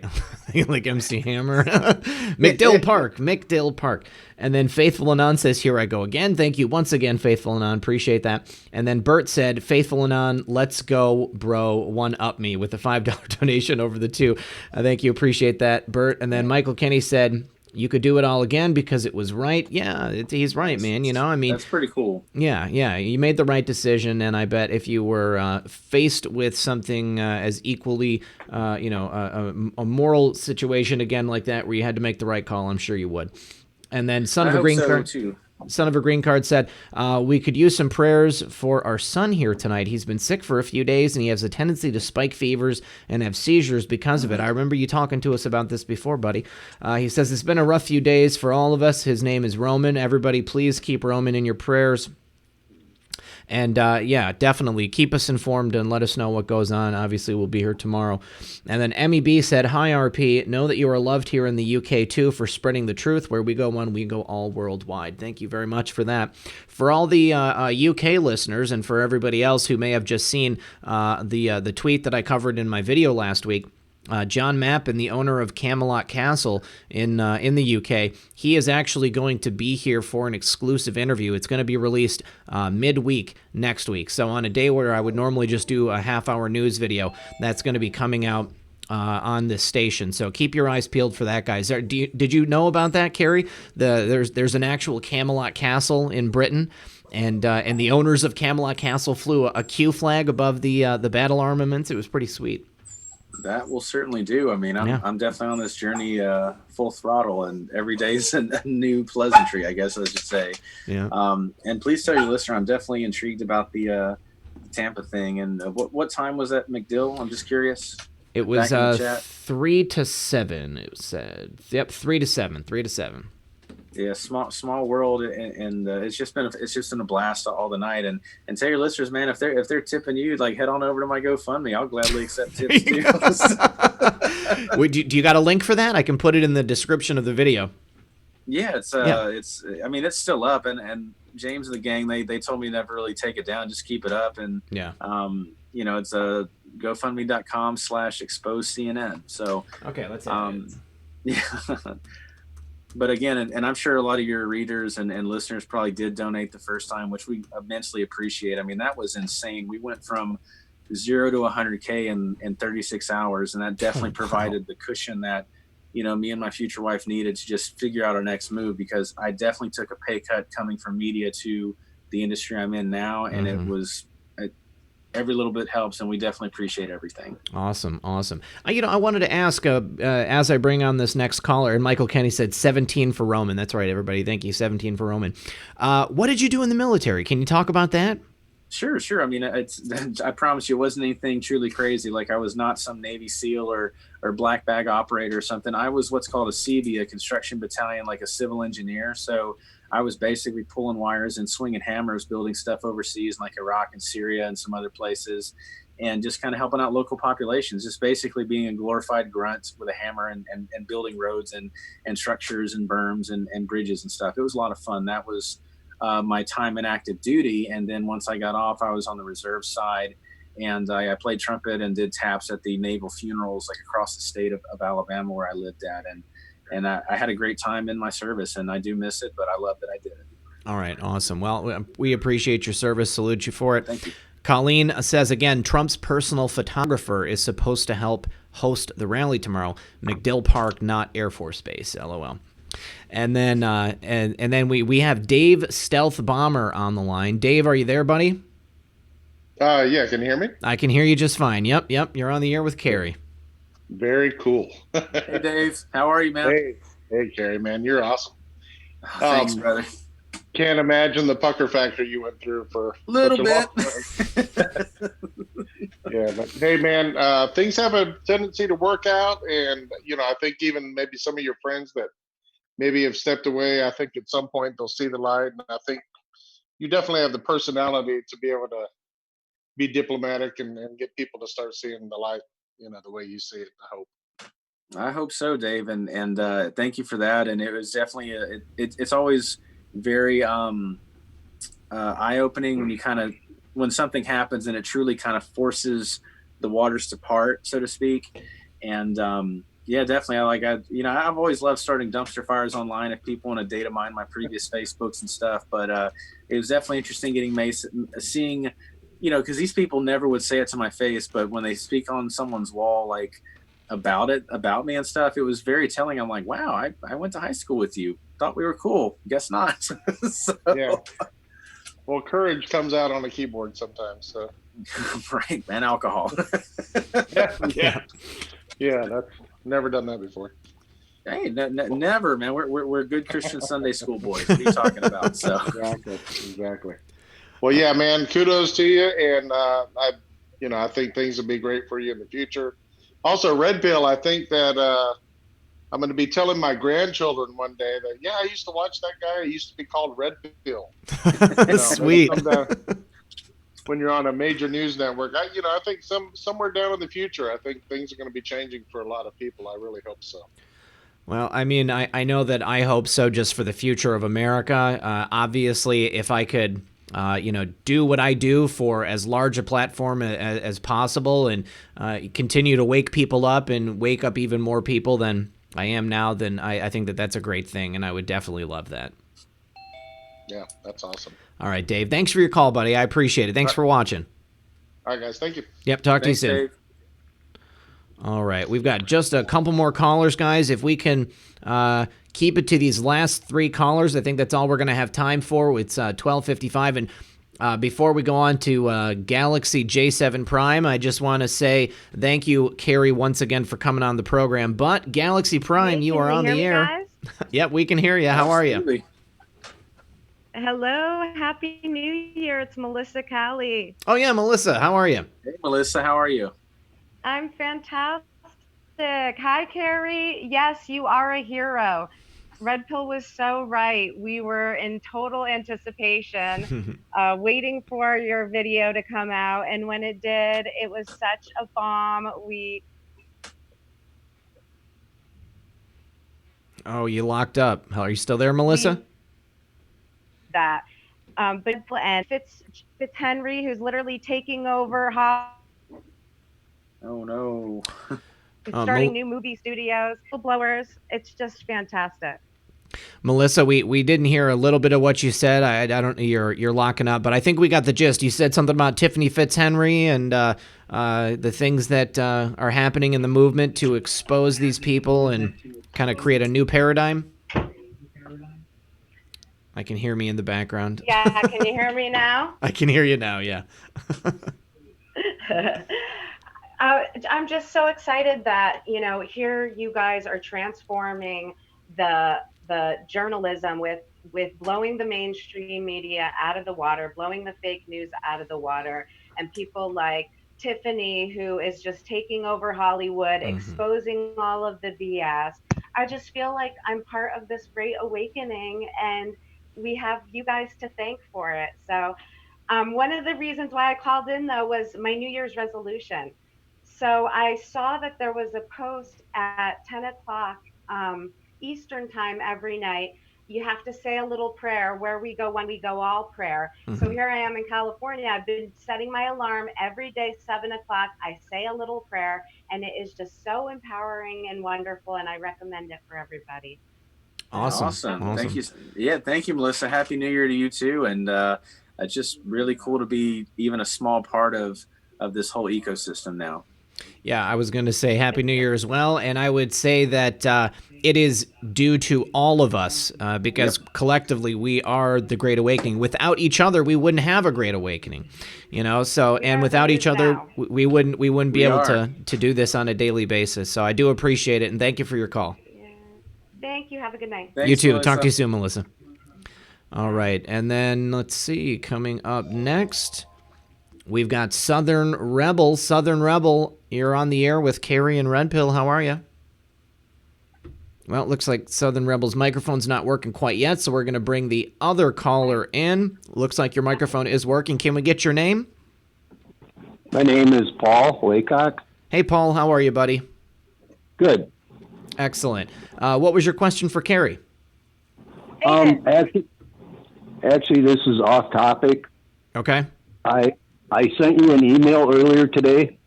Like MC Hammer. McDill Park. And then Faithful Anon says, here I go again. Thank you once again, Faithful Anon. Appreciate that. And then Bert said, Faithful Anon, let's go, bro. One up me with a $5 donation over the 2. Thank you. Appreciate that, Bert. And then Michael Kenny said, you could do it all again because it was right. Yeah, he's right, man. You know, I mean, that's pretty cool. Yeah, you made the right decision, and I bet if you were faced with something as equally, a moral situation again like that where you had to make the right call, I'm sure you would. And then Son of a Green Card said, we could use some prayers for our son here tonight. He's been sick for a few days, and he has a tendency to spike fevers and have seizures because of it. I remember you talking to us about this before, buddy. He says, it's been a rough few days for all of us. His name is Roman. Everybody, please keep Roman in your prayers. And definitely keep us informed and let us know what goes on. Obviously, we'll be here tomorrow. And then MEB said, hi, RP. Know that you are loved here in the UK, too, for spreading the truth. Where we go one, we go all worldwide. Thank you very much for that. For all the UK listeners and for everybody else who may have just seen the tweet that I covered in my video last week, John Mappin, the owner of Camelot Castle in the UK, he is actually going to be here for an exclusive interview. It's going to be released midweek next week. So on a day where I would normally just do a half-hour news video, that's going to be coming out on this station. So keep your eyes peeled for that, guys. Did you know about that, Cary? There's an actual Camelot Castle in Britain. And the owners of Camelot Castle flew a Q flag above the battle armaments. It was pretty sweet. That will certainly do. I mean, I'm definitely on this journey full throttle, and every day's a new pleasantry, I guess I should say. Yeah. And please tell your listener, I'm definitely intrigued about the Tampa thing. And what time was that, McDill? I'm just curious. It was 3 to 7. It said. Yep, 3 to 7. 3 to 7. Yeah, small world, and it's just been a blast all the night. And tell your listeners, man, if they're tipping you, like, head on over to my GoFundMe. I'll gladly accept tips too. Do you got a link for that? I can put it in the description of the video. Yeah, it's it's still up, and James and the gang they told me never really take it down, just keep it up, and it's GoFundMe.com/exposeCNN. So okay, let's yeah. But again, and I'm sure a lot of your readers and listeners probably did donate the first time, which we immensely appreciate. I mean, that was insane. We went from 0 to 100K in 36 hours, and that definitely provided the cushion that, me and my future wife needed to just figure out our next move, because I definitely took a pay cut coming from media to the industry I'm in now, and it was every little bit helps, and we definitely appreciate everything. Awesome. I wanted to ask, as I bring on this next caller, and Michael Kenny said 17 for Roman. That's right, everybody. Thank you. 17 for Roman. What did you do in the military? Can you talk about that? Sure. I mean, I promise you, it wasn't anything truly crazy. Like, I was not some Navy SEAL or black bag operator or something. I was what's called a CB, a construction battalion, like a civil engineer. So I was basically pulling wires and swinging hammers, building stuff overseas, like Iraq and Syria and some other places, and just kind of helping out local populations, just basically being a glorified grunt with a hammer and building roads and structures and berms and bridges and stuff. It was a lot of fun. That was my time in active duty. And then once I got off, I was on the reserve side, and I played trumpet and did taps at the naval funerals, like across the state of Alabama where I lived at. And I had a great time in my service, and I do miss it, but I love that I did it. All right. Awesome. Well, we appreciate your service. Salute you for it. Thank you. Colleen says, again, Trump's personal photographer is supposed to help host the rally tomorrow. McDill Park, not Air Force Base. LOL. And then and then we have Dave Stealth Bomber on the line. Dave, are you there, buddy? Yeah. Can you hear me? I can hear you just fine. Yep. You're on the air with Cary. Very cool. Hey, Dave. How are you, man? Hey, Cary, man. You're awesome. Thanks, brother. Can't imagine the pucker factor you went through for a little bit. Yeah, but hey, man, things have a tendency to work out, and I think even maybe some of your friends that maybe have stepped away, I think at some point they'll see the light, and I think you definitely have the personality to be able to be diplomatic and get people to start seeing the light, the way you see it. I hope. I hope so, Dave, and thank you for that. And it was definitely it's always very eye opening when something happens and it truly kind of forces the waters to part, so to speak. And yeah, definitely. I've always loved starting dumpster fires online if people want to data mine my previous Facebooks and stuff. But it was definitely interesting seeing, because these people never would say it to my face, but when they speak on someone's wall, like about me and stuff, it was very telling. I'm like, wow, I went to high school with you. Thought we were cool. Guess not. So. Yeah. Well, courage comes out on a keyboard sometimes. So. Right, and alcohol. Yeah. That's never done that before. Hey, never, man. We're good Christian Sunday school boys. What are you talking about? So exactly. Well, yeah, man. Kudos to you, and I think things will be great for you in the future. Also, Red Pill. I think that I'm going to be telling my grandchildren one day that I used to watch that guy. He used to be called Red Pill. Sweet. When you're on a major news network, I think somewhere down in the future, I think things are going to be changing for a lot of people. I really hope so. Well, I mean, I know that I hope so just for the future of America. Obviously, if I could, do what I do for as large a platform as possible and continue to wake people up and wake up even more people than I am now, then I think that that's a great thing, and I would definitely love that. Yeah, that's awesome. All right, Dave. Thanks for your call, buddy. I appreciate it. Thanks for watching. All right, guys. Thank you. Yep. Talk to you thanks, soon. Dave. All right. We've got just a couple more callers, guys. If we can keep it to these last 3 callers, I think that's all we're going to have time for. It's 12:55. And before we go on to Galaxy J7 Prime, I just want to say thank you, Cary, once again for coming on the program. But Galaxy Prime, you are on the air. Yep, we can hear you. How are you? Hello, Happy New Year. It's Melissa Callie. Oh, yeah, Melissa. How are you? Hey, Melissa. How are you? I'm fantastic. Hi, Cary. Yes, you are a hero. Red Pill was so right. We were in total anticipation, waiting for your video to come out. And when it did, it was such a bomb. Oh, you locked up. Are you still there, Melissa? But and Fitzhenry, who's literally taking over. Oh no! Starting new movie studios, blowers. It's just fantastic. Melissa, we didn't hear a little bit of what you said. I don't. You're locking up, but I think we got the gist. You said something about Tiffany Fitzhenry and the things that are happening in the movement to expose these people and kind of create a new paradigm. I can hear me in the background. Yeah, can you hear me now? I can hear you now, yeah. I'm just so excited that, here you guys are transforming the journalism with blowing the mainstream media out of the water, blowing the fake news out of the water, and people like Tiffany, who is just taking over Hollywood, exposing all of the BS. I just feel like I'm part of this great awakening, and we have you guys to thank for it. So one of the reasons why I called in, though, was my New Year's resolution. So I saw that there was a post at 10 o'clock Eastern time every night. You have to say a little prayer, where we go when we go all prayer. So here I am in California. I've been setting my alarm every day, 7 o'clock. I say a little prayer, and it is just so empowering and wonderful, and I recommend it for everybody. Awesome. Thank you. Yeah, thank you, Melissa. Happy New Year to you too. And it's just really cool to be even a small part of this whole ecosystem now. Yeah, I was going to say Happy New Year as well. And I would say that it is due to all of us because collectively we are the Great Awakening. Without each other, we wouldn't have a Great Awakening, So, and without each other, we wouldn't be able to do this on a daily basis. So I do appreciate it. And thank you for your call. Thank you. Have a good night. Thanks, you too. Melissa. Talk to you soon, Melissa. All right. And then let's see. Coming up next, we've got Southern Rebel. Southern Rebel, you're on the air with Cary and Red Pill. How are you? Well, it looks like Southern Rebel's microphone's not working quite yet, so we're going to bring the other caller in. Looks like your microphone is working. Can we get your name? My name is Paul Waycock. Hey, Paul, how are you, buddy? Good. Excellent. What was your question for Cary? Actually, this is off topic. Okay. I sent you an email earlier today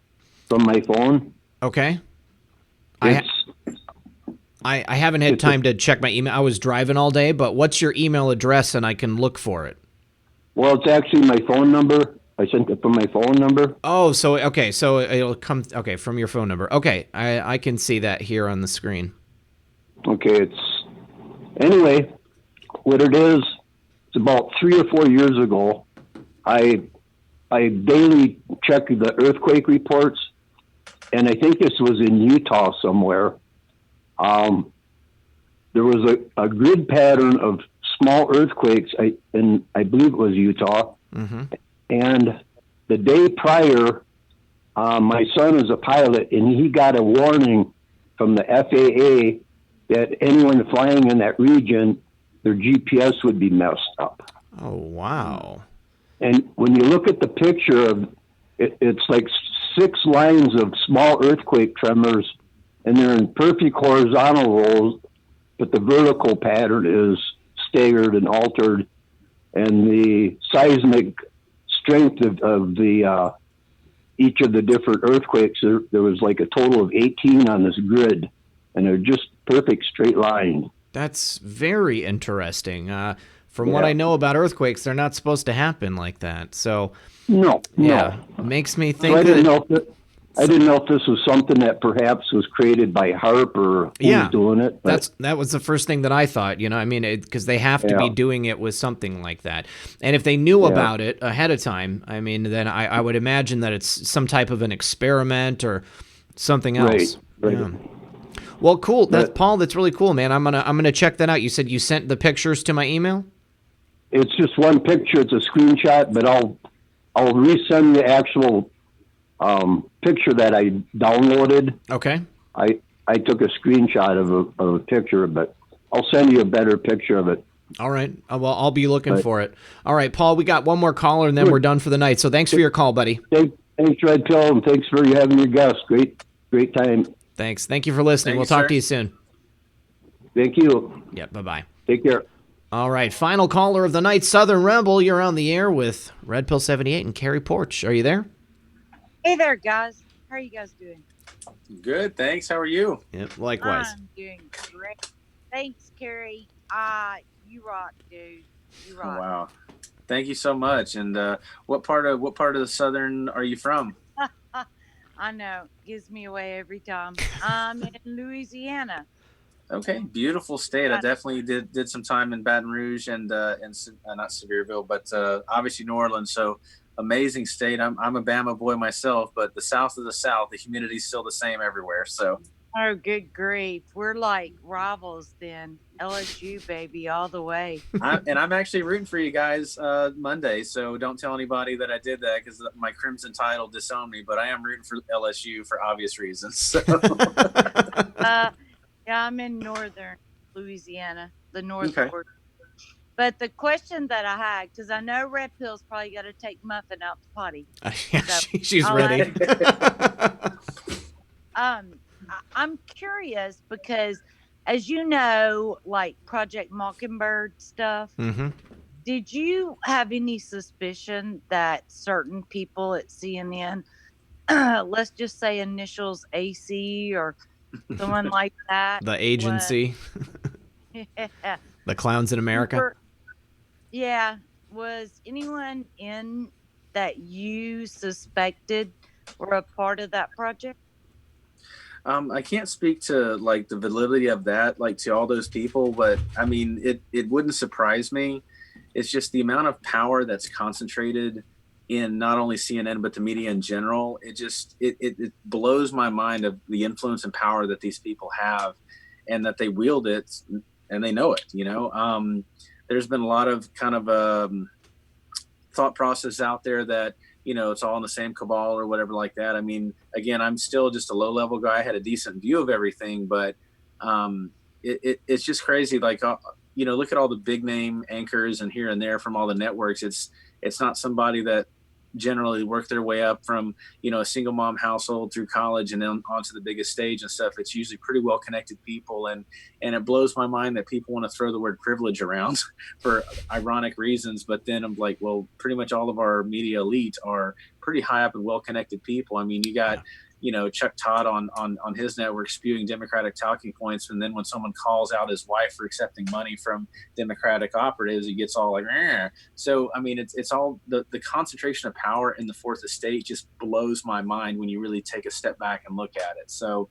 from my phone. Okay. I haven't had time to check my email. I was driving all day, but what's your email address and I can look for it? Well, it's actually my phone number. I sent it from my phone number. Oh, so it'll come from your phone number. Okay, I can see that here on the screen. Okay, anyway, what it is, it's about 3 or 4 years ago. I daily check the earthquake reports, and I think this was in Utah somewhere. There was a grid pattern of small earthquakes, and I believe it was Utah. Mm-hmm. And the day prior, my son is a pilot, and he got a warning from the FAA that anyone flying in that region, their GPS would be messed up. Oh, wow. And when you look at the picture of it, it's like 6 lines of small earthquake tremors, and they're in perfect horizontal rolls, but the vertical pattern is staggered and altered, and the seismic strength of the each of the different earthquakes, there was like a total of 18 on this grid, and they're just perfect straight lines. That's very interesting. From what I know about earthquakes, they're not supposed to happen like that. So no. It makes me think. So I didn't know if this was something that perhaps was created by HARP or who was doing it. But that was the first thing that I thought. I mean, because they have to be doing it with something like that. And if they knew about it ahead of time, I mean, then I would imagine that it's some type of an experiment or something else. Right. Yeah. Well, cool. Paul. That's really cool, man. I'm gonna check that out. You said you sent the pictures to my email. It's just one picture. It's a screenshot, but I'll resend the actual picture that I downloaded. Okay. I took a screenshot of a picture, but I'll send you a better picture of it. All right. Well, I'll be looking for it. All right, Paul, we got one more caller, and then we're done for the night. So thanks for your call, buddy. Thanks, Red Pill, and thanks for having your guest. Great time. Thanks. Thank you for listening. We'll talk to you soon. Thank you. Yeah, bye-bye. Take care. All right, final caller of the night, Southern Rebel. You're on the air with Red Pill 78 and Cary Poarch. Are you there? Hey there, guys. How are you guys doing? Good, thanks. How are you? Yep, likewise. I'm doing great. Thanks, Cary. You rock, dude. You rock. Oh, wow. Thank you so much. And what part of the Southern are you from? I know. Gives me away every time. I'm in Louisiana. Okay, beautiful state. I definitely did some time in Baton Rouge and not Sevierville, but obviously New Orleans. So amazing state. I'm a Bama boy myself, but the South of the South, the humidity's still the same everywhere. So. Oh, good grief. We're like rivals then. LSU, baby, all the way. I'm actually rooting for you guys Monday, so don't tell anybody that I did that because my Crimson Tide will disown me, but I am rooting for LSU for obvious reasons. So. Yeah, I'm in northern Louisiana, the north border. But the question that I had, because I know Red Pill's probably got to take Muffin out the potty. She's ready. I'm curious because, as you know, like Project Mockingbird stuff, did you have any suspicion that certain people at CNN, let's just say initials AC or someone like that. The agency. The clowns in America. Was anyone in that you suspected were a part of that project? I can't speak to like the validity of that, like to all those people, but I mean, it wouldn't surprise me. It's just the amount of power that's concentrated in not only CNN, but the media in general. It blows my mind of the influence and power that these people have and that they wield it and they know it, there's been a lot of kind of thought process out there that, it's all in the same cabal or whatever like that. I mean, again, I'm still just a low level guy. I had a decent view of everything, but it's just crazy. Like, look at all the big name anchors and here and there from all the networks. It's not somebody that generally work their way up from, a single mom household through college and then onto the biggest stage and stuff. It's usually pretty well connected people. And it blows my mind that people want to throw the word privilege around for ironic reasons. But then I'm like, well, pretty much all of our media elite are pretty high up and well connected people. I mean, you got, Chuck Todd on his network spewing Democratic talking points. And then when someone calls out his wife for accepting money from Democratic operatives, he gets all like, eh. So, I mean, it's all the concentration of power in the fourth estate just blows my mind when you really take a step back and look at it. So,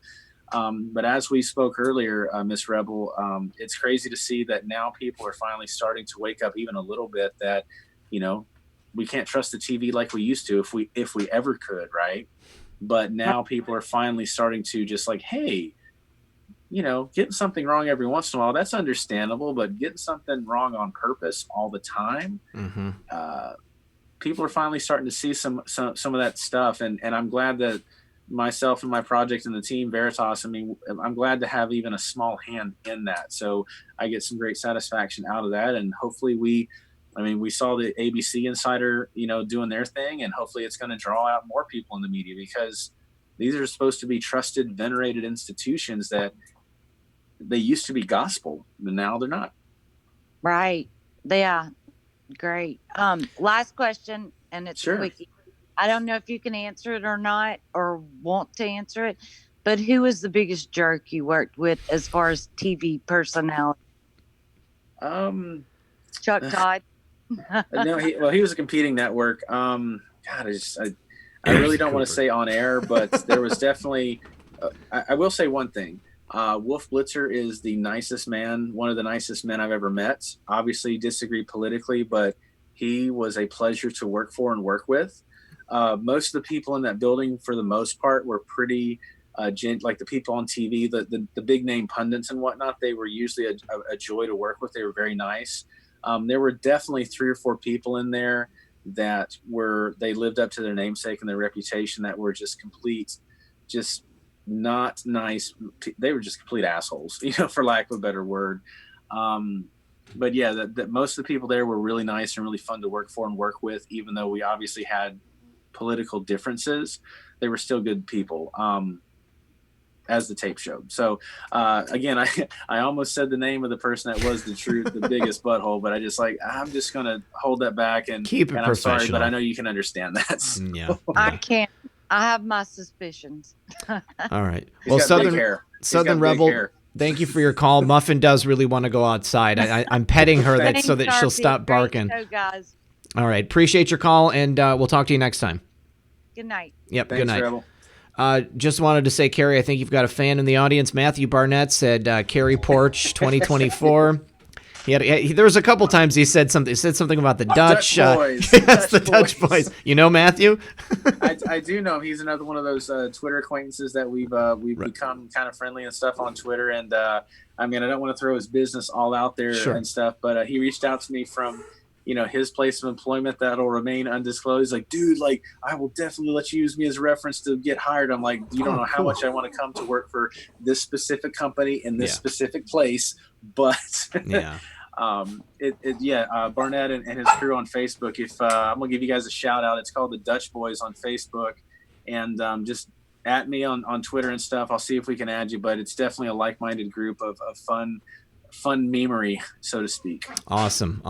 but as we spoke earlier, Miss Rebel, it's crazy to see that now people are finally starting to wake up even a little bit that, we can't trust the TV like we used to if we ever could. Right. But now people are finally starting to just like, hey, getting something wrong every once in a while, that's understandable, but getting something wrong on purpose all the time, people are finally starting to see some of that stuff. And I'm glad that myself and my project and the team Veritas, I mean, I'm glad to have even a small hand in that. So I get some great satisfaction out of that. And hopefully we saw the ABC Insider, doing their thing, and hopefully it's going to draw out more people in the media, because these are supposed to be trusted, venerated institutions that they used to be gospel, but now they're not. Right. Yeah. Great. Last question, and it's sure. quickie. I don't know if you can answer it or not, or want to answer it, but who was the biggest jerk you worked with as far as TV personality? Chuck Todd. No, he was a competing network. God, I really don't want to say on air, but there was definitely. I will say one thing. Wolf Blitzer is the nicest man, one of the nicest men I've ever met. Obviously, disagree politically, but he was a pleasure to work for and work with. Most of the people in that building, for the most part, were pretty. Like the people on TV, the big name pundits and whatnot, they were usually a joy to work with. They were very nice. There were definitely 3 or 4 people in there that they lived up to their namesake and their reputation that were just not nice. They were just complete assholes, for lack of a better word. But yeah, that most of the people there were really nice and really fun to work for and work with, even though we obviously had political differences. They were still good people. As the tape showed. So again, I almost said the name of the person that was the biggest butthole, but I'm just gonna hold that back and keep it and professional. I'm sorry, but I know you can understand that. So. Yeah. I can't. I have my suspicions. All right. Well, Southern Rebel, thank you for your call. Muffin does really want to go outside. I'm petting her so that she'll stop barking. Show, guys. All right. Appreciate your call, and we'll talk to you next time. Good night. Yep. Thanks, good night. Rebel. Just wanted to say, Cary, I think you've got a fan in the audience. Matthew Barnett said Cary Poarch 2024. There was a couple times he said something about the Dutch. Boys. Yes, the Dutch boys. You know Matthew? I do know him. He's another one of those Twitter acquaintances that we've become kind of friendly and stuff on Twitter. And I don't want to throw his business all out there and stuff, but he reached out to me from his place of employment that'll remain undisclosed. Like, dude, I will definitely let you use me as a reference to get hired. I'm like, you don't know how much I want to come to work for this specific company in this specific place. But Barnett and his crew on Facebook. If I'm gonna give you guys a shout out, it's called the Dutch Boys on Facebook, and just at me on Twitter and stuff. I'll see if we can add you, but it's definitely a like-minded group of fun memery, so to speak. Awesome.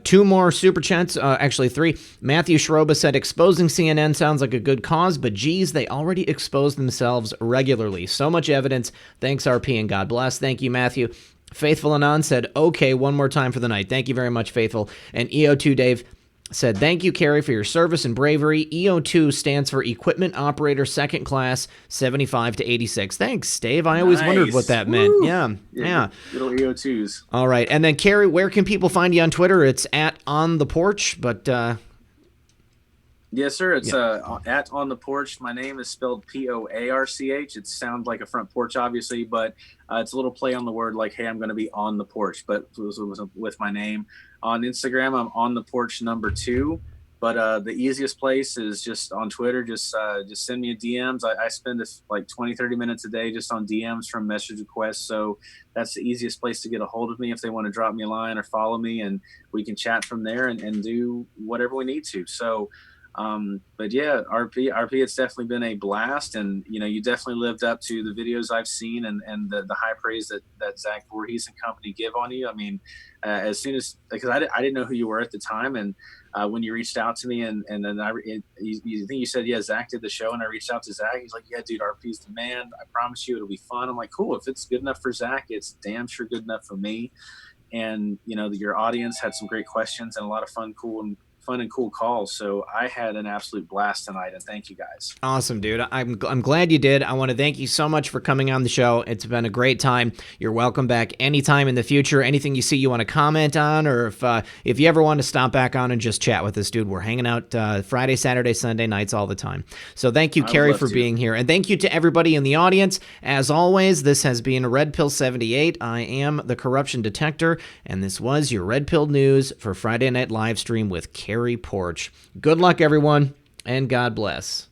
2 more super chats, actually 3. Matthew Schroba said, exposing CNN sounds like a good cause, but geez, they already expose themselves regularly. So much evidence. Thanks, RPN. God bless. Thank you, Matthew. Faithful Anon said, okay, one more time for the night. Thank you very much, Faithful. And EO2 Dave said, thank you, Cary, for your service and bravery. EO2 stands for Equipment Operator Second Class, 75 to 86. Thanks, Dave. I always wondered what that meant. Yeah. Little EO2s. All right. And then, Cary, where can people find you on Twitter? It's at On The Porch, but... Yes, sir. It's at On The Porch. My name is spelled Poarch. It sounds like a front porch, obviously, but it's a little play on the word like, hey, I'm going to be on the porch, but it was with my name. On Instagram, I'm On The Porch #2. But the easiest place is just on Twitter. Just send me a DMs. I spend 20-30 minutes a day just on DMs from message requests. So that's the easiest place to get a hold of me if they want to drop me a line or follow me, and we can chat from there and do whatever we need to. So But yeah, RP, it's definitely been a blast, and you definitely lived up to the videos I've seen and the high praise that Zach Voorhees and company give on you. I mean, as soon as, because I didn't know who you were at the time, and when you reached out to me, and then you think you said, yeah, Zach did the show, and I reached out to Zach. He's like, yeah, dude, RP's the man. I promise you, it'll be fun. I'm like, cool. If it's good enough for Zach, it's damn sure good enough for me. And your audience had some great questions and a lot of fun and cool calls. So I had an absolute blast tonight, and thank you guys. Awesome, dude. I'm glad you did. I want to thank you so much for coming on the show. It's been a great time. You're welcome back anytime in the future. Anything you see you want to comment on, or if you ever want to stop back on and just chat with us, dude, we're hanging out Friday, Saturday, Sunday nights all the time. So thank you, Cary, for being here. And thank you to everybody in the audience. As always, this has been Red Pill 78. I am the Corruption Detector, and this was your Red Pill News for Friday Night Livestream with Cary Poarch. Good luck, everyone, and God bless.